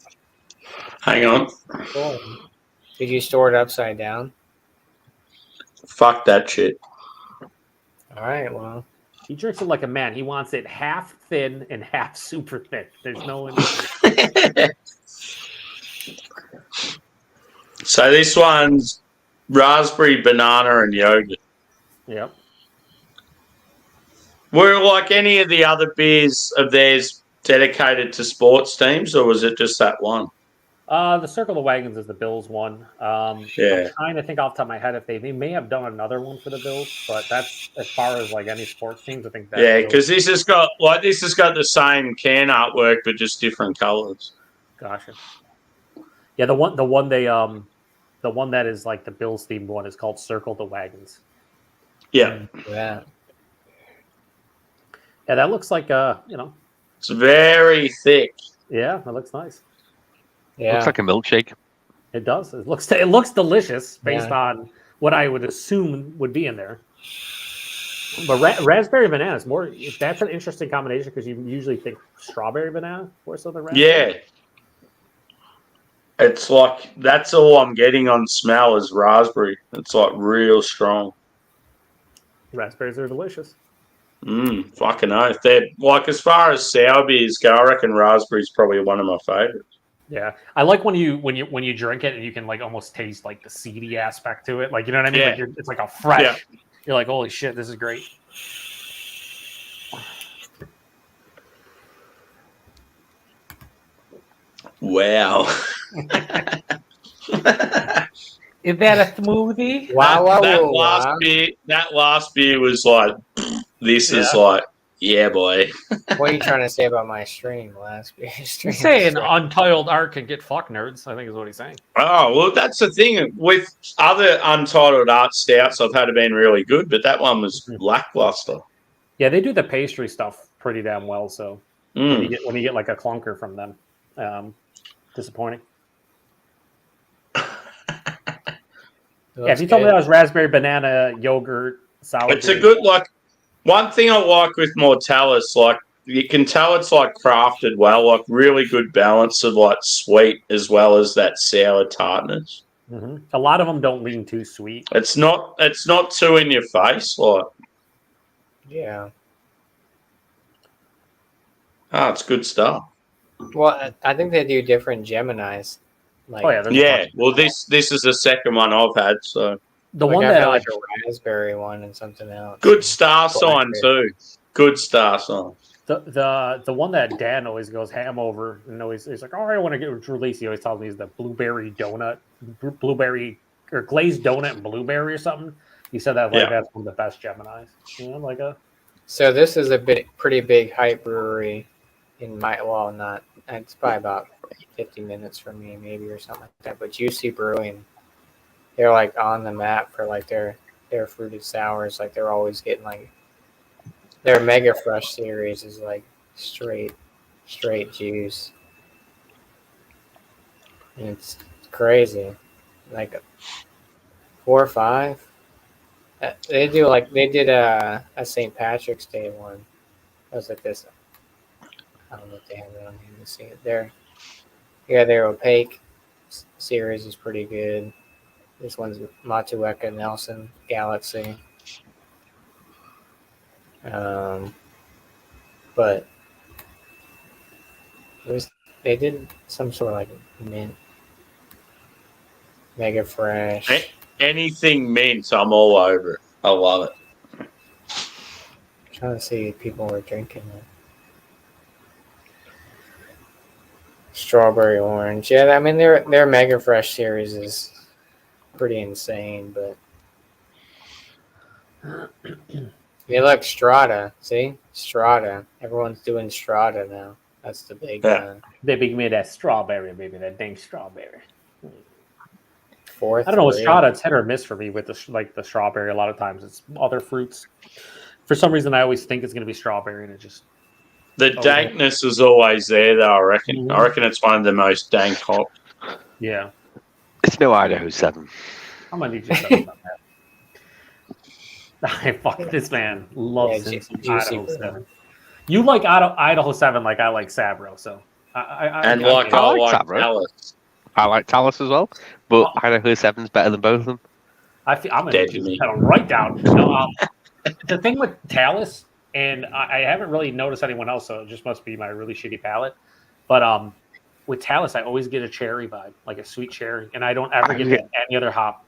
S3: Hang on.
S1: Cool. Did you store it upside down?
S3: Fuck that shit.
S1: All right. Well,
S4: He drinks it like a man. He wants it half thin and half super thick. There's no in
S3: So this one's raspberry, banana, and yogurt.
S4: Yep.
S3: Were like any of the other beers of theirs dedicated to sports teams, or was it just that one?
S4: The Circle of Wagons is the Bills one.
S3: Yeah.
S4: I'm trying to think off the top of my head if they may have done another one for the Bills, but that's as far as like any sports teams. I think that.
S3: Yeah, because this has got the same can artwork but just different colors.
S4: Gotcha. Yeah, the one that is like the Bills themed one is called Circle the Wagons.
S3: Yeah,
S1: yeah.
S4: Yeah, that looks like
S3: it's very thick.
S4: yeah, that looks nice.
S1: Yeah.
S5: Looks like a milkshake.
S4: It does. It looks delicious based on what I would assume would be in there. But raspberry banana is more. That's an interesting combination because you usually think strawberry banana more so than raspberry.
S3: Yeah, it's like that's all I'm getting on smell is raspberry. It's like real strong.
S4: Raspberries are delicious.
S3: Fucking oath. They're like as far as sour beers go, I reckon raspberry's probably one of my favorites.
S4: Yeah, I like when you drink it and you can like almost taste like the seedy aspect to it. Like, you know what I mean?
S3: Yeah.
S4: Like it's like a fresh.
S3: Yeah.
S4: You're like, holy shit, this is great.
S3: Wow.
S4: Is that a smoothie?
S1: Wow.
S3: That last beer was like, this is like, yeah, boy.
S1: What are you trying to say about my stream last year?
S4: He's saying Untitled Art can get fuck nerds, I think is what he's saying.
S3: Oh, well, that's the thing. With other Untitled Art stouts, I've had it been really good, but that one was lackluster.
S4: Yeah, they do the pastry stuff pretty damn well. So when you get like a clunker from them, disappointing. Yeah, if you told me that was raspberry, banana, yogurt, sour.
S3: It's a good, like, one thing I like with Mortalis, like, you can tell it's, like, crafted well, like, really good balance of, like, sweet as well as that sour tartness.
S4: Mm-hmm. A lot of them don't lean too sweet.
S3: It's not too in your face, like.
S1: Yeah.
S3: Oh, it's good stuff.
S1: Well, I think they do different Geminis. Like,
S3: Yeah. Well, this is the second one I've had, so.
S4: The
S1: like
S4: one
S1: I've
S4: that
S1: had like a raspberry one and something else.
S3: Good star sign, too. Good star sign.
S4: the one that Dan always goes ham over and always he's like, oh, I want to get released. He always tells me is the blueberry donut, blueberry or glazed donut and blueberry or something. He said that like that's one of the best Geminis. You know, like a.
S1: So this is a pretty big hype brewery in not. It's probably about 50 minutes from me, maybe, or something like that. But Juicy Brewing, they're like on the map for like their fruited sours. Like they're always getting like their Mega Fresh series is like straight juice. And it's crazy, like 4 or 5. They did a St. Patrick's Day one. It was like this. I don't know if they have it on here to see it there. Yeah, their Opaque series is pretty good. This one's Matueka Nelson Galaxy. But they did some sort of like mint, Mega Fresh.
S3: Anything mint, I'm all over it. I love it.
S1: I'm trying to see if people were drinking it. Strawberry orange. Yeah, I mean their Mega Fresh series is pretty insane, but you look Strata. See? Strata. Everyone's doing Strata now. That's the big
S4: They big me that strawberry, baby, that dang strawberry.
S1: Fourth.
S4: I don't know, with Strata, it's hit or miss for me with the strawberry. A lot of times it's other fruits. For some reason, I always think it's going to be strawberry, and it just
S3: the dankness is always there, though. I reckon.
S4: Mm-hmm.
S3: I reckon it's one of the most dank hops.
S4: Yeah,
S5: it's no Idaho 7.
S4: I'm gonna need you to know about that. Fuck, this man loves
S1: Yeah,
S4: him some
S1: juicy
S4: Idaho
S1: brew.
S4: 7. You like Idaho 7 like I like Sabro, so
S3: And
S4: I
S3: like
S4: mean,
S3: I
S5: I like
S3: like
S5: Sabro.
S3: Talus.
S5: I like Talus as well, but Idaho 7's better than both of them.
S4: I'm gonna
S3: Dead
S4: just
S3: to me.
S4: put him right down. No, the thing with Talus, and I haven't really noticed anyone else, so it just must be my really shitty palate. But with Talus, I always get a cherry vibe, like a sweet cherry, and I don't ever get that any other hop.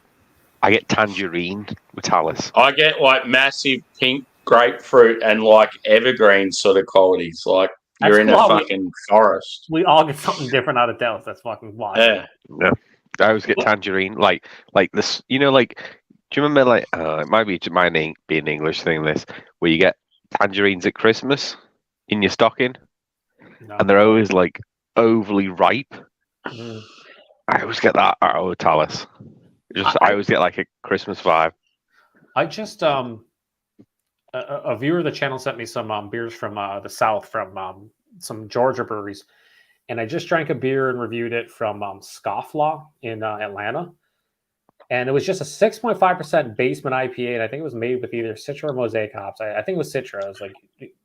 S5: I get tangerine with Talus.
S3: I get like massive pink grapefruit and like evergreen sort of qualities. Like you're
S4: That's
S3: in a
S4: cool how
S3: fucking forest.
S4: We all get something different out of Talus. That's fucking wild.
S3: Yeah.
S5: No, I always get tangerine, like this. You know, like do you remember like it might be my name be an English thing. This where you get tangerines at Christmas in your stocking,
S4: No.
S5: and they're always like overly ripe.
S4: Mm.
S5: I always get that out of Talus. I always get like a Christmas vibe.
S4: I just a viewer of the channel sent me some beers from the south from some Georgia breweries, and I just drank a beer and reviewed it from Scofflaw in Atlanta, and it was just a 6.5% basement IPA, and I think it was made with either Citra or Mosaic hops. I think it was Citra. I was like,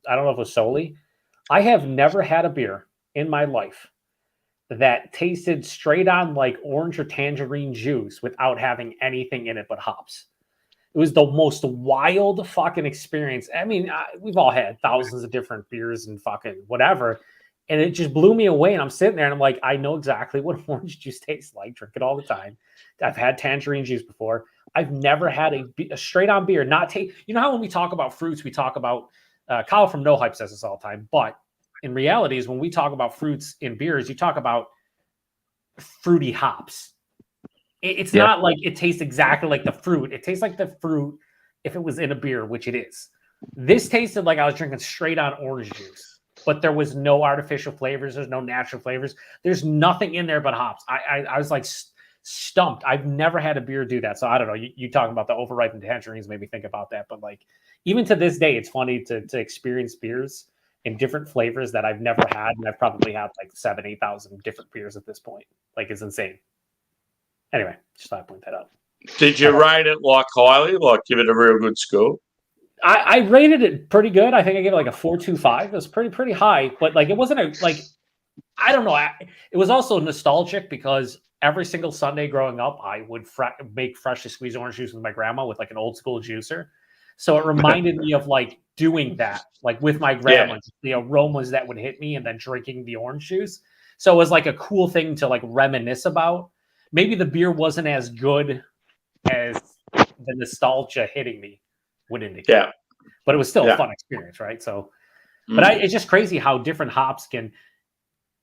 S4: I don't know if it was solely. I have never had a beer in my life that tasted straight on like orange or tangerine juice without having anything in it but hops. It was the most wild fucking experience. I mean, we've all had thousands of different beers and fucking whatever, and it just blew me away. And I'm sitting there and I'm like, I know exactly what orange juice tastes like. Drink it all the time. I've had tangerine juice before. I've never had a straight on beer not taste. You know how when we talk about fruits, we talk about Kyle from No Hype says this all the time, but in reality is when we talk about fruits in beers, you talk about fruity hops. It's not like it tastes exactly like the fruit. It tastes like the fruit if it was in a beer, which it is. This tasted like I was drinking straight on orange juice, but there was no artificial flavors. There's no natural flavors. There's nothing in there but hops. I was like stumped. I've never had a beer do that. So I don't know. You talking about the overripened tangerines made me think about that. But like even to this day, it's funny to experience beers in different flavors that I've never had, and I've probably had like 7,000-8,000 different beers at this point. Like it's insane. Anyway, just thought I'd point that out.
S3: Did you rate it like highly? Like give it a real good score?
S4: I rated it pretty good. I think I gave it like a 4.25. It was pretty high, but like it wasn't I don't know. It was also nostalgic because every single Sunday growing up, I would make freshly squeezed orange juice with my grandma with like an old school juicer. So it reminded me of like doing that, like with my grandma, the aromas that would hit me and then drinking the orange juice. So it was like a cool thing to like reminisce about. Maybe the beer wasn't as good as the nostalgia hitting me would indicate. Yeah. But it was still a fun experience, right? So, but it's just crazy how different hops can,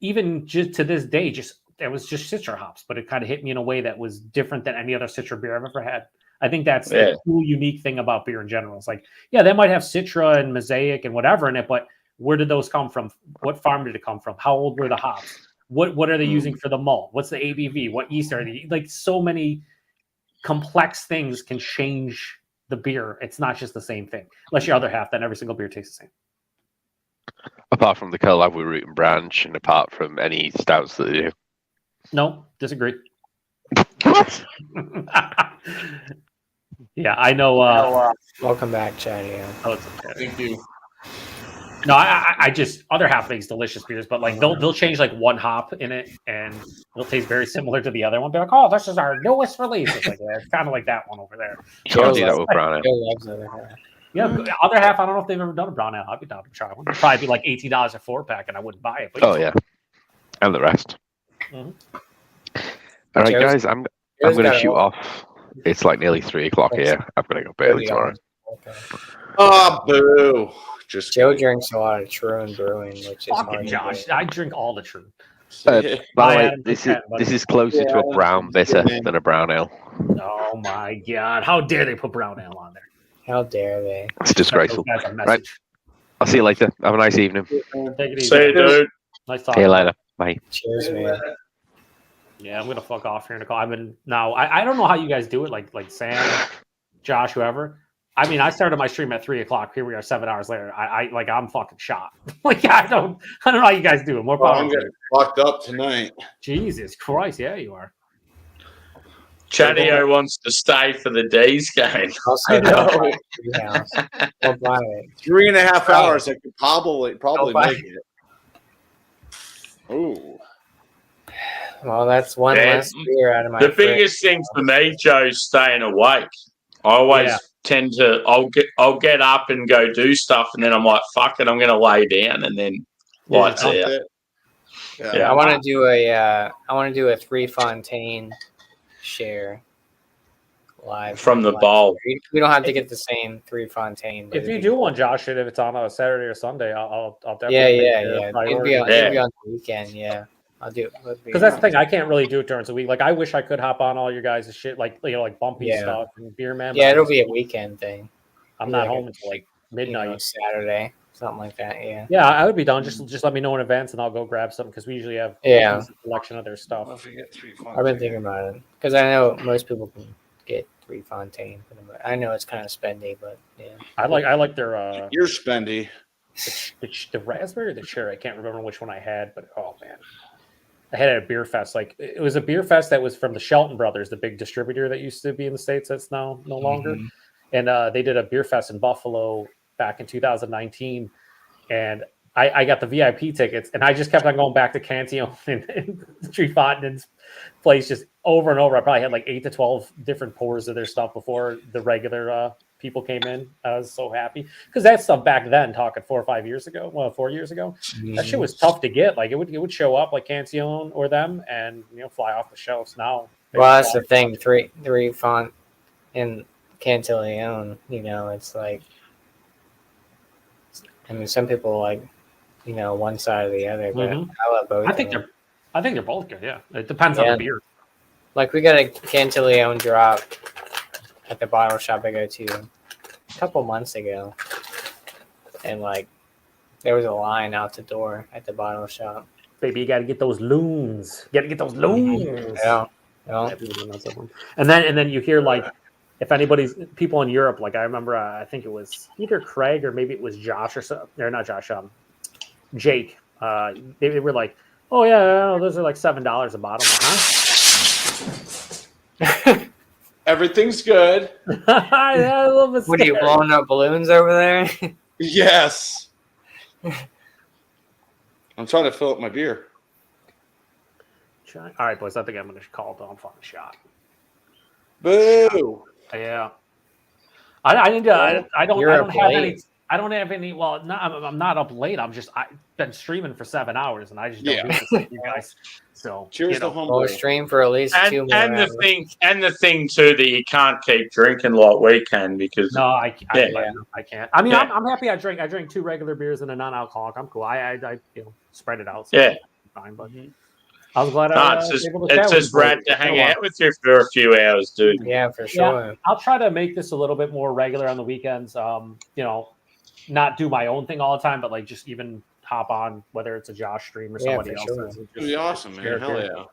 S4: even just to this day, it was just Citra hops, but it kind of hit me in a way that was different than any other Citra beer I've ever had. I think that's the cool, unique thing about beer in general. It's like, yeah, they might have Citra and Mosaic and whatever in it, but where did those come from? What farm did it come from? How old were the hops? What are they using for the malt? What's the ABV? What yeast are they? Like so many complex things can change the beer. It's not just the same thing. Unless your other half, then every single beer tastes the same.
S5: Apart from the Curlabwood Root and Branch, and apart from any stouts that they do.
S4: No, disagree. Yeah, I know.
S1: Welcome back, Chatty.
S4: Oh, it's okay.
S2: Thank you.
S4: No, I just other half makes delicious beers, but like they'll change like one hop in it, and it'll taste very similar to the other one. They're like, "Oh, this is our newest release." It's like it's kind of like that one over there.
S5: Can't do that with brown ale.
S1: Joe loves other half.
S4: Yeah, the other half. I don't know if they've ever done a brown ale. I'd be down to try one. It'd probably be like $18 a 4-pack, and I wouldn't buy it. But
S5: Oh yeah, and the rest.
S4: Mhm.
S5: All right,
S1: Joe's-
S5: guys, I'm
S1: Joe's
S5: going
S1: got
S5: to
S1: a
S5: shoot
S1: lot.
S5: off. It's like nearly 3:00 here. I'm going to go early tomorrow.
S1: Okay.
S2: Oh, boo. Just
S1: Joe drinks a lot of Troon Brewing, which is
S4: fucking
S1: hard to
S4: Josh,
S1: do.
S4: I drink all the truth.
S5: By the way,
S4: Adam,
S5: this
S4: okay,
S5: is closer to a brown bitter than a brown ale.
S4: Oh my god! How dare they put brown ale on there?
S1: How dare they?
S5: It's disgraceful.
S4: That's a
S5: Right.
S4: message.
S5: I'll see you later. Have a nice evening. See
S4: Take it easy.
S3: See you, dude.
S4: Nice
S5: you
S4: talking.
S5: later. Bye.
S1: Cheers, man.
S4: Yeah, I'm gonna fuck off here in a call. I've been now. I don't know how you guys do it. Like Sam, Josh, whoever. I mean, I started my stream at 3:00. Here we are, 7 hours later. I'm fucking shot. Like I don't know how you guys do it. More
S2: Well,
S4: power
S2: I'm
S4: to
S2: getting
S4: you.
S2: locked up tonight.
S4: Jesus Christ, yeah, you are.
S3: Chatio wants to stay for the D's game.
S1: Also,
S2: I know.
S1: Don't buy it.
S2: 3.5 hours. I could probably
S1: Don't buy
S2: make it. Ooh.
S1: Well, that's one
S3: Yeah,
S1: less beer out of my
S3: The
S1: fridge.
S3: biggest thing for me, Joe, is staying awake. I always tend to. I'll get up and go do stuff, and then I'm like, "Fuck it, I'm going to lay down," and then lights out.
S2: Yeah.
S1: I want to do a 3 Fontaine share live
S3: From the bowl.
S1: We don't have to get the same 3 Fontaine. But
S4: If you do one, Josh, and if it's on a Saturday or Sunday, I'll definitely.
S1: yeah.
S4: make it a
S1: It'd be on,
S4: priority.
S1: it'd be on the weekend. Yeah, I'll do it.
S4: Because that's the thing, I can't really do it during the week. Like, I wish I could hop on all your guys' shit, like like bumpy
S1: Yeah.
S4: stuff and beer man.
S1: Yeah,
S4: but
S1: it'll be a weekend thing.
S4: I'm not
S1: like
S4: home until like midnight.
S1: Saturday, something like that. Yeah.
S4: Yeah, I would be down. Just let me know in advance, and I'll go grab something because we usually have
S1: Yeah.
S4: a collection of their stuff.
S2: If we get 3
S1: I've been thinking about it because I know most people can get 3 Fontaine. I know it's kind of spendy, but yeah.
S4: I like their
S2: You're spendy.
S4: the raspberry or the cherry. I can't remember which one I had, but oh man, I had it at a beer fest. Like, it was a beer fest that was from the Shelton Brothers, the big distributor that used to be in the States. That's now no longer. And they did a beer fest in Buffalo back in 2019, and I got the VIP tickets, and I just kept on going back to Cantillon and Trefontain's place just over and over. I probably had like 8 to 12 different pours of their stuff before the regular people came in. I was so happy because that stuff back then, talking 4 or 5 years ago, 4 years ago, that shit was tough to get. Like, it would show up like Cantillon or them, and fly off the shelves. Now,
S1: Well, that's the thing. Three font in Cantillon. It's like, I mean, some people like, one side or the other, but I love both.
S4: I think they're both good. Yeah, it depends on the beer.
S1: Like, we got a Cantillon drop at the bottle shop I go to a couple months ago, and like, there was a line out the door at the bottle shop.
S4: Baby, you got to get those loons. You got to get those loons.
S1: Yeah.
S4: And then you hear, like, if anybody's people in Europe, like I remember, I think it was either Craig or maybe it was Josh or something. Or not Josh, Jake. They were like, "Oh yeah, those are like $7 a bottle." Huh?
S2: Everything's good.
S4: Yeah, a little bit.
S1: What are you blowing up balloons over there?
S2: Yes. I'm trying to fill up my beer.
S4: All right, boys. I think I'm going to call Dawn Fun shot.
S2: Boo.
S4: Yeah. I don't
S1: You're
S4: have any.
S1: late.
S4: I don't have any. Well, I'm not up late. I've been streaming for 7 hours, and I just don't do this with you guys. So
S2: Cheers to home.
S1: We'll stream for at least 2 more
S3: And
S1: hours.
S3: the thing too that you can't keep drinking like we can because
S4: no, I can't. I mean,
S3: Yeah.
S4: I'm happy. I drank 2 regular beers and a non-alcoholic. I'm cool. I spread it out. So
S3: Yeah.
S4: fine. But I was glad.
S3: it's just rad to hang out with you for a few hours, dude.
S1: Yeah, for sure.
S4: I'll try to make this a little bit more regular on the weekends. Not do my own thing all the time, but like just even hop on, whether it's a Josh stream or somebody
S1: for sure.
S4: else's.
S2: It'd be awesome, man. Hell yeah.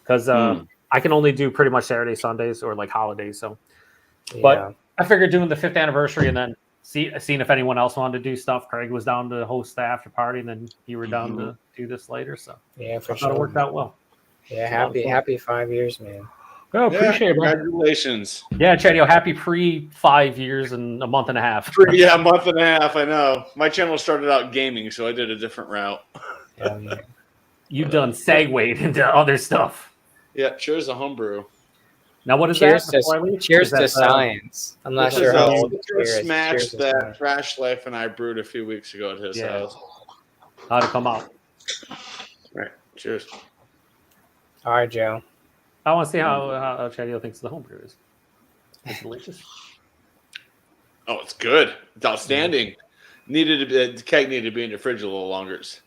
S4: Because I can only do pretty much Saturday, Sundays, or like holidays. So,
S1: Yeah.
S4: but I figured doing the 5th anniversary and then seeing if anyone else wanted to do stuff. Craig was down to host the after party, and then you were down to do this later. So
S1: Yeah, for
S4: I thought it
S1: sure.
S4: worked out well.
S1: Yeah, happy 5 years, man.
S4: Oh, appreciate it, man.
S2: Congratulations.
S4: Yeah, Chadio, happy pre 5 years and a month and a half.
S2: Yeah, a month and a half. I know. My channel started out gaming, so I did a different route.
S1: Yeah.
S4: You've done segued into other stuff.
S2: Yeah, cheers to homebrew.
S4: Now, what is
S1: Cheers
S4: that? before I leave?
S1: Cheers
S4: Is
S1: to
S4: that,
S1: science. I'm not
S2: This
S1: sure
S2: is
S1: how
S2: a
S1: old the beer
S2: first
S1: is.
S2: match
S1: Cheers to
S2: that
S1: science.
S2: Trash Life and I brewed a few weeks ago at his
S4: Yeah.
S2: house.
S4: How to come out?
S2: Right. Cheers.
S1: All right, Joe.
S4: I want to see how Chadio thinks the homebrew is. It's delicious.
S2: Oh, it's good. It's outstanding. The keg needed to be in the fridge a little longer. It's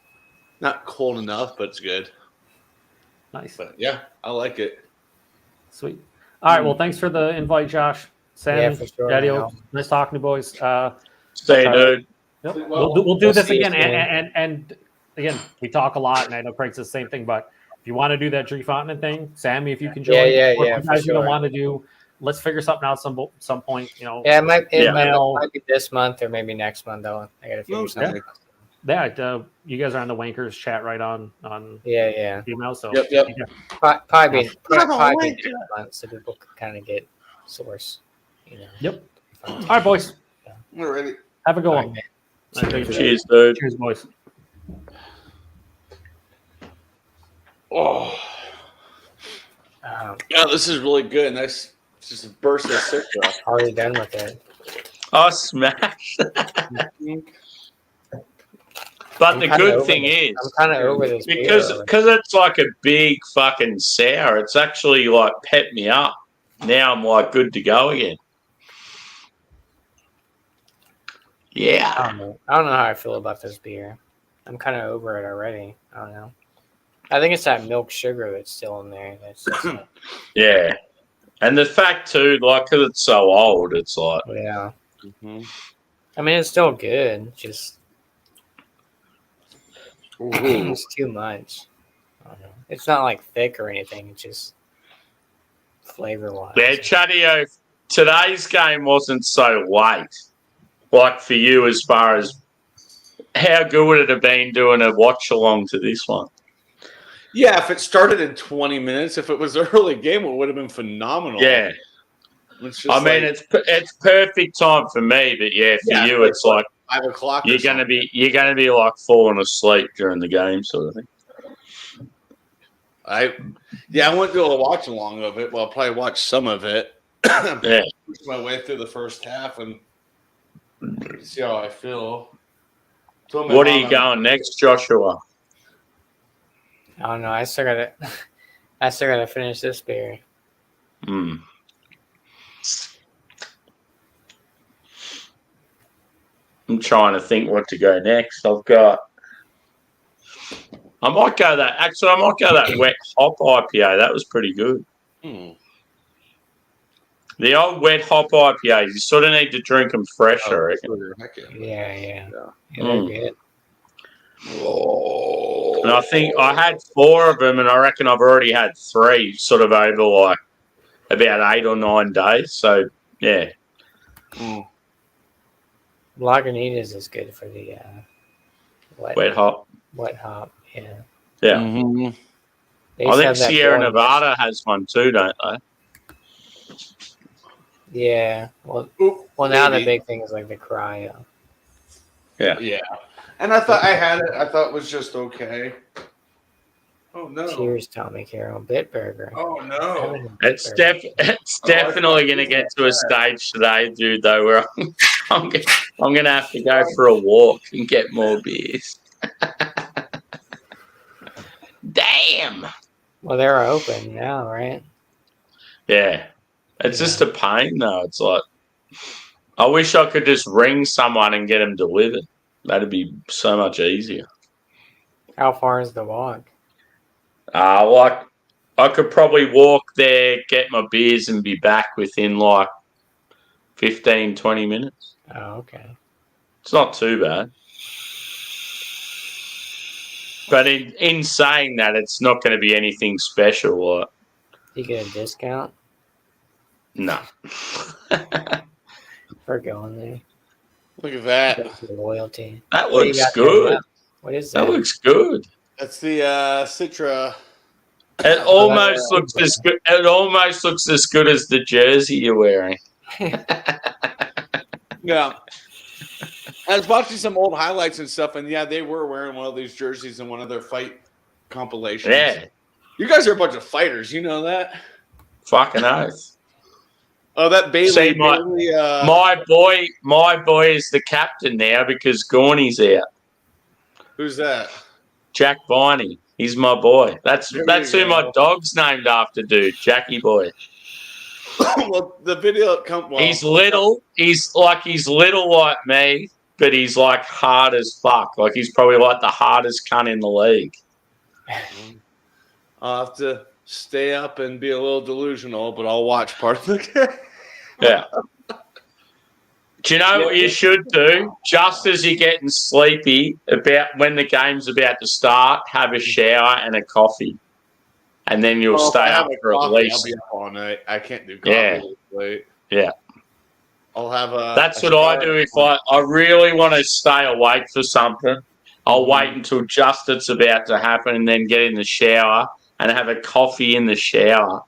S2: not cold enough, but it's good.
S4: Nice.
S2: But yeah, I like it.
S4: Sweet. All right. Well, thanks for the invite, Josh. Sam,
S1: Yeah, for sure.
S4: Chadio, nice talking to you, boys.
S3: Stay, dude.
S4: Yep.
S2: Well,
S4: We'll do
S1: we'll
S4: this
S1: see you
S4: again. And again, we talk a lot, and I know Craig says the same thing, but if you want to do that Tree Fountain thing, Sammy, if you can join,
S1: Yeah,
S4: or
S1: yeah,
S4: if you
S1: for
S4: guys
S1: sure.
S4: want to do, let's figure something out some point.
S1: Yeah, it might
S4: Yeah.
S1: be this month or maybe next month, though. I got to figure something out.
S4: Yeah, you guys are on the Wankers chat right on
S1: Yeah.
S4: email. So
S2: Yep.
S1: Probably be next month, so people can kind of get source.
S4: Yep. All right, boys.
S2: We're ready.
S4: Have a good
S1: All
S4: one.
S1: right, man.
S4: All right, thank you.
S3: Cheers, dude.
S4: Cheers, boys.
S2: Oh, yeah, this is really good. Nice, just a burst of citrus.
S1: Already done with it.
S3: Oh, smash. But the good thing is,
S1: I'm kind of over this
S3: because it's like a big fucking sour, it's actually like pepped me up. Now I'm like good to go again. Yeah.
S1: I don't know how I feel about this beer. I'm kind of over it already. I don't know. I think it's that milk sugar that's still in there. That's just
S3: Yeah. And the fact too, like, because it's so old, it's like,
S1: yeah.
S2: Mm-hmm.
S1: I mean, it's still good. Just it's too much. I don't know. It's not like thick or anything. It's just flavor wise.
S3: yeah, Chatio, today's game wasn't so late. Like for you, as far as how good would it have been doing a watch along to this one?
S2: Yeah, if it started in 20 minutes, if it was an early game, it would have been phenomenal.
S3: Yeah.
S2: I
S3: mean, it's perfect time for me, but yeah, for you, it's like
S2: 5 o'clock.
S3: you're gonna be like falling asleep during the game, sort of thing.
S2: I wouldn't do a watch along of it. Well, I'll probably watch some of it.
S3: Yeah.
S2: Push my way through the first half and see how I feel.
S3: What are you going next, Joshua?
S1: I don't know. I still gotta finish this beer.
S3: Hmm. I'm trying to think what to go next. I might go that wet hop IPA. That was pretty good. The old wet hop IPAs, you sort of need to drink them fresh, I reckon.
S1: Yeah. They're good.
S2: Oh.
S3: And I think I had 4 of them, and I reckon I've already had 3 sort of over like about 8 or 9 days. So, yeah.
S1: Lagunitas is good for the
S3: Wet hop.
S1: Wet hop, yeah.
S3: Yeah.
S2: Mm-hmm.
S3: I think Sierra Nevada has one too, don't they?
S1: Yeah. Well, now the big thing is like the cryo.
S2: Yeah. And I thought I had it. I thought it was just okay. Oh no!
S1: Cheers, Tommy Carroll. Bitburger.
S2: Oh no!
S3: It's definitely going to get to a stage today, dude. Though where I'm going to have to go for a walk and get more beers. Damn.
S1: Well, they're open now, right?
S3: Yeah, it's just a pain though. It's like I wish I could just ring someone and get them delivered. That'd be so much easier.
S1: How far is the walk?
S3: Like I could probably walk there, get my beers, and be back within like 15, 20 minutes.
S1: Oh, okay.
S3: It's not too bad. But in saying that, it's not going to be anything special. Like,
S1: You get a discount
S3: no.
S1: for going there.
S2: Look at that.
S1: That's your loyalty.
S3: That
S1: What do you
S3: looks
S1: got there
S3: good.
S1: left? What is that?
S3: That looks good.
S2: That's the Citra.
S3: It almost looks as good. It almost looks as good as the jersey you're wearing.
S2: Yeah. I was watching some old highlights and stuff, and yeah, they were wearing one of these jerseys in one of their fight compilations.
S3: Yeah,
S2: You guys are a bunch of fighters. You know that?
S3: fucking oath.
S2: Oh, that Bailey.
S3: See,
S2: Bailey
S3: my boy is the captain now because Gorney's out.
S2: Who's that?
S3: Jack Viney. He's my boy. That's
S2: There
S3: who
S2: you
S3: my
S2: go.
S3: dog's named after, dude. Jackie boy.
S2: Well, the video
S3: He's little. He's little like me, but he's like hard as fuck. Like he's probably like the hardest cunt in the league.
S2: I'll have to stay up and be a little delusional, but I'll watch part of the game.
S3: Yeah. Do you know what you should do? Just as you're getting sleepy, about when the game's about to start, have a shower and a coffee, and then you'll stay up for at least.
S2: I'll be up all night. I can't do coffee
S3: Yeah.
S2: late.
S3: Yeah.
S2: I'll have a.
S3: That's what I do if I really want to stay awake for something. I'll wait until just it's about to happen and then get in the shower and have a coffee in the shower.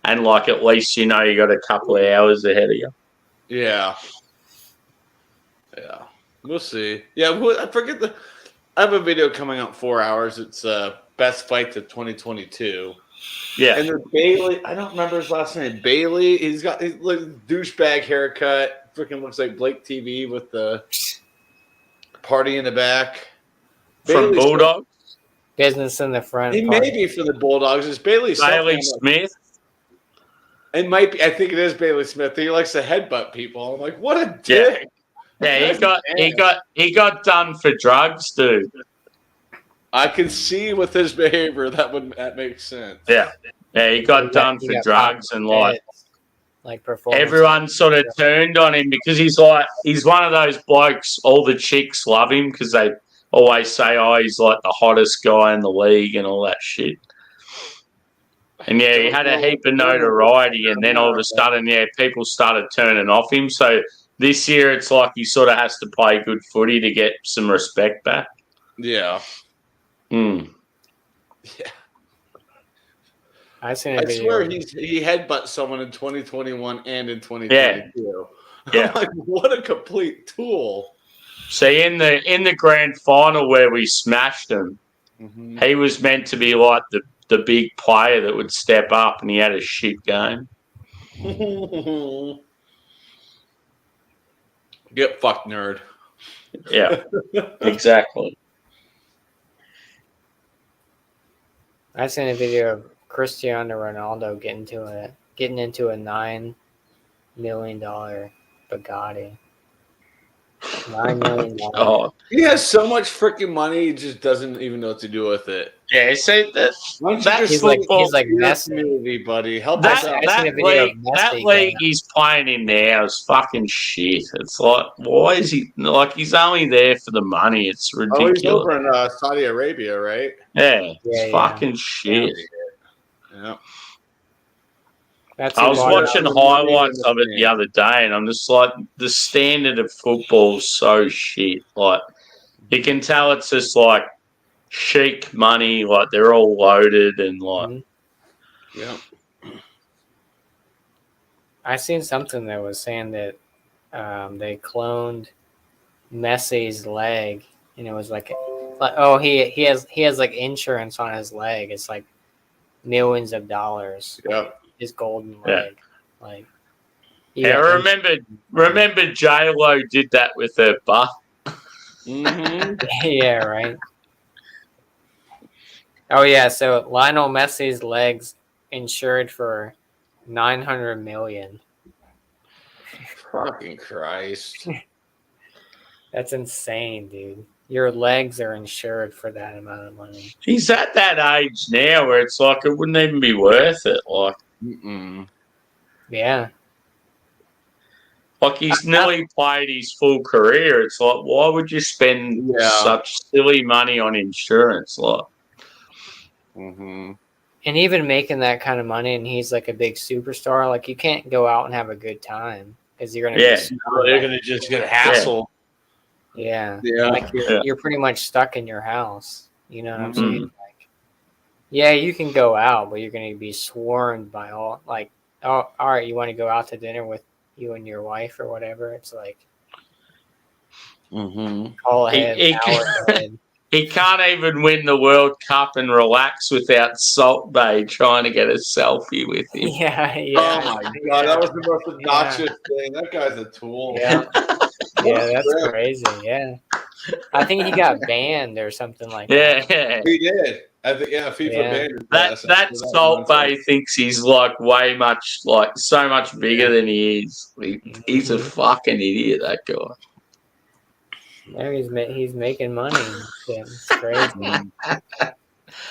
S3: And, like, at least you know you got a couple of hours ahead of you.
S2: Yeah. Yeah. We'll see. Yeah, I forget I have a video coming out 4 hours. It's Best Fights of 2022.
S3: Yeah.
S2: And then Bailey, I don't remember his last name. Bailey, he's got his douchebag haircut. Freaking looks like Blake TV with the party in the back.
S3: From
S2: Bailey's
S3: Bulldog?
S1: Business in the front.
S2: He may be for the Bulldogs. It's Bailey
S3: Smith?
S2: It might be. I think it is Bailey Smith. He likes to headbutt people. I'm like, what a dick.
S3: Yeah, he got done for drugs, dude.
S2: I can see with his behavior that makes sense.
S3: Yeah. Yeah, he got done for drugs and
S1: like performance.
S3: Everyone sort of turned on him because he's one of those blokes, all the chicks love him because they always say, oh, he's like the hottest guy in the league and all that shit. And yeah, he had a heap of notoriety and then all of a sudden, people started turning off him. So this year it's like he sort of has to play good footy to get some respect back.
S2: Yeah.
S3: Yeah.
S1: I
S2: swear he headbutt someone in 2021 and in 2022.
S3: Yeah.
S2: I'm like, what a complete tool.
S3: See, in the grand final where we smashed him, he was meant to be like the big player that would step up, and he had a shit game.
S2: Get fucked, nerd.
S3: Yeah, exactly.
S1: I seen a video of Cristiano Ronaldo getting into a $9 million Bugatti. $9 million.
S3: Oh,
S2: he has so much freaking money, he just doesn't even know what to do with it.
S3: Yeah, see that's
S1: he's like Messi,
S2: community, buddy. Help
S3: that,
S2: us out.
S3: That league he's playing in now is fucking shit. It's like, why is he like? He's only there for the money. It's ridiculous.
S2: He's over in Saudi Arabia, right?
S3: Yeah, it's fucking shit.
S2: Yeah.
S3: I was watching highlights of it the other day, and I'm just like, the standard of football is so shit. Like, you can tell it's just like chic money. Like, they're all loaded and like,
S2: yeah.
S1: I seen something that was saying that they cloned Messi's leg, and it was like oh, he has like insurance on his leg. It's like millions of dollars.
S2: Yep.
S1: His golden leg, like.
S3: Yeah, remember J-Lo did that with her butt.
S1: Yeah, right. Oh yeah, so Lionel Messi's legs insured for $900 million.
S2: Fucking Christ.
S1: That's insane, dude. Your legs are insured for that amount of money.
S3: He's at that age now where it's like it wouldn't even be worth it. Like,
S1: yeah.
S3: Like he's nearly played his full career. It's like, why would you spend such silly money on insurance? Like,
S1: and even making that kind of money, and he's like a big superstar. Like, you can't go out and have a good time because you're gonna.
S2: They're gonna just get hassled.
S1: Yeah.
S2: Like
S1: you're pretty much stuck in your house. You know what I'm saying? Like, yeah, you can go out, but you're gonna be swarmed by all like, oh, all right, you want to go out to dinner with you and your wife or whatever? It's like, call ahead, hour ahead.
S3: He can't even win the World Cup and relax without Salt Bay trying to get a selfie with him.
S1: Yeah.
S2: Oh my god, that was the most obnoxious thing. That guy's a tool.
S1: Yeah. Yeah, that's crazy. Yeah. I think he got banned or something like that.
S3: Yeah.
S2: He did. I think FIFA banned him.
S3: That Salt Bay thinks he's like way much, like so much bigger than he is. He's a fucking idiot, that guy.
S1: Yeah, he's making money. It's crazy.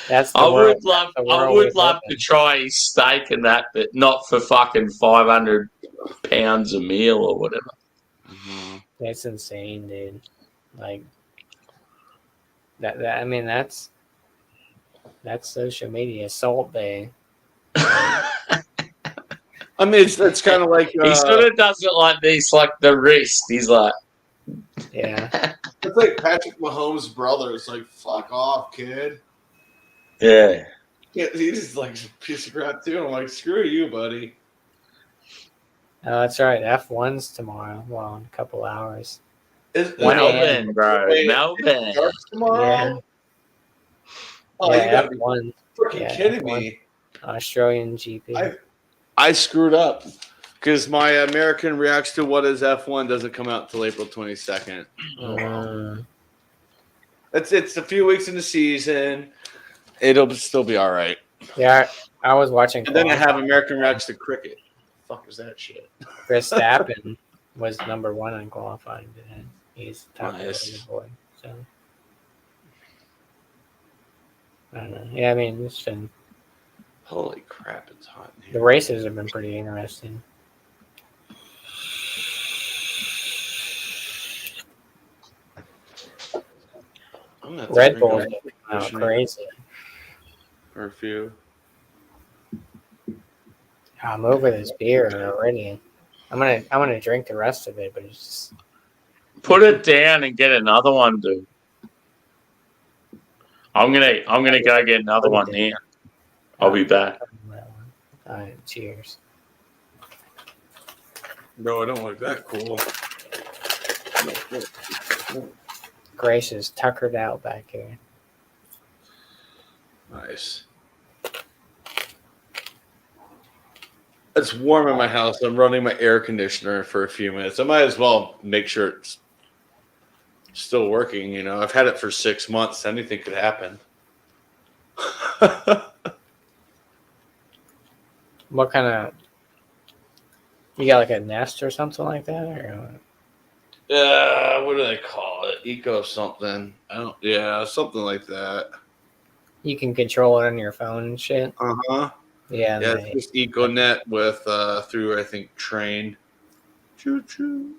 S1: That's
S3: I would love to try his steak and that, but not for fucking £500 a meal or whatever.
S1: That's insane, dude. Like that. I mean, that's social media. Salt Bay.
S2: I mean, it's kind of like
S3: he sort of does it like this, like the wrist. He's like,
S1: Yeah.
S2: It's like Patrick Mahomes' brother. It's like, fuck off, kid.
S3: Yeah.
S2: Yeah, he's just like a piece of crap too. I'm like, screw you, buddy.
S1: Oh, that's right. F1's tomorrow. Well, in a couple hours.
S2: Is
S1: 1 a.m.
S3: Melbourne, bro.
S2: Wait,
S3: Melbourne.
S2: starts tomorrow?
S1: Yeah.
S2: Oh, you
S1: Yeah,
S2: gotta be
S1: F1.
S2: freaking
S1: Yeah,
S2: kidding
S1: F1.
S2: me.
S1: Australian GP.
S2: I screwed up because my American Reacts to What is F1 doesn't come out until April 22nd. It's a few weeks in the season. It'll still be all right.
S1: Yeah, I was watching.
S2: And then I have American Reacts to Cricket. Fuck is that shit?
S1: Verstappen was number 1 in qualifying today. He's top
S2: Nice.
S1: boy. So I don't know. Yeah, I mean it's been
S2: Holy crap, it's hot in
S1: the
S2: here.
S1: races have been pretty interesting.
S2: I'm not
S1: Red
S2: drinking
S1: Bull's
S2: air
S1: been out
S2: conditioning
S1: crazy.
S2: for a few.
S1: I'm over this beer already. I'm gonna drink the rest of it, but it's just
S3: Put it down and get another one, dude. I'm gonna go get another one now. I'll be back.
S1: all right. Cheers.
S2: No, I don't like that. Cool.
S1: Grace is tuckered out back here.
S2: Nice. It's warm in my house. I'm running my air conditioner for a few minutes. I might as well make sure it's still working. You know, I've had it for 6 months. Anything could happen.
S1: What kind of? You got like a Nest or something like that, or
S2: What do they call it? Eco something. I don't. Yeah, something like that.
S1: you can control it on your phone and shit.
S2: Uh huh.
S1: Yeah,
S2: Yeah,
S1: they-
S2: it's just EcoNet with through I think Train. Choo choo.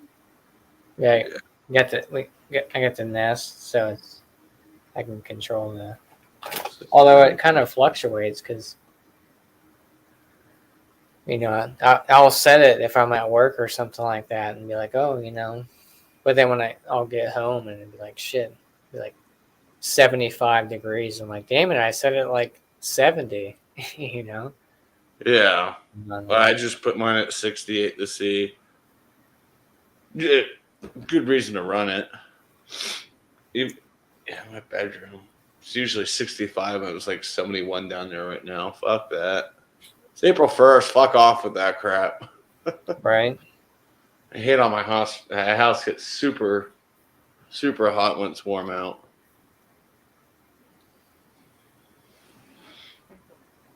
S1: yeah. I got the Nest, so it's I can control the. Although it kind of fluctuates because, you know, I'll set it if I'm at work or something like that, and be like, oh, you know, but then when I'll get home and it'd be like shit, it'd be like 75 degrees. I'm like, damn it, I set it like 70, you know.
S2: Yeah. Well, I just put mine at 68 to see. Yeah, good reason to run it. Yeah, my bedroom. It's usually 65. It was like 71 down there right now. Fuck that. It's April 1st. Fuck off with that crap.
S1: Right.
S2: I hate all my house. My house gets super, super hot when it's warm out.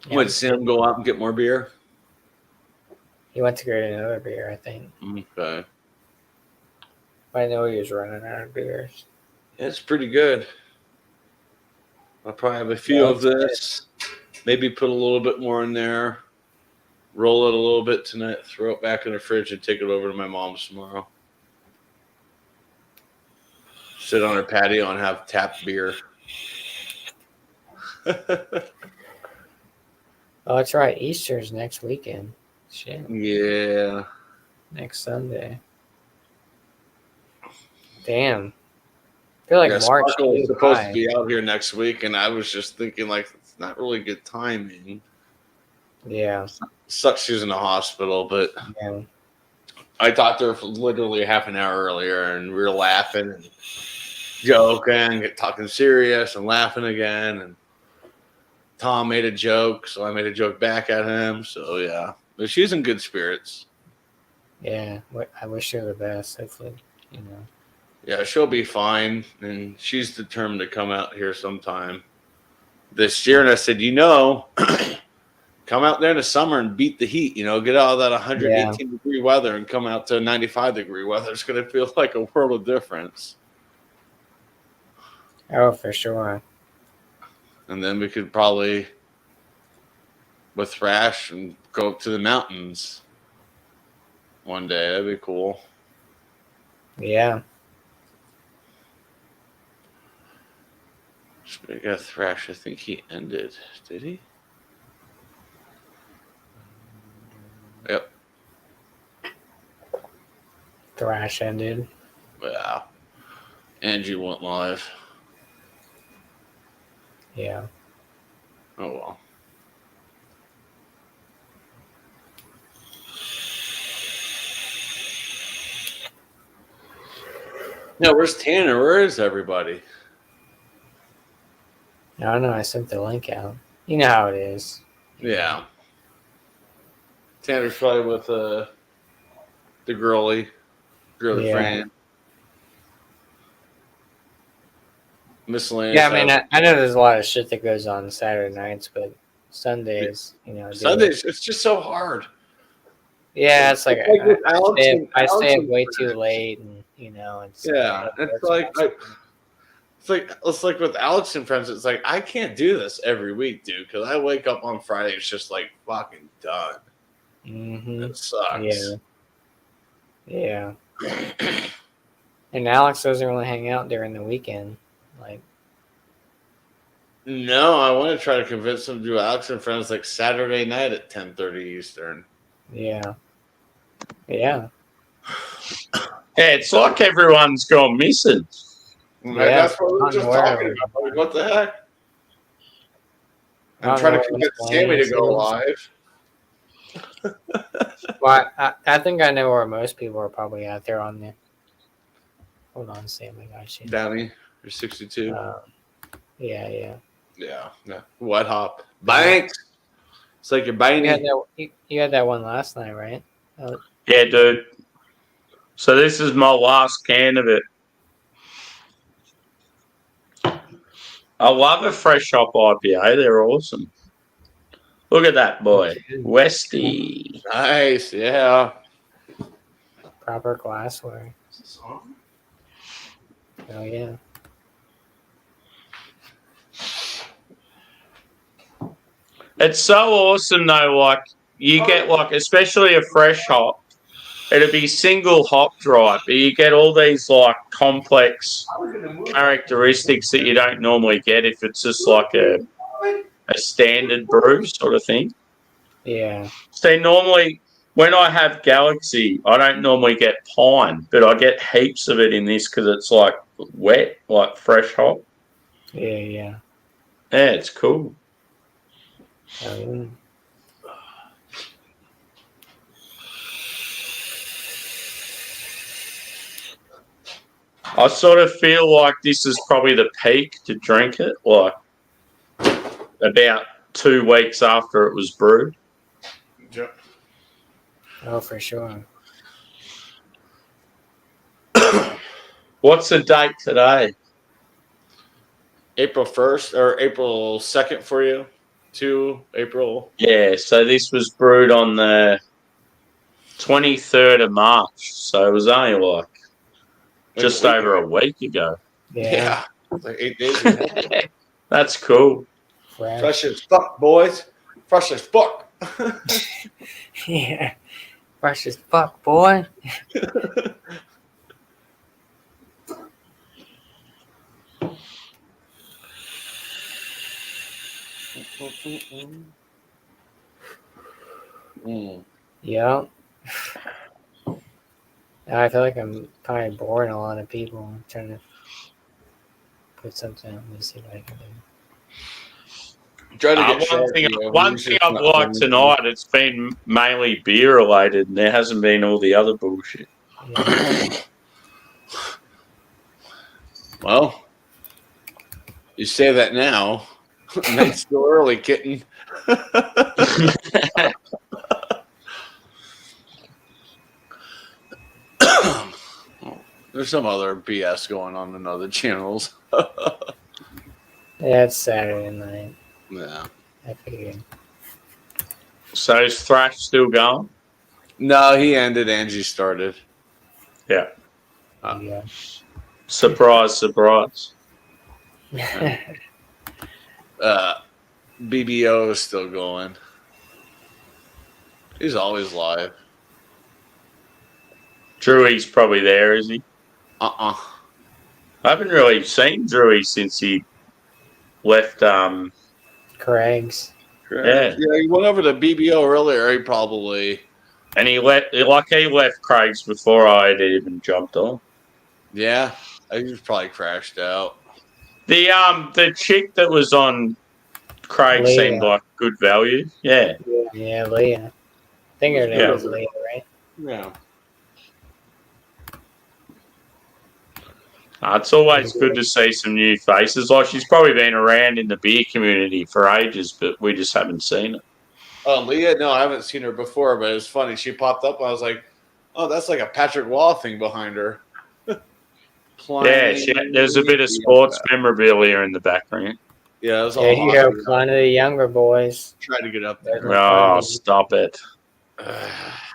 S1: Yeah.
S2: Would Sam go out and get more beer?
S1: He went to get another beer, I think.
S2: Okay.
S1: I know he was running out of beers.
S2: It's pretty good. I'll probably have a few
S1: Yeah,
S2: of this. Maybe put a little bit more in there. Roll it a little bit tonight. Throw it back in the fridge and take it over to my mom's tomorrow. Sit on her patio and have tapped beer.
S1: Oh, that's right. Easter's next weekend. Shit.
S2: Yeah.
S1: Next Sunday. Damn. I feel like
S2: Yeah,
S1: March
S2: Sparkle was
S1: flew
S2: supposed
S1: by.
S2: to be out here next week, and I was just thinking, like, it's not really good timing.
S1: Yeah.
S2: Sucks she's in the hospital, but
S1: Yeah.
S2: I talked to her for literally half an hour earlier, and we were laughing and joking, talking serious and laughing again. And Tom made a joke, so I made a joke back at him. So, yeah. But she's in good spirits.
S1: Yeah. I wish her the best. Hopefully, you know.
S2: Yeah, she'll be fine, and she's determined to come out here sometime this year. And I said, come out there in the summer and beat the heat. Get out of that 118-degree weather and come out to 95-degree weather. It's going to feel like a world of difference.
S1: Oh, for sure.
S2: And then we could probably, with Thrash, and go up to the mountains one day. That'd be cool.
S1: Yeah.
S2: Speaking of Thrash, I think he ended. Did he? Yep.
S1: Thrash ended.
S2: Yeah. Angie went live.
S1: Yeah.
S2: Oh well. No, where's Tanner? Where is everybody?
S1: I don't know. I sent the link out. You know how it is.
S2: Yeah. Tanner's probably with the girly
S1: Yeah.
S2: friend. Miscellaneous.
S1: Yeah, I mean, I know there's a lot of shit that goes on Saturday nights, but Sundays,
S2: Sundays, it's just so hard.
S1: Yeah, it's like
S2: with Alex
S1: I stay up
S2: and
S1: way too
S2: friends.
S1: late, and it's
S2: Yeah, it's like with Alex and friends. It's like I can't do this every week, dude, because I wake up on Friday. It's just like fucking done.
S1: Mm-hmm.
S2: It sucks.
S1: Yeah. And Alex doesn't really hang out during the weekend, like.
S2: No, I want to try to convince him to do Alex and Friends like Saturday night at 10:30 Eastern.
S1: Yeah.
S3: Yeah, it's like everyone's gone missing.
S2: That's what we were just talking about. Like, what the heck? I'm trying to convince Sammy to go live.
S1: Well, I think I know where most people are probably out there on the. Hold on, Sam, I got you.
S2: Downey, you're 62.
S1: Yeah.
S2: Yeah. Wet hop. Banks. It's like your banging.
S1: You had that one last night, right?
S3: Yeah, dude. So this is my last can of it. I love a fresh hop IPA. They're awesome. Look at that boy, Westy.
S2: Nice, yeah.
S1: Proper glassware. Oh yeah.
S3: It's so awesome though. Like you get especially a fresh hop. It'd be single hop dry, but you get all these complex characteristics that you don't normally get if it's just like a standard brew sort of thing.
S1: Yeah.
S3: See, normally when I have Galaxy, I don't normally get pine, but I get heaps of it in this because it's like wet, like fresh hop.
S1: Yeah.
S3: Yeah, it's cool.
S1: Oh, yeah.
S3: I sort of feel like this is probably the peak to drink it, like about 2 weeks after it was brewed.
S1: Oh, for sure.
S3: What's the date today?
S2: April 1st or April 2nd for you? 2 April.
S3: Yeah, so this was brewed on the 23rd of March. So it was only just over a week ago.
S2: Yeah. Like 8 days ago.
S3: That's cool.
S2: Fresh as fuck, boys. Fresh as fuck.
S1: Yeah. Fresh as fuck, boy. Yeah. I feel like I'm probably boring a lot of people. I'm trying to put something out. Let me see what I can do.
S3: One thing I've liked tonight, it's been mainly beer related, and there hasn't been all the other bullshit.
S1: Yeah.
S2: Well, you say that now. Night's still early, kitten. There's some other BS going on in other channels.
S1: Yeah, it's Saturday night.
S2: Yeah.
S1: I figured.
S3: So is Thrash still going?
S2: No, he ended. Angie started.
S3: Yeah.
S1: Yeah.
S3: Surprise, surprise.
S2: BBO is still going. He's always live.
S3: Drewy's probably there, is he?
S2: I
S3: haven't really seen Drewy since he left.
S1: Craig's.
S3: Yeah,
S2: he went over to BBO earlier. He probably.
S3: And he left Craig's before I had even jumped on.
S2: Yeah, He was probably crashed out.
S3: The chick that was on Craig
S1: Leah.
S3: seemed like good value. Yeah.
S1: Yeah, Leah. I think her name
S3: Yeah.
S1: was Leah, right?
S2: Yeah.
S3: It's always good to see some new faces. Like she's probably been around in the beer community for ages, but we just haven't seen it.
S2: Oh, Leah? No, I haven't seen her before, but it was funny. She popped up. I was like, oh, that's like a Patrick Wall thing behind her.
S3: There's a bit of sports memorabilia in the background.
S2: Yeah, it was all
S1: There you go,
S2: hockey.
S1: one of the younger boys.
S2: Tried to get up there.
S3: Oh, stop it.
S2: I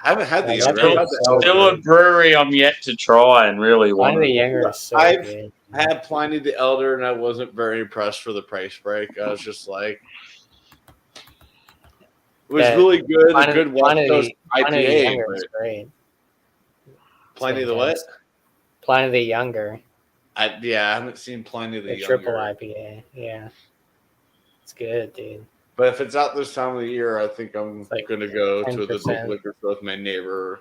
S2: haven't had the
S1: Yeah,
S2: younger.
S1: that's
S2: I've had the
S3: Still
S2: elder.
S3: a brewery I'm yet to try and really
S1: One
S3: want.
S1: of the younger is so
S2: I've-
S1: good.
S2: I had Pliny the Elder, and I wasn't very impressed for the price break. I was just like, it was
S1: Yeah,
S2: really good. A
S1: Pliny-
S2: good West
S1: Pliny
S2: Coast
S1: Pliny the
S2: IPA.
S1: younger
S2: but
S1: is great.
S2: Pliny the what?
S1: Pliny the younger,
S2: I haven't seen Pliny the
S1: the
S2: Younger.
S1: triple IPA. Yeah, it's good, dude.
S2: But if it's out this time of the year, I think I'm
S1: like
S2: going to go to the
S1: 10%.
S2: liquor store with my neighbor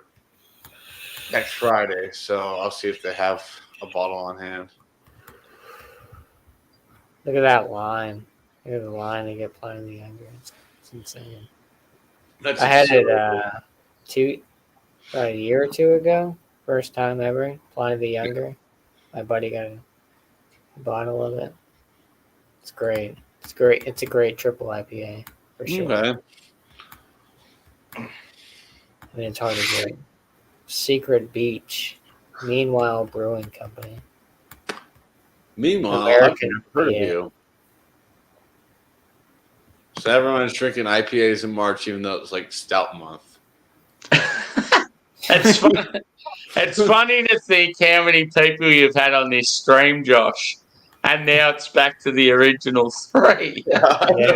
S2: next Friday. So I'll see if they have a bottle on hand.
S1: Look at that line. Look at the line to get Pliny the younger. It's insane.
S2: That's
S1: I had it
S2: absurd.
S1: about a year or two ago. First time ever. Pliny the younger. My buddy got a bottle of it. It's great. It's great. It's a great triple IPA for sure.
S2: Okay.
S1: I mean, it's hard to get. Secret Beach, Meanwhile Brewing Company.
S2: Meanwhile,
S1: American,
S2: I've heard
S1: yeah.
S2: of you. So everyone's drinking IPAs in March, even though it's like stout month.
S3: It's fun. It's funny to think how many people you've had on this stream, Josh, and now it's back to the original three.
S1: Yeah.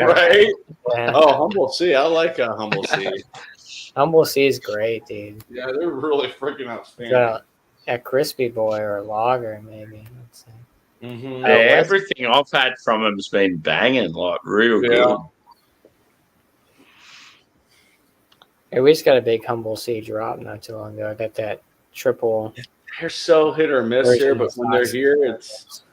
S2: Right?
S1: Yeah.
S2: Oh, Humble Sea. I like Humble Sea.
S1: Humble Sea is great, dude.
S2: Yeah, they're really freaking outstanding.
S1: Got a crispy boy or a lager, maybe. Let's see.
S2: Mm-hmm.
S3: Yeah, everything I've had from him's been banging, like real
S2: Yeah.
S3: good.
S1: Hey, we just got a big Humble Sea drop not too long ago. I got that triple.
S2: They're so hit or miss
S1: version
S2: here,
S1: of
S2: but when they're
S1: sauce.
S2: here, it's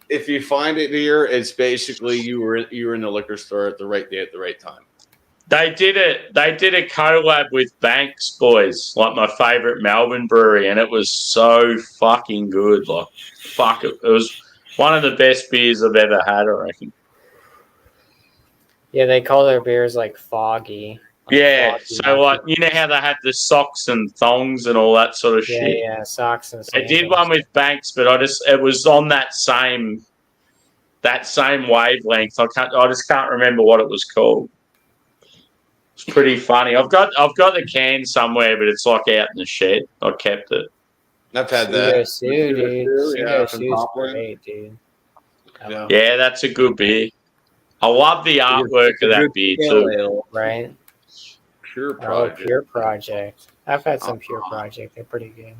S2: if you find it here, it's basically you were in the liquor store at the right day at the right time.
S3: They did a collab with Banks Boys, like my favorite Melbourne brewery, and it was so fucking good. Like, fuck it, it was one of the best beers I've ever had, I reckon.
S1: Yeah, they call their beers like foggy.
S3: Yeah,
S1: foggy
S3: so like you know how they had the socks and thongs and all that sort of
S1: yeah,
S3: shit.
S1: yeah, socks and
S3: They did
S1: sandals.
S3: one with Banks, but it was on that same wavelength. I just can't remember what it was called. It's pretty funny. I've got the can somewhere, but it's like out in the shed. I kept it.
S2: I've had
S1: Pseudo
S2: that.
S1: Sue, dude. Pseudo
S2: from
S1: Sue's
S2: Hopland.
S1: great, dude.
S2: Yeah.
S3: Yeah, that's a good beer. I love the artwork of that beer
S2: Pale
S3: too.
S2: ale.
S1: Right?
S2: Pure
S1: Oh,
S2: Project.
S1: Pure Project. I've had some Pure Project. They're pretty good.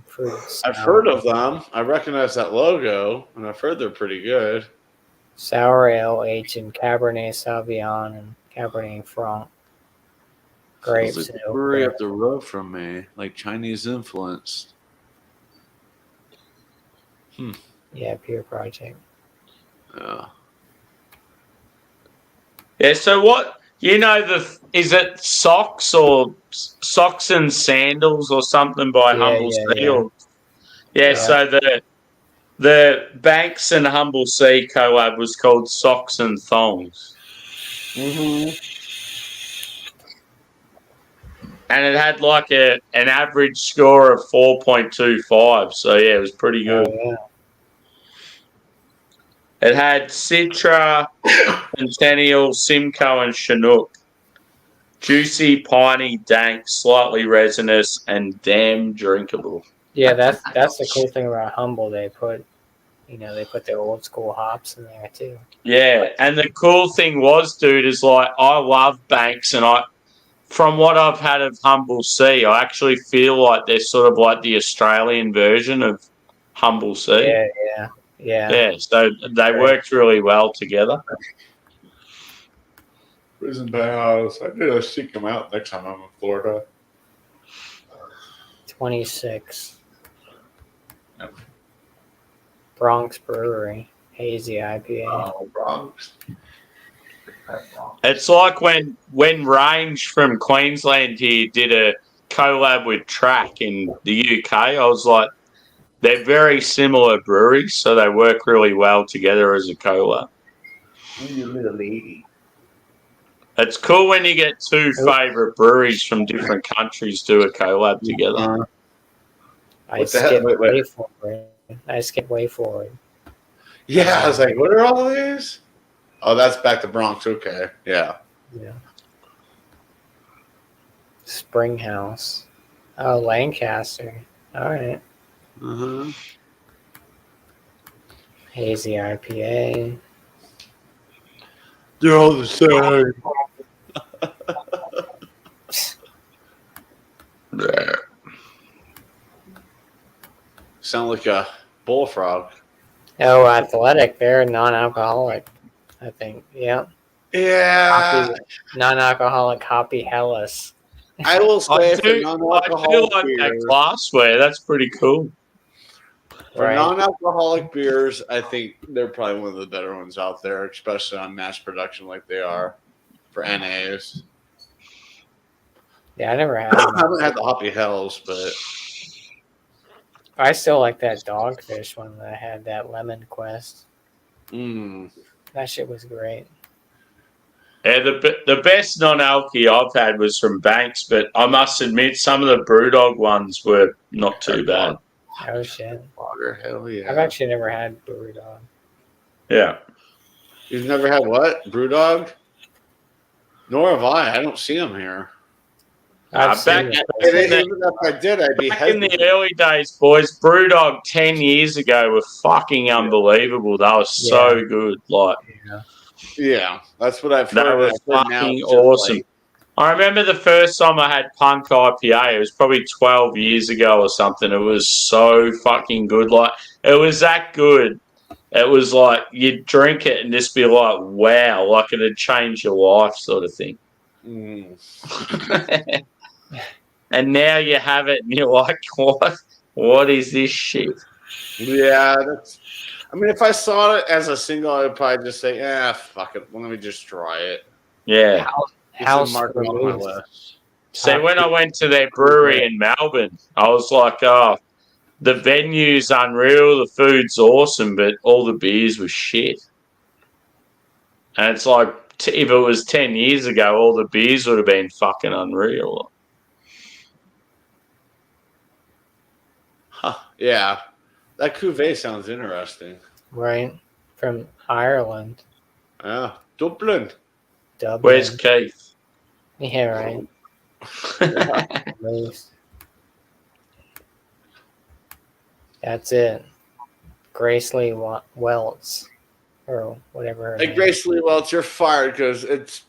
S1: Fruits.
S2: I've heard of them. I recognize that logo, and I've heard they're pretty good.
S1: Sour Ale aged in Cabernet Sauvignon and Cabernet Franc. Grapes
S2: Sounds like
S1: and
S2: a
S1: oak
S2: brewery
S1: barrel.
S2: up the road from me, like Chinese influenced.
S1: Yeah, Pure Project.
S2: Yeah.
S3: Yeah. So what? You know is it socks or socks and sandals or something by
S1: Yeah,
S3: Humble
S1: yeah,
S3: Sea?
S1: yeah.
S3: Or, yeah. So the Banks and Humble Sea collab was called Socks and Thongs.
S2: Mm-hmm.
S3: And it had like an average score of 4.25. So yeah, it was pretty good.
S1: Oh, yeah.
S3: It had Citra, Centennial, Simcoe, and Chinook. Juicy, piney, dank, slightly resinous, and damn drinkable.
S1: Yeah, that's the cool thing about Humble. They put the old school hops in there too.
S3: Yeah, and the cool thing was, dude, is like I love Banks, and from what I've had of Humble Sea, I actually feel like they're sort of like the Australian version of Humble Sea.
S1: Yeah.
S3: Yeah, so they worked really well together.
S2: Prison Bauhaus. I gotta seek them out next time I'm in Florida.
S1: 26. Bronx Brewery hazy IPA.
S2: Oh, Bronx.
S3: It's like when Range from Queensland here did a collab with Track in the UK. I was like, they're very similar breweries, so they work really well together as a collab.
S2: You little lady.
S3: It's cool when you get two favourite breweries from different countries do a collab together.
S1: I
S2: What the hell?
S1: skipped
S2: Wait.
S1: way forward. I skipped way forward.
S2: Yeah, I was like, what are all these? Oh, that's back to Bronx. Okay. Yeah.
S1: Yeah. Springhouse. Oh, Lancaster. All right.
S2: Uh-huh.
S1: Hazy IPA.
S2: They're all the same. Sound like a bullfrog.
S1: Oh, Athletic. They're non-alcoholic, I think. Yeah.
S2: Yeah.
S1: Non-alcoholic Hoppy Hellas.
S2: I will say
S3: I
S2: for
S3: do
S2: non-alcoholic
S3: like that
S2: beers,
S3: glassware. That's pretty cool.
S2: for
S1: Right.
S2: non-alcoholic beers, I think they're probably one of the better ones out there, especially on mass production like they are for NAs.
S1: Yeah, I never had
S2: I
S1: them.
S2: haven't had the Hoppy Hells, but
S1: I still like that Dogfish one that had that Lemon Quest. That shit was great.
S3: Yeah, the best non-alky I've had was from Banks, but I must admit some of the Brewdog ones were not too bad.
S1: Oh shit!
S2: lager, hell yeah.
S1: I've actually never had Brew Dog.
S3: Yeah.
S2: You've never had what? Brewdog? Nor have I. I don't see them here.
S1: I've
S3: back
S1: seen it.
S2: Even if I did, I'd be
S3: Back in
S2: hesitant.
S3: the early days, boys, Brewdog 10 years ago were fucking unbelievable. They were so good. Like,
S2: Yeah, that's what I've
S3: they
S2: heard.
S3: were
S2: I've heard now
S3: fucking
S2: it's just
S3: awesome.
S2: like-
S3: I remember the first time I had Punk IPA. It was probably 12 years ago or something. It was so fucking good. Like, it was that good. It was like you'd drink it and just be like, wow, like it'd change your life, sort of thing. And now you have it and you're like, what is this shit?
S2: Yeah, that's. I mean, if I saw it as a single, I'd probably just say, "Yeah, fuck it. Well, let me just try it."
S3: Yeah.
S1: House
S2: mark it on my
S1: vermouth.
S2: list.
S3: See, when I went to their brewery in Melbourne, I was like, oh, the venue's unreal, the food's awesome, but all the beers were shit. And it's like, if it was 10 years ago, all the beers would have been fucking unreal.
S2: Huh, yeah, that cuvee sounds interesting.
S1: Right from Ireland,
S2: Yeah, Dublin.
S1: Dublin.
S3: Where's Keith?
S1: Yeah, right. Moose. That's it. Grace Lee Welts, or whatever. her
S2: Hey,
S1: name
S2: Grace Lee Welch, you're fired because it's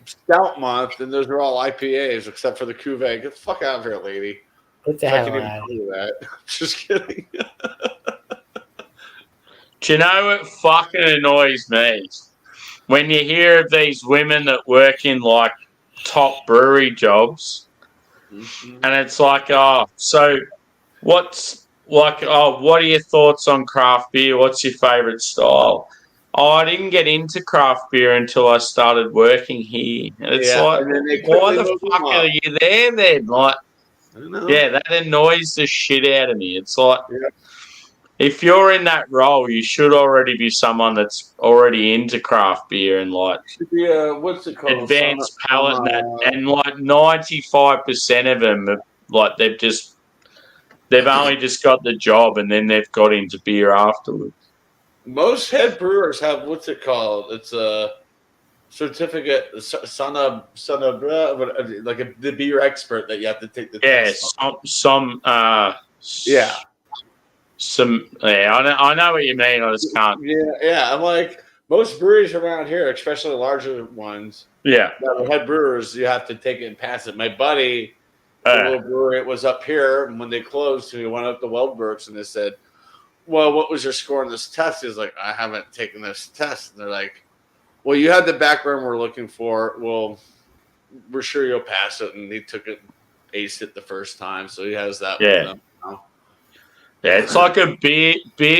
S2: Stout Month and those are all IPAs except for the cuvee. Get the fuck out of here, lady.
S1: is. Get the
S2: I
S1: hell
S2: can even
S1: out.
S2: do that. Just kidding.
S3: Do you know what fucking annoys me? When you hear of these women that work in like top brewery jobs, and it's like, oh, so what's like, oh, what are your thoughts on craft beer? What's your favorite style? Oh, I didn't get into craft beer until I started working here. And it's
S2: Yeah,
S3: like,
S2: and then they
S3: why
S2: quickly
S3: the
S2: move them
S3: fuck
S2: up.
S3: are you there then? Like,
S2: I know.
S3: yeah, that annoys the shit out of me. It's like,
S2: Yeah.
S3: if you're in that role, you should already be someone that's already into craft beer and like
S2: Should be what's it called?
S3: advanced palate and like 95% of them, like they've only just got the job and then they've got into beer afterwards.
S2: Most head brewers have what's it called? It's a certificate, the beer expert that you have to take the
S3: Yeah,
S2: test on.
S3: yeah. I know what you mean. I just can't.
S2: Yeah. I'm like most breweries around here, especially larger ones,
S3: Yeah,
S2: that are head brewers, you have to take it and pass it. My buddy, the little brewery, it was up here, and when they closed, we went up to Weldworks, and they said, "Well, what was your score on this test?" He's like, "I haven't taken this test." And they're like, "Well, you had the background we're looking for. Well, we're sure you'll pass it." And he took it, aced it the first time, so he has that.
S3: Yeah.
S2: With him now.
S3: Yeah, it's like a beer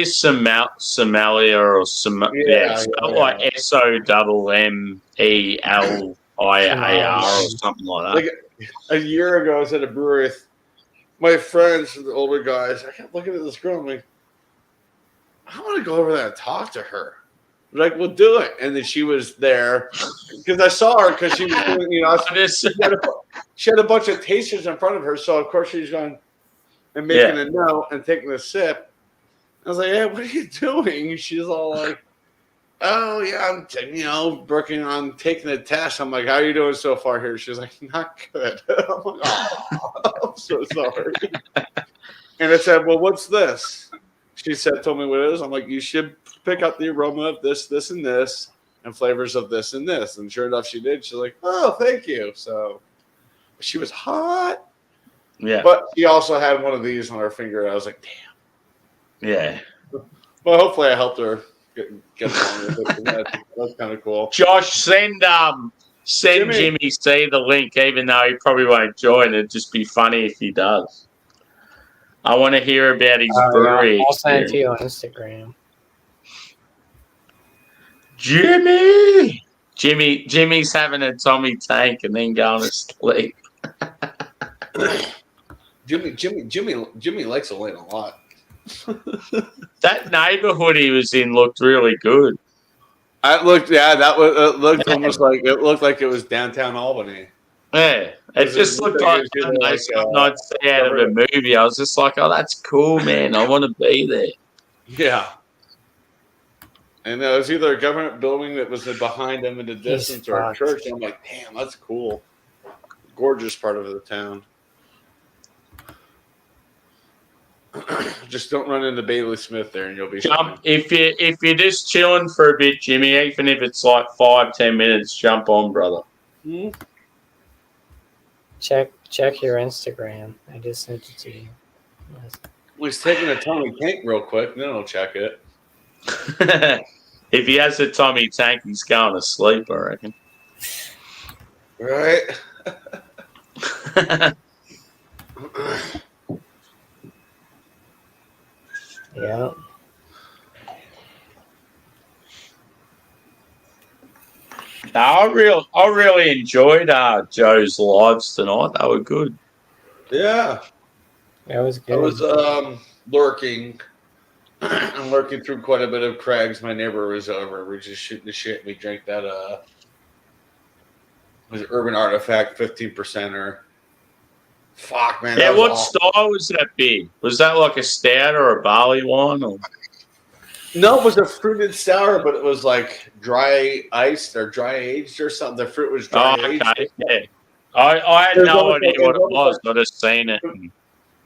S3: sommelier or it's spelled like SOMMELIAR or something like that.
S2: Like a year ago, I was at a brewery with my friends, the older guys. I kept looking at this girl. I'm like, I want to go over there and talk to her. They're like, we'll do it. And then she was there because I saw her because she was doing, she had a bunch of tasters in front of her. So, of course, she's going and making a note and taking a sip. I was like, hey, what are you doing? She's all like, oh, yeah, I'm, working on taking the test. I'm like, how are you doing so far here? She's like, not good. I'm like, oh, I'm so sorry. And I said, well, what's this? She told me what it is. I'm like, you should pick up the aroma of this, this, and this, and flavors of this and this. And sure enough, she did. She's like, oh, thank you. So she was hot.
S3: Yeah.
S2: But she also had one of these on her finger. And I was like, damn.
S3: Yeah.
S2: Well, hopefully I helped her get along with it. That's kind of cool.
S3: Josh, send Jimmy C the link, even though he probably won't join. It'd just be funny if he does. I want to hear about his brewery.
S1: I'll send it to you on Instagram.
S3: Jimmy's having a Tommy tank and then going to sleep.
S2: Jimmy likes Elaine a lot.
S3: That neighborhood he was in looked really good.
S2: It looked almost like it was downtown Albany.
S3: Yeah, it just looked like something I'd see out of a movie. I was just like, oh, that's cool, man. I want to be there.
S2: Yeah. And it was either a government building that was behind them in the distance or a church. And I'm like, damn, that's cool. Gorgeous part of the town. Just don't run into Bailey Smith there and you'll be fine.
S3: If you're just chilling for a bit, Jimmy, even if it's like 5-10 minutes, jump on, brother.
S2: Hmm?
S1: Check your Instagram. I just sent it to you. Yes.
S2: He's taking a Tommy tank real quick, then I'll check it.
S3: If he has a Tommy tank, he's going to sleep, I reckon.
S2: Right?
S1: Yeah.
S3: No, I really enjoyed Joe's lives tonight. They were good.
S2: Yeah.
S1: That was good.
S2: I was lurking. I'm lurking through quite a bit of Craig's. My neighbor was over. We're just shooting the shit. We drank that was it Urban Artifact 15%er. Fuck, man.
S3: Yeah, what style was that beer? Was that like a stout or a barley wine? Or?
S2: No, it was a fruited sour, but it was like dry iced or dry aged or something. The fruit was dry aged.
S3: Okay, yeah. I had no idea what it was. I just seen it.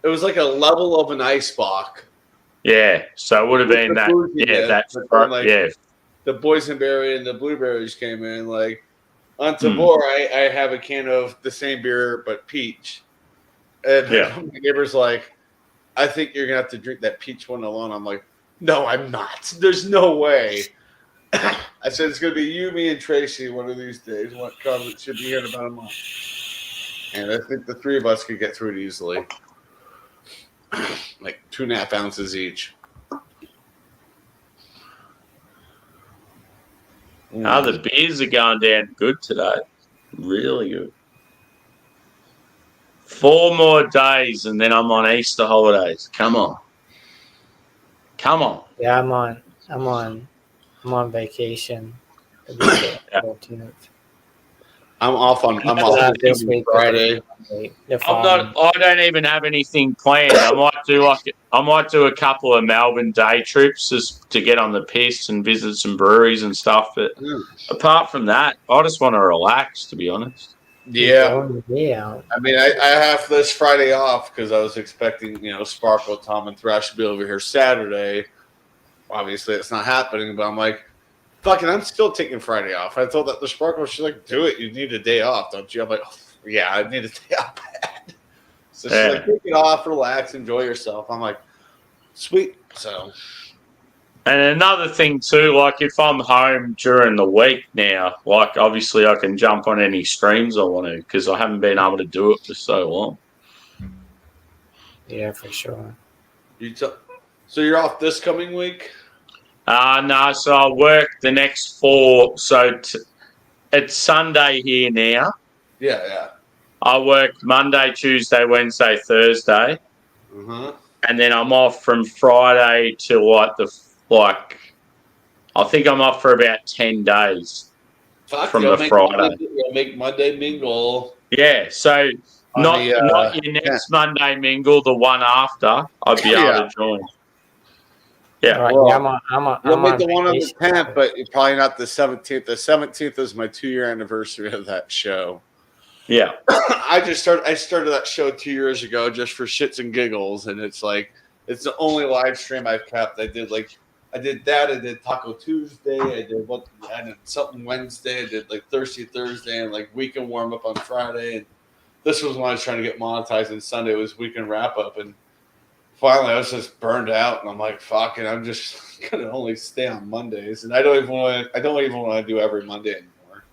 S2: It was like a level of an Eisbach.
S3: Yeah, so it would have been that. Yeah, that's
S2: like,
S3: yeah.
S2: The boysenberry and the blueberries came in. Like on Tabor, I have a can of the same beer but peach. And my neighbor's like, I think you're gonna have to drink that peach one alone. I'm like, no, I'm not. There's no way. I said it's gonna be you, me, and Tracy one of these days. What comes? It should be here in about a month. And I think the three of us could get through it easily. Like 2.5 ounces each.
S3: The beers are going down good today. Really good. 4 more days and then I'm on Easter holidays. Come on.
S1: Yeah, I'm on vacation.
S2: I'm off this week Friday.
S3: I don't even have anything planned. I might do a couple of Melbourne day trips just to get on the piss and visit some breweries and stuff. But apart from that, I just want to relax, to be honest.
S2: Yeah. I mean, I have this Friday off because I was expecting, Sparkle, Tom, and Thrash to be over here Saturday. Obviously, it's not happening, but I'm like, fucking, I'm still taking Friday off. I told that the Sparkle, she's like, do it. You need a day off, don't you? I'm like, oh, yeah, I need a day off. So she's like, take it off, relax, enjoy yourself. I'm like, sweet. So.
S3: And another thing too, like if I'm home during the week now, like obviously I can jump on any streams I want to because I haven't been able to do it for so long.
S1: Yeah, for sure.
S2: So you're off this coming week?
S3: No, so I work the next 4. So it's Sunday here now.
S2: Yeah.
S3: I work Monday, Tuesday, Wednesday, Thursday, and then I'm off from Friday to I think I'm off for about 10 days.
S2: Fuck,
S3: from the Friday.
S2: You'll make Monday mingle.
S3: Yeah, so not your next Monday mingle, the one after, I'd be able to join. Yeah,
S1: Right,
S2: well,
S1: you'll
S2: make the one on the 10th, but probably not the 17th. The 17th is my 2-year anniversary of that show.
S3: Yeah.
S2: I started that show 2 years ago just for shits and giggles, and it's the only live stream I've kept. I did that. I did Taco Tuesday. I did something Wednesday. I did Thursday, and weekend warm up on Friday. And this was when I was trying to get monetized. And Sunday was weekend wrap up. And finally, I was just burned out, and I'm like, "Fuck it, I'm just gonna only stay on Mondays." And I don't even want to do every Monday anymore.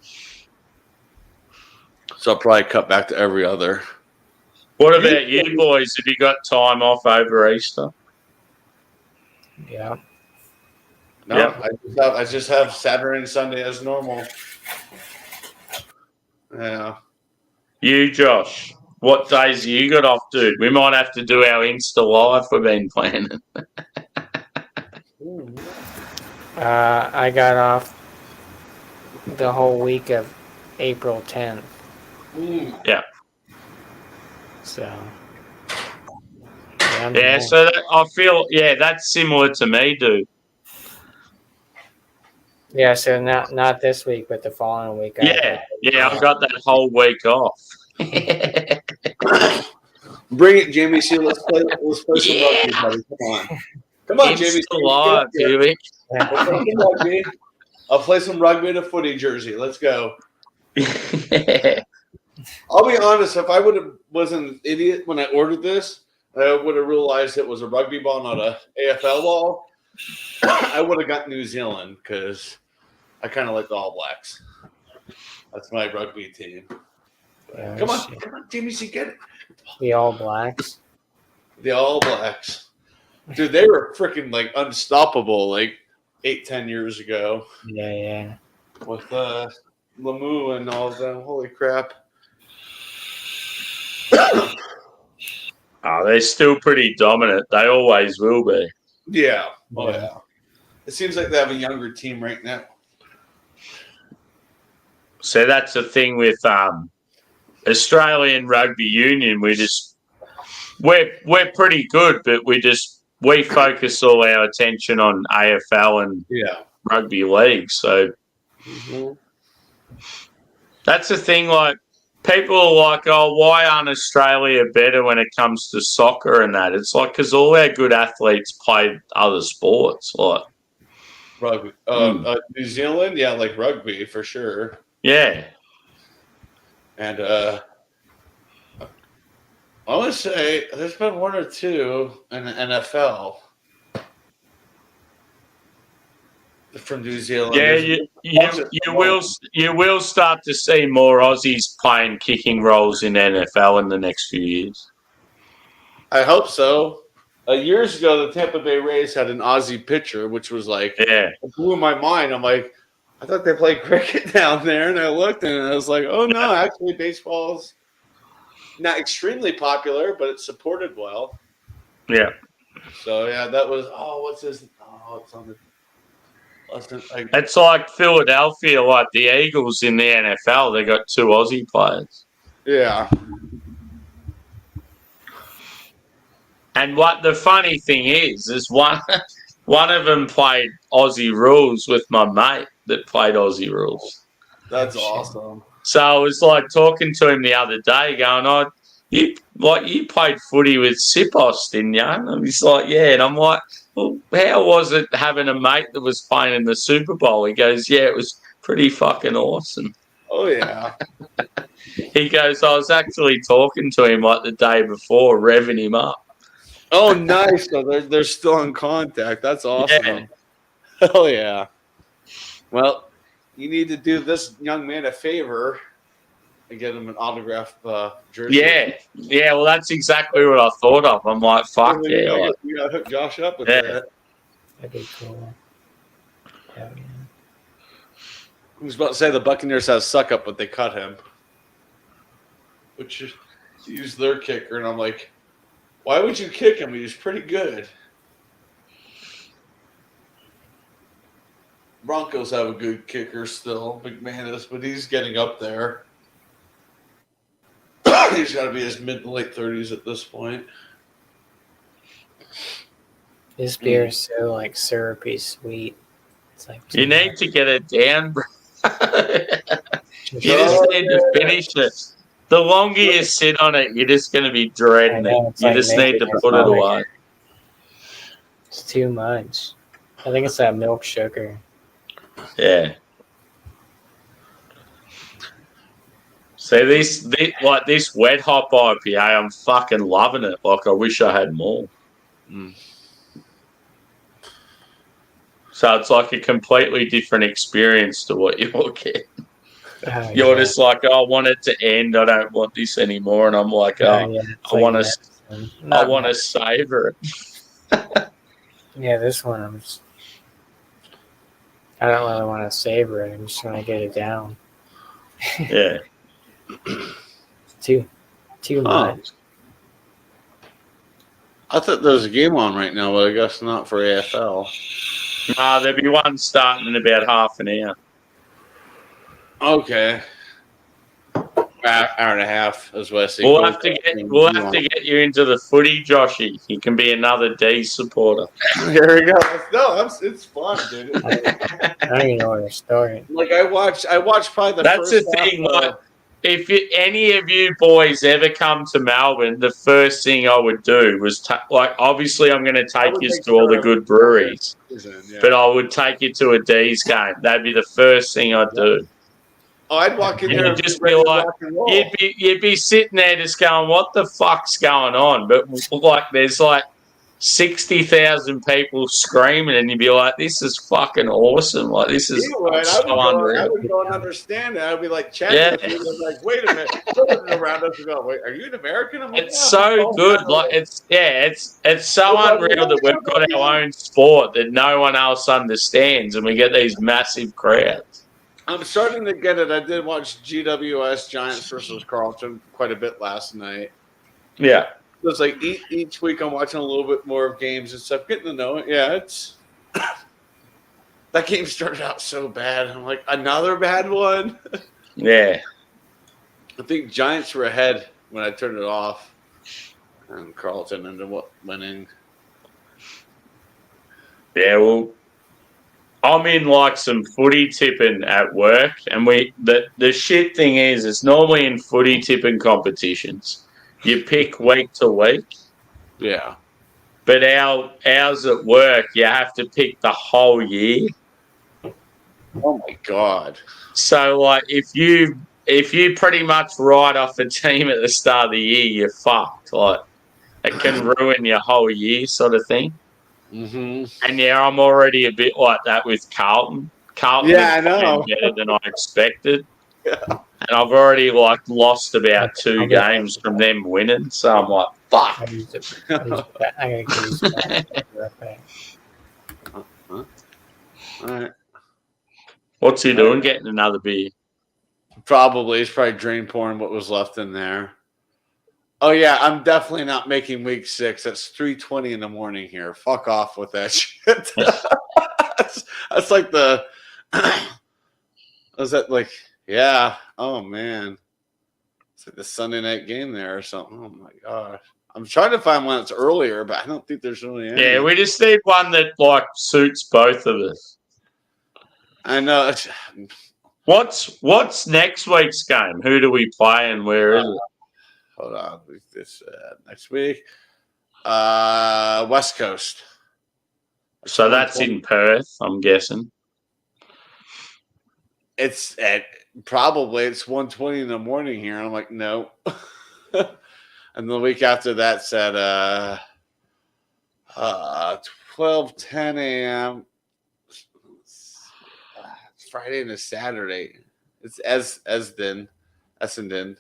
S2: So I'll probably cut back to every other.
S3: What about you boys? Have you got time off over Easter?
S1: Yeah.
S2: No, yep. I just have Saturday and Sunday as normal. Yeah.
S3: You, Josh, what days you got off, dude? We might have to do our Insta Live we've been planning.
S1: I got off the whole week of April 10th.
S3: Yeah.
S1: So.
S3: Yeah, so I feel, that's similar to me, dude.
S1: Yeah, so not this week, but the following week.
S3: I've got that whole week off.
S2: Bring it, Jamie. See, let's play some rugby, buddy. Come on, Jamie.
S3: Live, Jamie.
S2: I'll play some rugby in a footy jersey. Let's go. I'll be honest. If I wasn't an idiot when I ordered this, I would have realized it was a rugby ball, not a AFL ball. I would have got New Zealand because I kind of like the All Blacks. That's my rugby team.
S1: Yeah,
S2: come on, Jamie, see, get it.
S1: The All Blacks.
S2: The All Blacks. Dude, they were freaking unstoppable 8-10 years ago.
S1: Yeah.
S2: With Lemieux and all of them. Holy crap.
S3: They're still pretty dominant. They always will be.
S2: Yeah. Oh, yeah. It seems like they have a younger team right now.
S3: So that's the thing with Australian Rugby Union. We're pretty good, but we focus all our attention on AFL and rugby league. So that's the thing. People are like, "Oh, why aren't Australia better when it comes to soccer and that?" It's because all our good athletes play other sports,
S2: rugby. New Zealand, rugby for sure.
S3: Yeah,
S2: and I want to say there's been one or two in the NFL from New Zealand.
S3: Yeah, you will start to see more Aussies playing kicking roles in NFL in the next few years.
S2: I hope so. Years ago, the Tampa Bay Rays had an Aussie pitcher, which was it blew my mind. I'm like, I thought they played cricket down there, and I looked and I was like, oh no, actually baseball's not extremely popular, but it's supported well.
S3: Yeah.
S2: So that was what's his? It's on the.
S3: It's like Philadelphia, like the Eagles in the NFL. They got 2 Aussie players.
S2: Yeah.
S3: And what the funny thing is one of them played Aussie rules with my mate that played Aussie rules.
S2: That's awesome.
S3: So I was talking to him the other day, going, you played footy with Sipos, didn't you? And he's like, yeah. And I'm like, well, how was it having a mate that was playing in the Super Bowl? He goes, yeah, it was pretty fucking awesome.
S2: Oh, yeah.
S3: He goes, I was actually talking to him the day before, revving him up.
S2: Oh, nice. So they're still in contact. That's awesome.
S3: Yeah.
S2: Hell yeah. Well, you need to do this young man a favor and get him an autograph jersey.
S3: Yeah. Well, that's exactly what I thought of. I'm like, fuck yeah.
S2: We got to hook Josh up with
S3: Yeah.
S2: that.
S1: That'd be cool. Hell yeah.
S2: I was about to say the Buccaneers have suck up, but they cut him. Which use their kicker, and I'm like, why would you kick him? He was pretty good. Broncos have a good kicker still, McManus, but he's getting up there. He's got to be his mid to late 30s at this point.
S1: This beer is so like syrupy sweet. It's like
S3: You need to get it down, bro. You just need to finish it. The longer you sit on it, you're just going to be dreading
S1: I know,
S3: it.
S1: it's
S3: You
S1: like
S3: just need
S1: making
S3: to
S1: it
S3: put it
S1: smaller.
S3: away.
S1: It's too much. I think it's that milk sugar.
S3: Yeah. See, this wet hop IPA, I'm fucking loving it. Like, I wish I had more. So it's like a completely different experience to what you're getting.
S1: Oh,
S3: You're
S1: yeah.
S3: just like, oh, I want it to end. I don't want this anymore. And I'm like,
S1: Oh,
S3: oh,
S1: yeah, it's
S3: I
S1: like
S3: want
S1: medicine.
S3: to
S1: Not medicine.
S3: savor it.
S1: Yeah, this one I don't really want to savor it. I'm just trying to get it down.
S3: Yeah.
S1: Too much.
S2: I thought there was a game on right now, but I guess not for AFL.
S3: There'll be one starting in about half an hour.
S2: Okay. Hour and a half is what I see.
S3: We'll have to get you into the footy, Joshy. You can be another D supporter.
S2: Here we go. No, it's fun, dude.
S1: I don't even know where to start.
S2: Like I watched probably the
S3: That's
S2: first
S3: the thing.
S2: half,
S3: Like, if any of you boys ever come to Melbourne, the first thing I would do was obviously I'm going to take you to all the good breweries, but I would take you to a D's game. That'd be the first thing I'd do.
S2: Oh, I'd walk in
S3: And
S2: there
S3: you'd
S2: and
S3: just
S2: ready
S3: be
S2: to
S3: like,
S2: rock and roll.
S3: you'd be sitting there just going, what the fuck's going on? But like, there's like 60,000 people screaming, and you'd be like, this is fucking awesome. Like, this is so unreal.
S2: I would go and understand it. I'd be like chatting with you. I was like, wait a minute. Looking around us and go, wait, are you an American? I'm like,
S3: It's so good. Like, it's so unreal that we've got our own sport that no one else understands, and we get these massive crowds.
S2: I'm starting to get it. I did watch GWS Giants versus Carlton quite a bit last night.
S3: Yeah.
S2: It's like each week I'm watching a little bit more of games and stuff, getting to know it. Yeah, it's that game started out so bad. I'm like, another bad one.
S3: Yeah.
S2: I think Giants were ahead when I turned it off, and Carlton ended up winning.
S3: Yeah, well, I'm in like some footy tipping at work, and the shit thing is, it's normally in footy tipping competitions. You pick week to week.
S2: Yeah.
S3: But ours at work, you have to pick the whole year.
S2: Oh my God.
S3: So like if you pretty much write off a team at the start of the year, you're fucked. Like it can ruin your whole year, sort of thing.
S2: Mm-hmm.
S3: And yeah, I'm already a bit like that with Carlton. Carlton is playing better than I expected.
S2: Yeah.
S3: And I've already like lost about 2 games from them winning. So I'm like, fuck.
S1: I gotta use that.
S2: All right.
S3: What's he doing? Getting another beer?
S2: Probably. It's probably drain pouring what was left in there. Oh yeah, I'm definitely not making week 6. That's 3:20 in the morning here. Fuck off with that shit. that's like the. Was that like? Yeah. Oh man. It's like the Sunday night game there or something. Oh my gosh. I'm trying to find one that's earlier, but I don't think there's really any.
S3: Yeah, we just need one that like suits both of us.
S2: I know.
S3: What's next week's game? Who do we play and where is it?
S2: Hold on. This next week. West Coast.
S3: So that's in Perth, I'm guessing.
S2: It's at probably it's 1:20 in the morning here. I'm like, no. And the week after that's at 12:10 a.m. It's Friday and a Saturday. It's Esden, Essendon.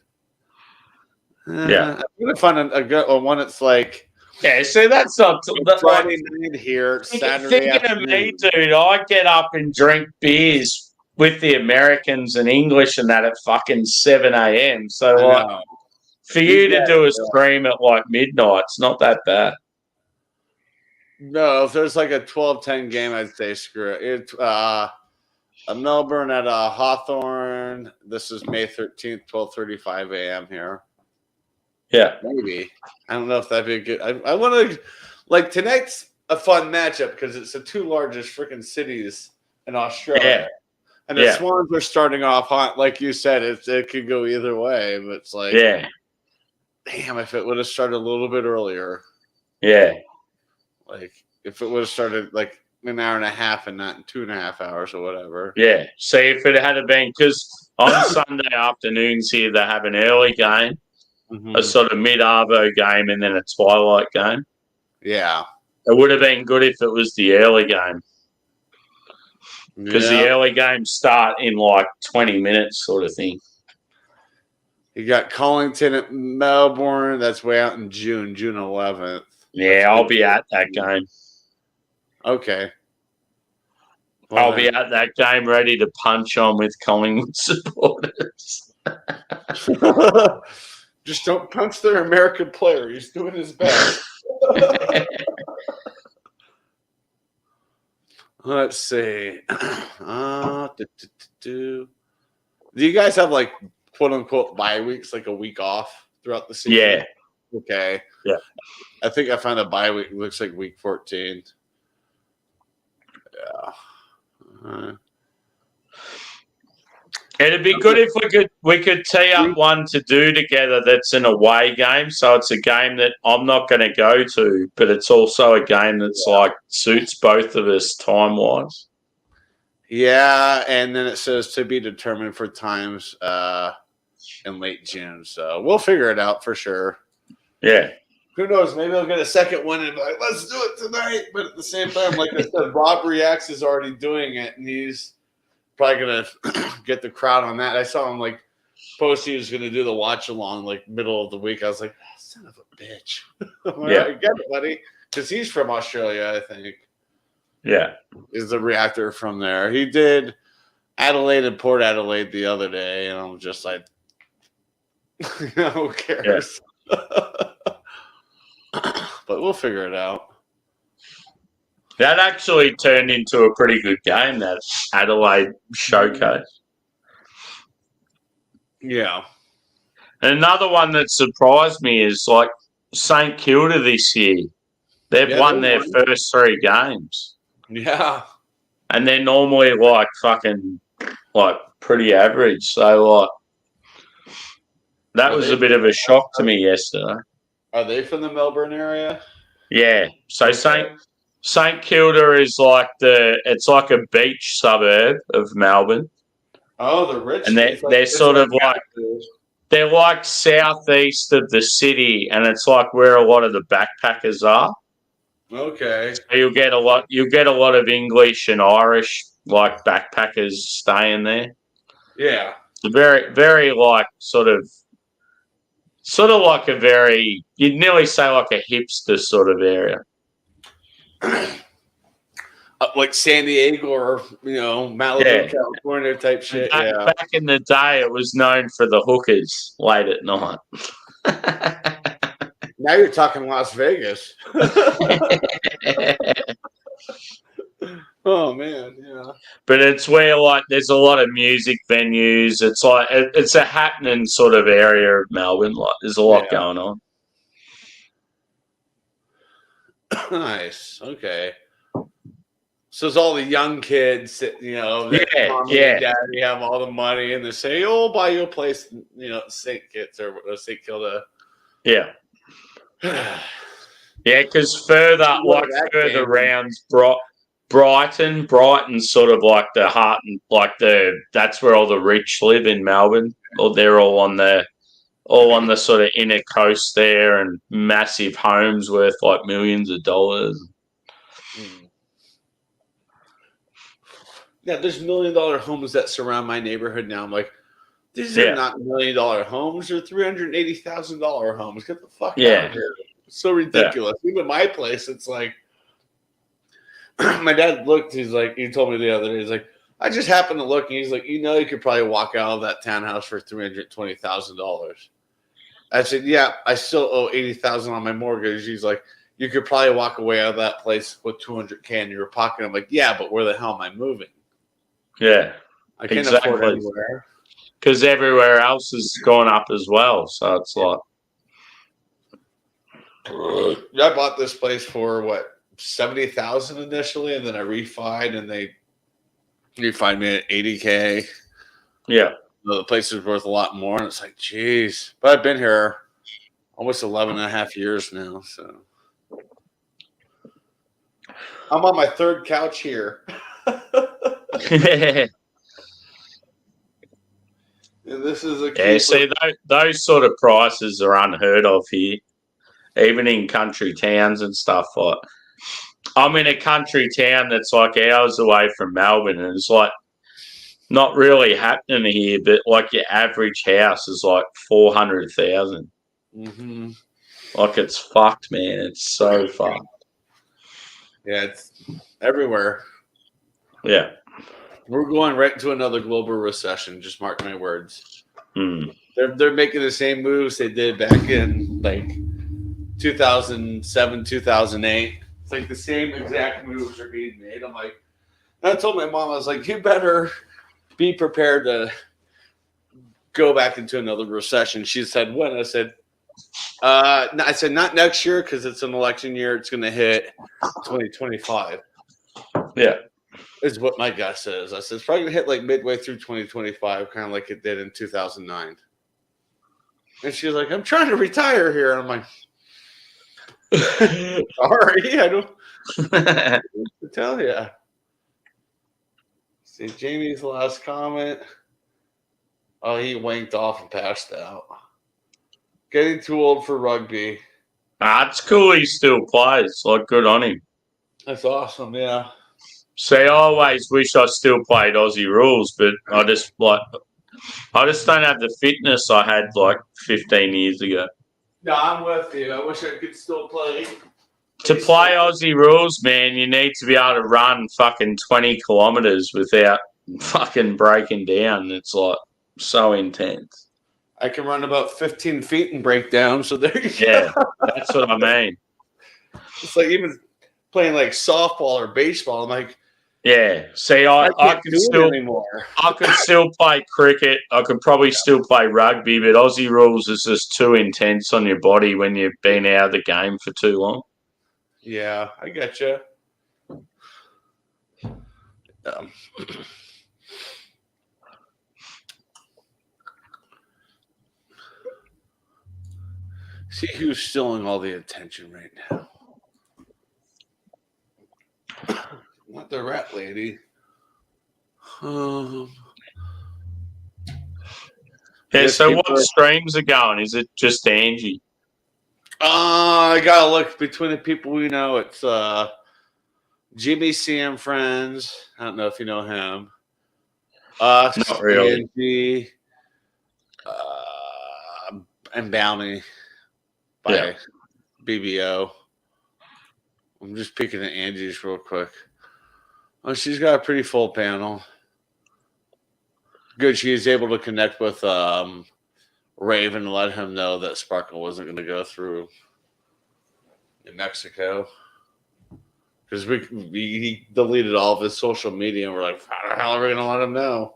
S3: Yeah.
S2: I'm gonna find a good one that's like
S3: Yeah, see, that's not
S2: Friday night here, Saturday
S3: thinking of me,
S2: afternoon.
S3: dude. I get up and drink beers with the Americans and English and that at fucking 7 a.m. So,
S2: I
S3: like,
S2: know.
S3: for you to do a stream at like midnight, it's not that bad.
S2: No, if there's like a 12-10 game, I'd say screw it. Melbourne at Hawthorne. This is May 13th, 12:35 a.m. here.
S3: Yeah.
S2: Maybe. I don't know if that'd be a good. I want to, like, tonight's a fun matchup because it's the two largest freaking cities in Australia.
S3: Yeah.
S2: And the Swans are starting off hot. Like you said, it could go either way. But it's like,
S3: Yeah.
S2: damn, if it would have started a little bit earlier.
S3: Yeah.
S2: Like, if it would have started like an hour and a half and not in 2.5 hours or whatever.
S3: Yeah. See, if it had been, because on Sunday afternoons here, they have an early game, a sort of mid-arvo game, and then a twilight game.
S2: Yeah.
S3: It would have been good if it was the early game. Because the early games start in like 20 minutes sort of thing.
S2: You got Collington at Melbourne. That's way out in June 11th.
S3: Yeah, I'll be at that game.
S2: Okay.
S3: Well, I'll be at that game ready to punch on with Collingwood supporters.
S2: Just don't punch their American player. He's doing his best. Let's see. Do you guys have like quote unquote bye weeks, like a week off throughout the season?
S3: Yeah.
S2: Okay.
S3: Yeah.
S2: I think I found a bye week. It looks like week 14. Yeah.
S3: It'd be good if we could tee up one to do together that's an away game. So it's a game that I'm not going to go to, but it's also a game that's like suits both of us time wise.
S2: Yeah, and then it says to be determined for times in late June. So we'll figure it out for sure.
S3: Yeah.
S2: Who knows? Maybe I'll get a second one and be like, let's do it tonight. But at the same time, like I said, Rob Reacts is already doing it, and he's probably going to get the crowd on that. I saw him like post he was going to do the watch along like middle of the week. I was like, son of a bitch.
S3: Yeah.
S2: I get it, buddy. Because he's from Australia, I think.
S3: Yeah.
S2: Is the reactor from there. He did Adelaide and Port Adelaide the other day, and I'm just like, who cares? Yeah. But we'll figure it out.
S3: That actually turned into a pretty good game, that Adelaide showcase.
S2: Yeah.
S3: And another one that surprised me is like St Kilda this year. They've won their first 3 games.
S2: Yeah.
S3: And they're normally like fucking like pretty average. So like that was a bit of a shock to me yesterday.
S2: Are they from the Melbourne area?
S3: Yeah. So St Kilda is like it's like a beach suburb of Melbourne.
S2: Oh, the rich.
S3: And they're sort of like they're like southeast of the city, and it's like where a lot of the backpackers are.
S2: Okay.
S3: So you'll get a lot of English and Irish like backpackers staying there.
S2: Yeah.
S3: It's very, very like sort of like a very, you'd nearly say like a hipster sort of area.
S2: Like San Diego or, Malibu, California type shit.
S3: Back in the day, it was known for the hookers late at night.
S2: Now you're talking Las Vegas. Oh, man, yeah.
S3: But it's where, like, there's a lot of music venues. It's like, it's a happening sort of area of Melbourne. Like, there's a lot going on.
S2: Nice. Okay. So it's all the young kids that, mom and daddy have all the money, and they say, "Oh, buy you a place," St. Kitts or St. Kilda.
S3: Yeah. Yeah, because further around Brighton's sort of like the heart and like that's where all the rich live in Melbourne. Or they're all on the sort of inner coast there, and massive homes worth like millions of dollars.
S2: Yeah, there's $1 million homes that surround my neighborhood now. I'm like, These are not $1 million homes; they're $380,000 homes. Get the fuck out of here! It's so ridiculous. Even my place, it's like my dad looked. He's like, he told me the other day. He's like, I just happened to look, and he's like, you could probably walk out of that townhouse for $320,000. I said, yeah, I still owe $80,000 on my mortgage. He's like, you could probably walk away out of that place with $200K in your pocket. I'm like, yeah, but where the hell am I moving?
S3: Yeah,
S2: I can't afford anywhere.
S3: Because everywhere else is going up as well. So it's like,
S2: I bought this place for what, $70,000 initially, and then I refied, and they refined me at $80K.
S3: Yeah,
S2: the place is worth a lot more, and it's like, geez. But I've been here almost 11 and a half years now, so I'm on my third couch here. And this is a
S3: see, those sort of prices are unheard of here, even in country towns and stuff. Like, I'm in a country town that's like hours away from Melbourne, and it's like not really happening here. But like your average house is like 400,000.
S2: Mm-hmm.
S3: Like it's fucked, man. It's so fucked.
S2: Yeah, it's everywhere.
S3: Yeah.
S2: We're going right into another global recession. Just mark my words.
S3: Mm.
S2: They're making the same moves they did back in like 2007, 2008. It's like the same exact moves are being made. I'm like, and I told my mom, I was like, you better be prepared to go back into another recession. She said, when? I said, not next year because it's an election year. It's going to hit 2025.
S3: Yeah.
S2: Is what my guess is. I said it's probably gonna hit like midway through 2025, kind of like it did in 2009. And she's like, "I'm trying to retire here." And I'm like, "Sorry, I don't tell you." See, Jamie's last comment. Oh, he wanked off and passed out. Getting too old for rugby.
S3: It's cool. He still plays. Like, good on him.
S2: That's awesome. Yeah.
S3: See, I always wish I still played Aussie rules, but I just don't have the fitness I had like 15 years ago.
S2: No, I'm with you. I wish I could still play.
S3: To play Aussie rules, man, you need to be able to run fucking 20 kilometers without fucking breaking down. It's like so intense.
S2: I can run about 15 feet and break down, so there you go.
S3: Yeah, that's what I mean.
S2: It's like even playing like softball or baseball. I'm like,
S3: yeah. See, I could still play cricket. I could probably still play rugby, but Aussie rules is just too intense on your body when you've been out of the game for too long.
S2: Yeah, I get you. See who's stealing all the attention right now. Not the rat lady.
S3: Yeah, so what streams are going? Is it just Angie?
S2: I gotta look between the people we know. It's Jimmy Sam Friends. I don't know if you know him.
S3: Not really.
S2: Angie, and Bounty by BBO. I'm just picking at Angie's real quick. Oh, she's got a pretty full panel. Good. She was able to connect with Raven and let him know that Sparkle wasn't going to go through in Mexico. Because he deleted all of his social media, and we're like, how the hell are we going to let him know?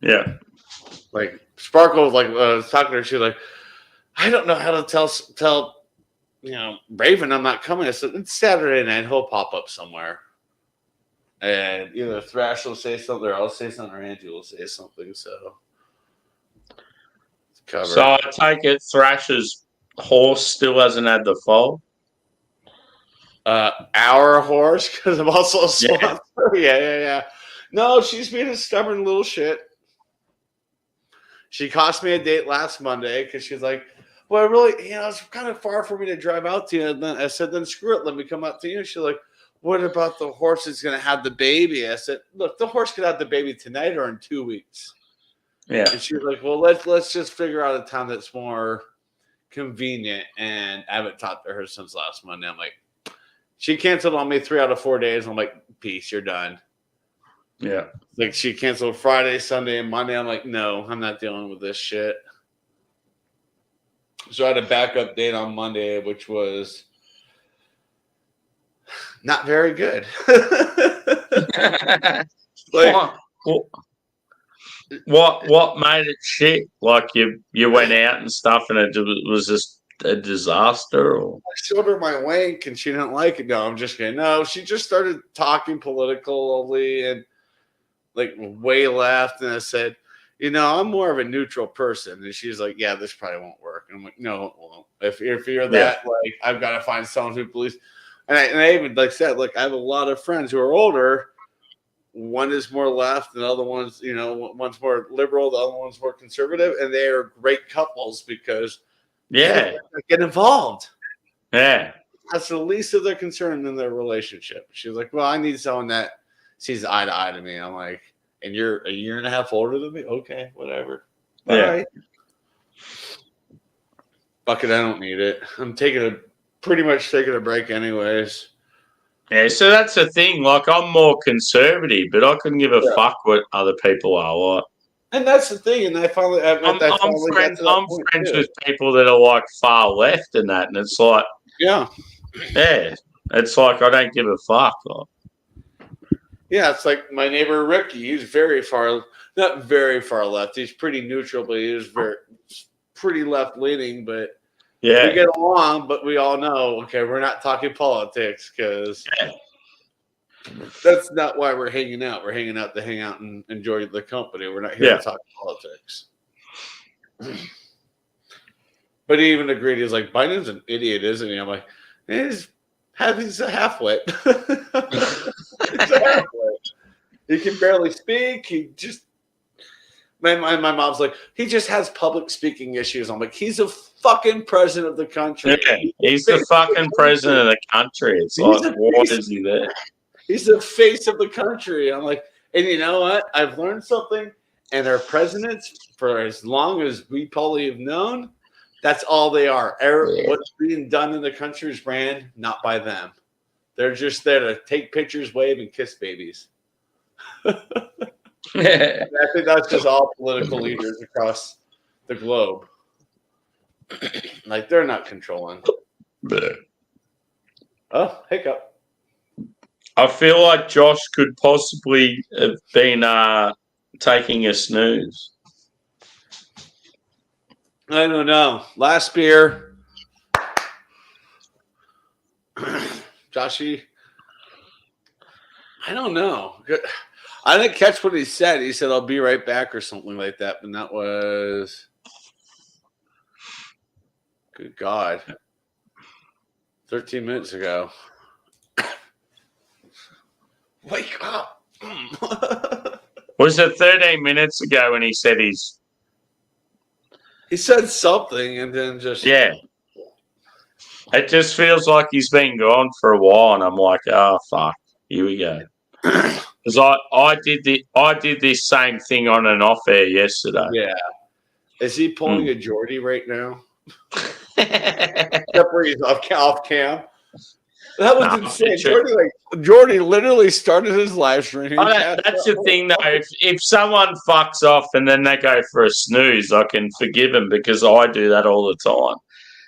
S3: Yeah.
S2: Like, Sparkle was like, talking to her, she's like, I don't know how to tell Raven I'm not coming. I said, it's Saturday night. He'll pop up somewhere. And either Thrash will say something, or I'll say something, or Angie will say something. So
S3: I take it Thrash's horse still hasn't had the foal?
S2: Our horse, because I'm also a sponsor. Yeah. No, she's being a stubborn little shit. She cost me a date last Monday because she's like, well, really, it's kind of far for me to drive out to you. And then I said, then screw it. Let me come out to you. She's like, what about the horse that's going to have the baby? I said, look, the horse could have the baby tonight or in 2 weeks.
S3: Yeah.
S2: And she's like, well, let's just figure out a time that's more convenient. And I haven't talked to her since last Monday. I'm like, she canceled on me 3 out of 4 days. I'm like, peace, you're done.
S3: Yeah.
S2: Like she canceled Friday, Sunday, and Monday. I'm like, no, I'm not dealing with this shit. So I had a backup date on Monday, which was not very good. Like,
S3: what made it shit? Like you went out and stuff, and it was just a disaster. Or
S2: I showed her my wank, and she didn't like it. No, I'm just kidding. No, she just started talking politically and like way left, and I said, I'm more of a neutral person. And she's like, yeah, this probably won't work. And I'm like, no, it won't. If you're that, like, I've got to find someone who believes. And I even like said, like, I have a lot of friends who are older. One is more left, and the other one's, one's more liberal, the other one's more conservative, and they are great couples because they get involved.
S3: Yeah.
S2: That's the least of their concern in their relationship. She's like, well, I need someone that sees eye to eye to me. I'm like, and you're a year and a half older than me? Okay, whatever. All right. Fuck it, I don't need it. I'm pretty much taking a break anyways.
S3: Yeah, so that's the thing. Like, I'm more conservative, but I couldn't give a fuck what other people are like.
S2: And that's the thing. And I'm
S3: friends with people that are like far left and that, and it's like, it's like I don't give a fuck. Like.
S2: Yeah, it's like my neighbor Ricky. He's not very far left. He's pretty neutral, but he is pretty left leaning. But we get along. But we all know, okay, we're not talking politics because that's not why we're hanging out. We're hanging out to hang out and enjoy the company. We're not here to talk politics. But he even agreed. He's like, Biden's an idiot, isn't he? I'm like, he's a half-wit. He's a half-wit. He can barely speak. He just my mom's like, he just has public speaking issues. I'm like, he's a fucking president of the country.
S3: Yeah, he's the fucking president of the country. It's like, what is he there?
S2: He's the face of the country. I'm like, and you know what? I've learned something. And our presidents, for as long as we probably have known, that's all they are. What's being done in the country is ran not by them. They're just there to take pictures, wave, and kiss babies. I think that's just all political leaders across the globe. Like, they're not controlling. Oh, hiccup.
S3: I feel like Josh could possibly have been taking a snooze.
S2: I don't know. Last beer. Joshy. I don't know. I didn't catch what he said. He said, I'll be right back or something like that. And that was, good God, 13 minutes ago. Wake up.
S3: Was it 13 minutes ago when he said he
S2: said something and then just.
S3: Yeah. It just feels like he's been gone for a while, and I'm like, oh, fuck. Here we go. Because I did this same thing on and off air yesterday.
S2: Yeah. Is he pulling a Geordie right now? Except for he's off cam. That was insane. Geordie literally started his live stream.
S3: That's the thing, though. If someone fucks off and then they go for a snooze, I can forgive them because I do that all the time.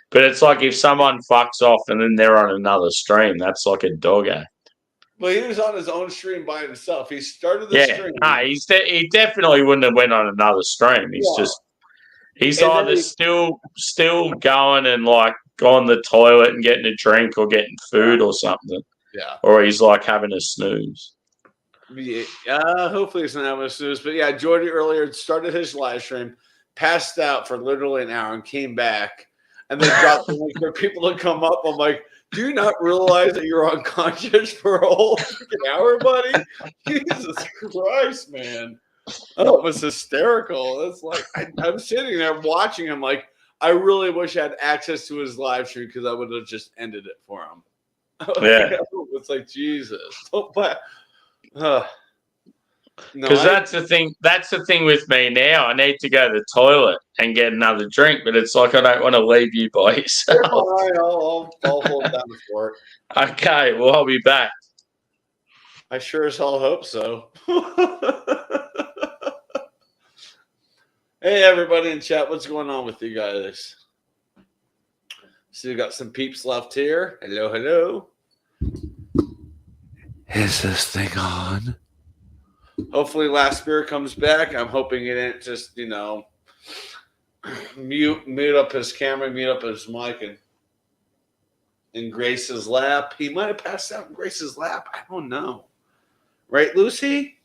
S3: But it's like if someone fucks off and then they're on another stream, that's like a dog act.
S2: Well, he was on his own stream by himself. He started the stream.
S3: No, he definitely wouldn't have went on another stream. He's either still going and like on the toilet and getting a drink or getting food or something.
S2: Yeah.
S3: Or he's like having a snooze.
S2: Yeah. Hopefully he's not having a snooze. But yeah, Geordie earlier started his live stream, passed out for literally an hour and came back. And then dropped the link for people to come up. I'm like, do you not realize that you're unconscious for a whole freaking hour, buddy? Jesus Christ, man. Oh, it was hysterical. It's like, I'm sitting there watching him like, I really wish I had access to his live stream because I would have just ended it for him.
S3: Yeah.
S2: It's like, Jesus. No,
S3: Because that's the thing. That's the thing with me now. I need to go to the toilet and get another drink, but it's like I don't want to leave you by
S2: you're
S3: yourself.
S2: fine. I'll hold down the fort.
S3: Okay, well I'll be back.
S2: I sure as hell hope so. Hey, everybody in chat, what's going on with you guys? So we got some peeps left here. Hello, hello. Is this thing on? Hopefully, Last Beer comes back. I'm hoping it didn't just, mute up his camera, mute up his mic, and in Grace's lap. He might have passed out in Grace's lap. I don't know. Right, Lucy?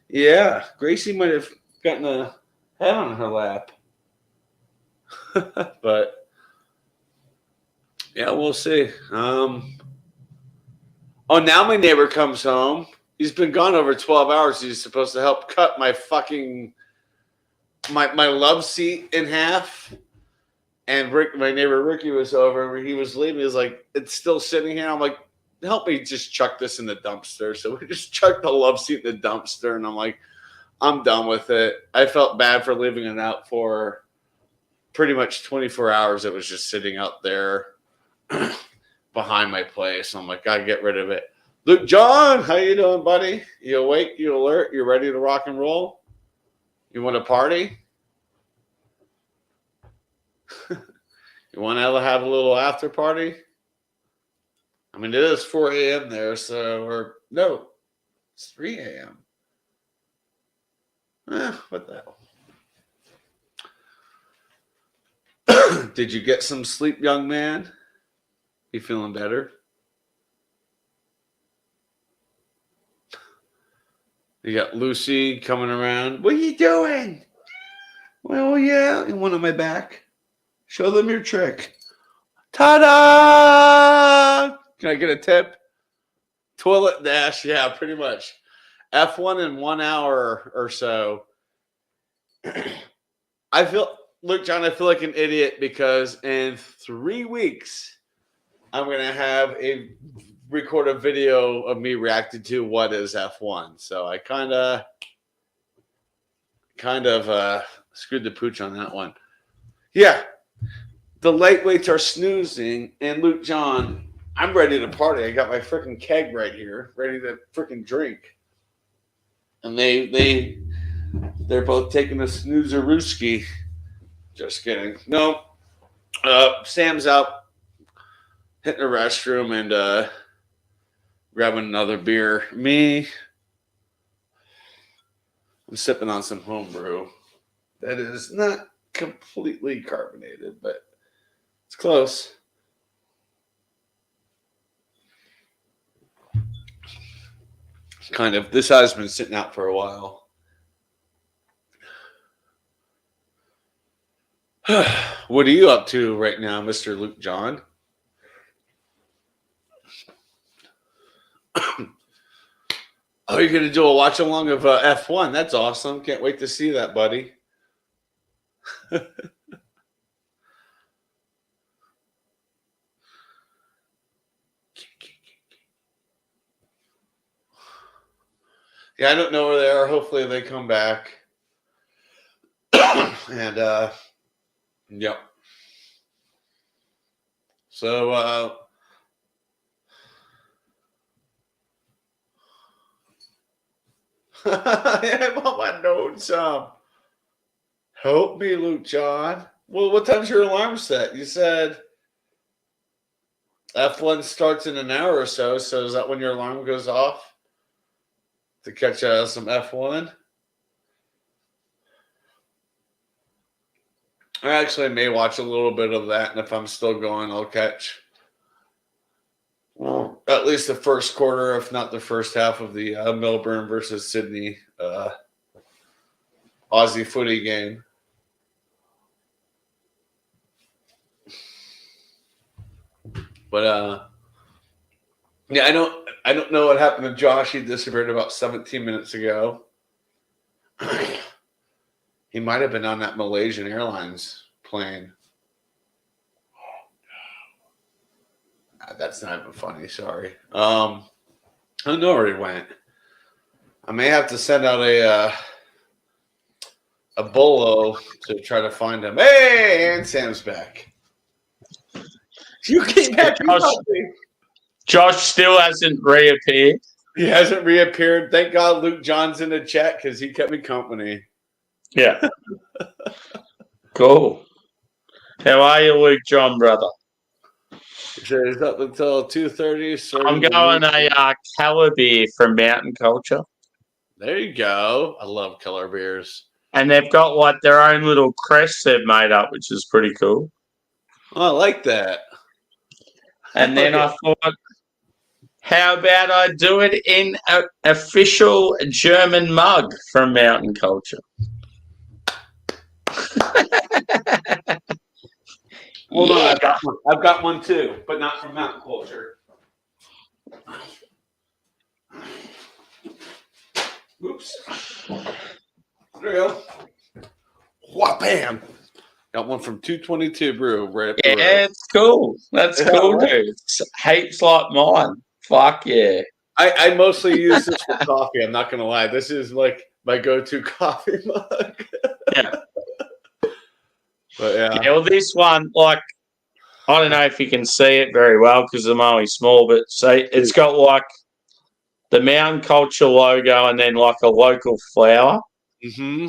S2: Yeah, Gracie might have gotten a head on her lap. But yeah, we'll see. Oh, now my neighbor comes home. He's been gone over 12 hours. He's supposed to help cut my fucking my love seat in half. And Rick, my neighbor Ricky, was over. He was leaving. He was like, "It's still sitting here." I'm like, "Help me just chuck this in the dumpster." So we just chucked the love seat in the dumpster, and I'm like, I'm done with it. I felt bad for leaving it out for pretty much 24 hours. It was just sitting out there behind my place. I'm like, gotta get rid of it. Luke John, how you doing, buddy? You awake? You alert? You ready to rock and roll? You want to party? You want to have a little after party? I mean, it is 4 a.m. there, so no, it's 3 a.m. What the hell? Did you get some sleep, young man? You feeling better? You got Lucy coming around. What are you doing? Well, yeah, you want on my back? Show them your trick. Ta-da! Can I get a tip? Toilet dash, yeah, pretty much. F1 in 1 hour or so. Look, John, I feel like an idiot because in 3 weeks, I'm going to record a video of me reacting to what is F1. So I kind of screwed the pooch on that one. Yeah. The lightweights are snoozing, and Luke John, I'm ready to party. I got my freaking keg right here, ready to freaking drink. And they're both taking a snoozerooski. Just kidding. No. Sam's out hitting the restroom and grabbing another beer. Me, I'm sipping on some homebrew. That is not completely carbonated, but it's close. Kind of. This has been sitting out for a while. What are you up to right now, Mr. Luke John? Oh, you're going to do a watch along of F1. That's awesome. Can't wait to see that, buddy. Yeah, I don't know where they are. Hopefully they come back. And, yep. So, I want my notes up. Help me, Luke John. Well, what time's your alarm set? You said F1 starts in an hour or so. So is that when your alarm goes off? To catch some F1? I actually may watch a little bit of that, and if I'm still going, I'll catch at least the first quarter, if not the first half of the Melbourne versus Sydney Aussie footy game. But yeah, I don't know what happened to Josh. He disappeared about 17 minutes ago. He might have been on that Malaysian Airlines plane. That's not even funny. Sorry. I don't know where he went. I may have to send out a bolo to try to find him. Hey, and Sam's back. You came back.
S3: Josh still hasn't reappeared.
S2: He hasn't reappeared. Thank God Luke John's in the chat because he kept me company.
S3: Yeah. Cool. How are you, Luke John, brother?
S2: He said he's up until 2:30.
S3: I'm going a Calabeer from Mountain Culture.
S2: There you go. I love color beers.
S3: And they've got like their own little crest they've made up, which is pretty cool.
S2: Oh, I like that.
S3: And then I thought, how about I do it in an official German mug from Mountain Culture?
S2: Hold on, I've got one. I've got one too, but not from Mountain Culture. Oops. There we go. Wham! Got one from 222 Brew. Right up the road.
S3: It's cool. That's cool, dude. It's heaps like mine. Fuck yeah.
S2: I mostly use this for coffee. I'm not gonna lie. This is like my go-to coffee mug.
S3: Yeah.
S2: But yeah.
S3: Yeah, well, this one, like, I don't know if you can see it very well because I'm only small, but say it's got like the Mountain Culture logo and then like a local flower.
S2: Mm-hmm.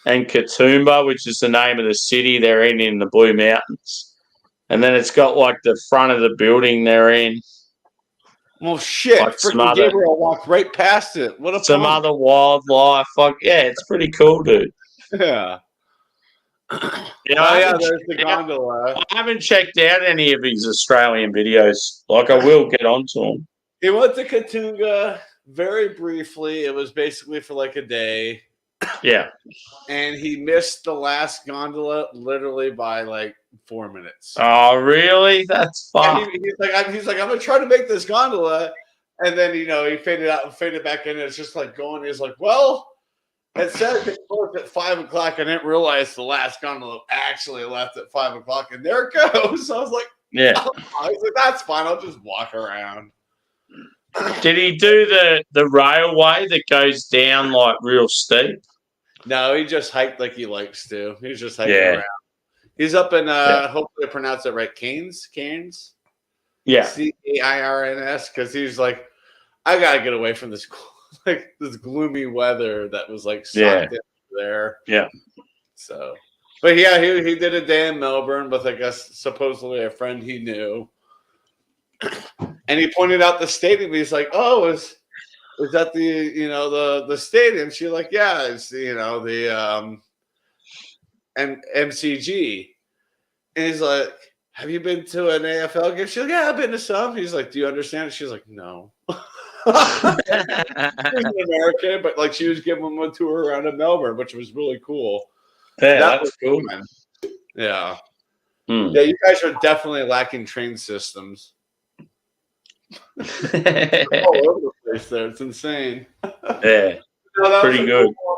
S3: And Katoomba, which is the name of the city they're in the Blue Mountains. And then it's got like the front of the building they're in.
S2: Well, shit.
S3: Like
S2: Freaking Gabriel walked right past it. What a
S3: some other wildlife. Like, yeah, it's pretty cool, dude.
S2: Yeah.
S3: You know,
S2: There's the gondola.
S3: I haven't checked out any of his Australian videos. Like, I will get onto them.
S2: He went to Katoomba very briefly. It was basically for like a day.
S3: Yeah.
S2: And he missed the last gondola literally by like 4 minutes.
S3: Oh, really? That's fun.
S2: He's like, I'm gonna try to make this gondola, and then he faded out and faded back in. And it's just like going. He's like, well, it said it closed at 5 o'clock. I didn't realize the last gondola actually left at 5 o'clock, and there it goes. So I was like,
S3: yeah.
S2: I was like, that's fine. I'll just walk around.
S3: Did he do the railway that goes down like real steep?
S2: No, he just hiked like he likes to. He's just hiking around. He's up in hopefully I pronounce it right, Cairns.
S3: Yeah.
S2: Cairns, because he's like, I gotta get away from this this gloomy weather that was like sucked in there.
S3: Yeah.
S2: So, but yeah, he did a day in Melbourne with I guess supposedly a friend he knew, and he pointed out the stadium. He's like, oh, is that the stadium? She's like, yeah, it's the MCG. And he's like, have you been to an AFL game? She's like, yeah, I've been to some. He's like, do you understand it? She's like, no. She's an American, but like she was giving him a tour around in Melbourne, which was really cool.
S3: Yeah, that was cool.
S2: Fun. Yeah.
S3: Yeah,
S2: you guys are definitely lacking train systems. All over the place there. It's insane.
S3: Yeah. Pretty good.
S2: Cool.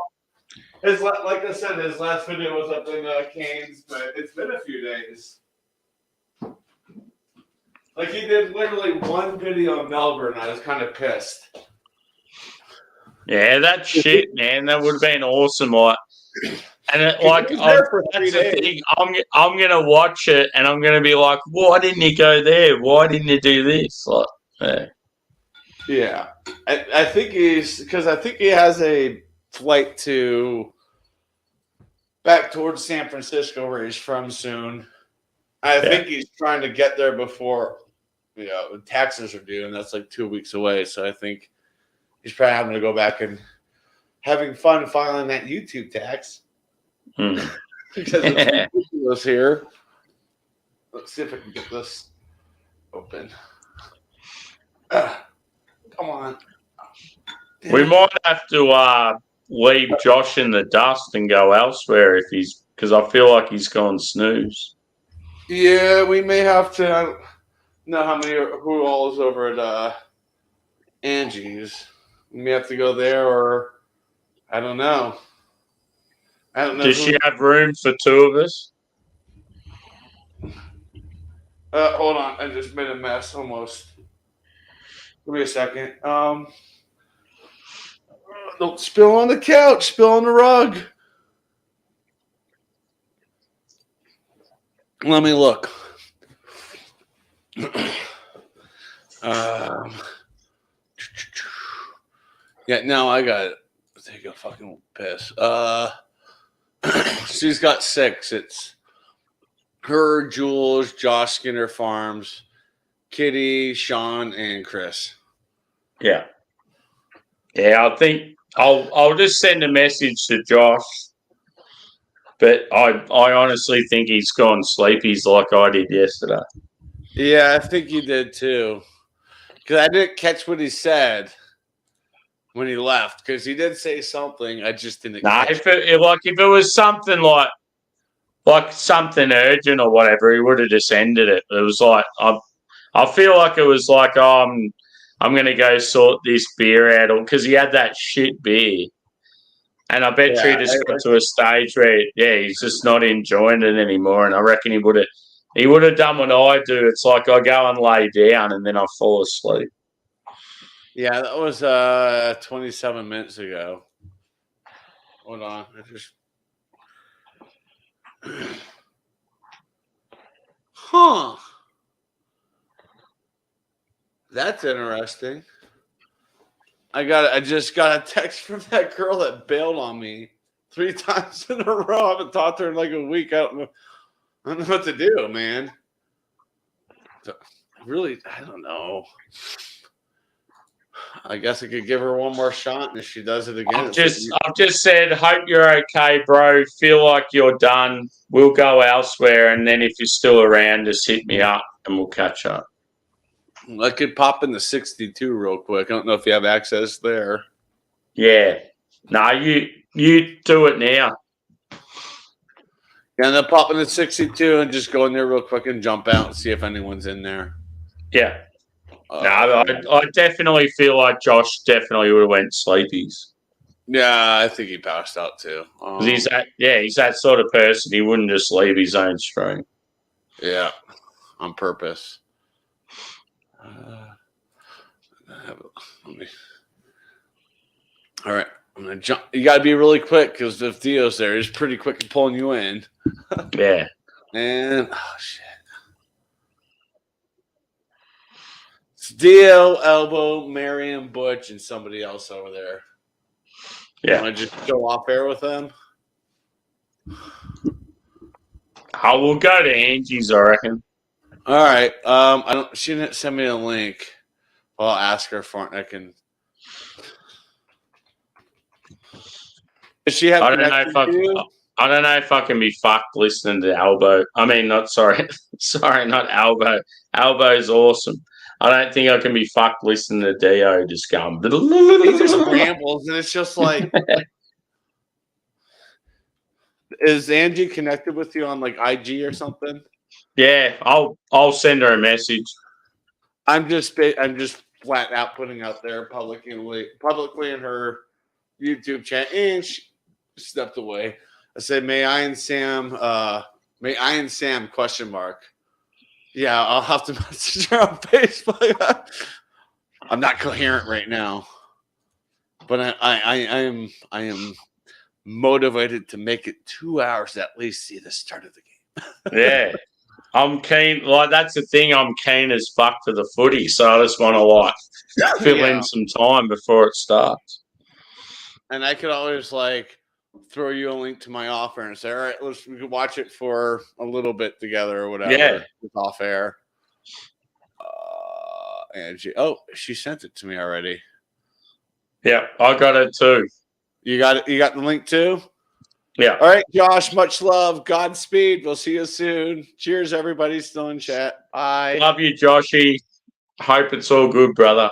S2: Like I said, his last video was up in Cairns, but it's been a few days. Like he did literally one video in Melbourne. I was kind of pissed.
S3: Yeah, that shit, man. That would have been awesome. Like, and that's the thing. I'm gonna watch it, and I'm gonna be like, why didn't he go there? Why didn't he do this? Like,
S2: yeah. I think he has a flight back towards San Francisco where he's from soon. I think he's trying to get there before taxes are due, and that's like 2 weeks away. So I think he's probably having to go back and having fun filing that YouTube tax. Because it's ridiculous here. Let's see if I can get this open. Come on.
S3: We might have to leave Josh in the dust and go elsewhere because I feel like he's gone snooze.
S2: Yeah, we may have to. I don't know who all is over at Angie's. We may have to go there, or I don't know.
S3: Does she have room for two of us?
S2: Hold on, I just made a mess almost. Give me a second. Don't spill on the couch. Spill on the rug. Let me look. Yeah, no, I got it. Take a fucking piss. She's got 6. It's her, Jules, Josh Skinner Farms, Kitty, Sean, and Chris.
S3: Yeah. Yeah, I think I'll just send a message to Josh. But I honestly think he's gone sleepies like I did yesterday.
S2: Yeah, I think you did too. Because I didn't catch what he said when he left. Because he did say something. I just didn't catch
S3: if it was something like something urgent or whatever, he would have just ended it. It was like I feel like it was like I'm going to go sort this beer out because he had that shit beer. And I bet you he just got to a stage where, he's just not enjoying it anymore. And I reckon he would have done what I do. It's like I go and lay down and then I fall asleep.
S2: Yeah, that was 27 minutes ago. Hold on. Huh. That's interesting. I just got a text from that girl that bailed on me 3 times in a row. I haven't talked to her in like a week. I don't know what to do, man. Really, I don't know. I guess I could give her one more shot, and if she does it again,
S3: I've just said, hope you're okay, bro. Feel like you're done. We'll go elsewhere, and then if you're still around, just hit me up, and we'll catch up.
S2: I could pop into 62 real quick. I don't know if you have access there.
S3: Yeah. No, you do it now.
S2: Yeah, and then pop into 62 and just go in there real quick and jump out and see if anyone's in there.
S3: Yeah. I definitely feel like Josh definitely would have went sleepies.
S2: Yeah, I think he passed out too.
S3: He's that sort of person. He wouldn't just leave his own stream.
S2: Yeah, on purpose. All right, I'm gonna jump. You gotta be really quick because if Theo's there, he's pretty quick at pulling you in.
S3: Yeah.
S2: And shit. It's Dio, Elbow, Marion, Butch, and somebody else over there.
S3: Yeah.
S2: Want to just go off air with them?
S3: I will go to Angie's, I reckon.
S2: All right. She didn't send me a link. Well, I'll ask her for it. I can. Does she have?
S3: I don't know if I can be fucked listening to Elbow. I mean, not Elbow. Elbow's awesome. I don't think I can be fucked listening to Dio just going.
S2: He just rambles, and it's just like. Is Angie connected with you on like IG or something?
S3: Yeah, I'll send her a message.
S2: I'm just flat out putting out there publicly in her YouTube chat, and she stepped away. I said, "May I and Sam question mark." Yeah, I'll have to message her on Facebook. I'm not coherent right now, but I am motivated to make it 2 hours at least. See the start of the game.
S3: Yeah. I'm keen. Like, that's the thing. I'm keen as fuck for the footy. So I just want to fill in some time before it starts.
S2: And I could always throw you a link to my offer and say, all right, we could watch it for a little bit together or whatever.
S3: Yeah.
S2: It's off air. And she sent it to me already.
S3: Yeah, I got it too.
S2: You got it. You got the link too?
S3: Yeah.
S2: All right, Josh, much love. Godspeed. We'll see you soon. Cheers, everybody still in chat. Bye.
S3: Love you, Joshy. Hope it's all good, brother.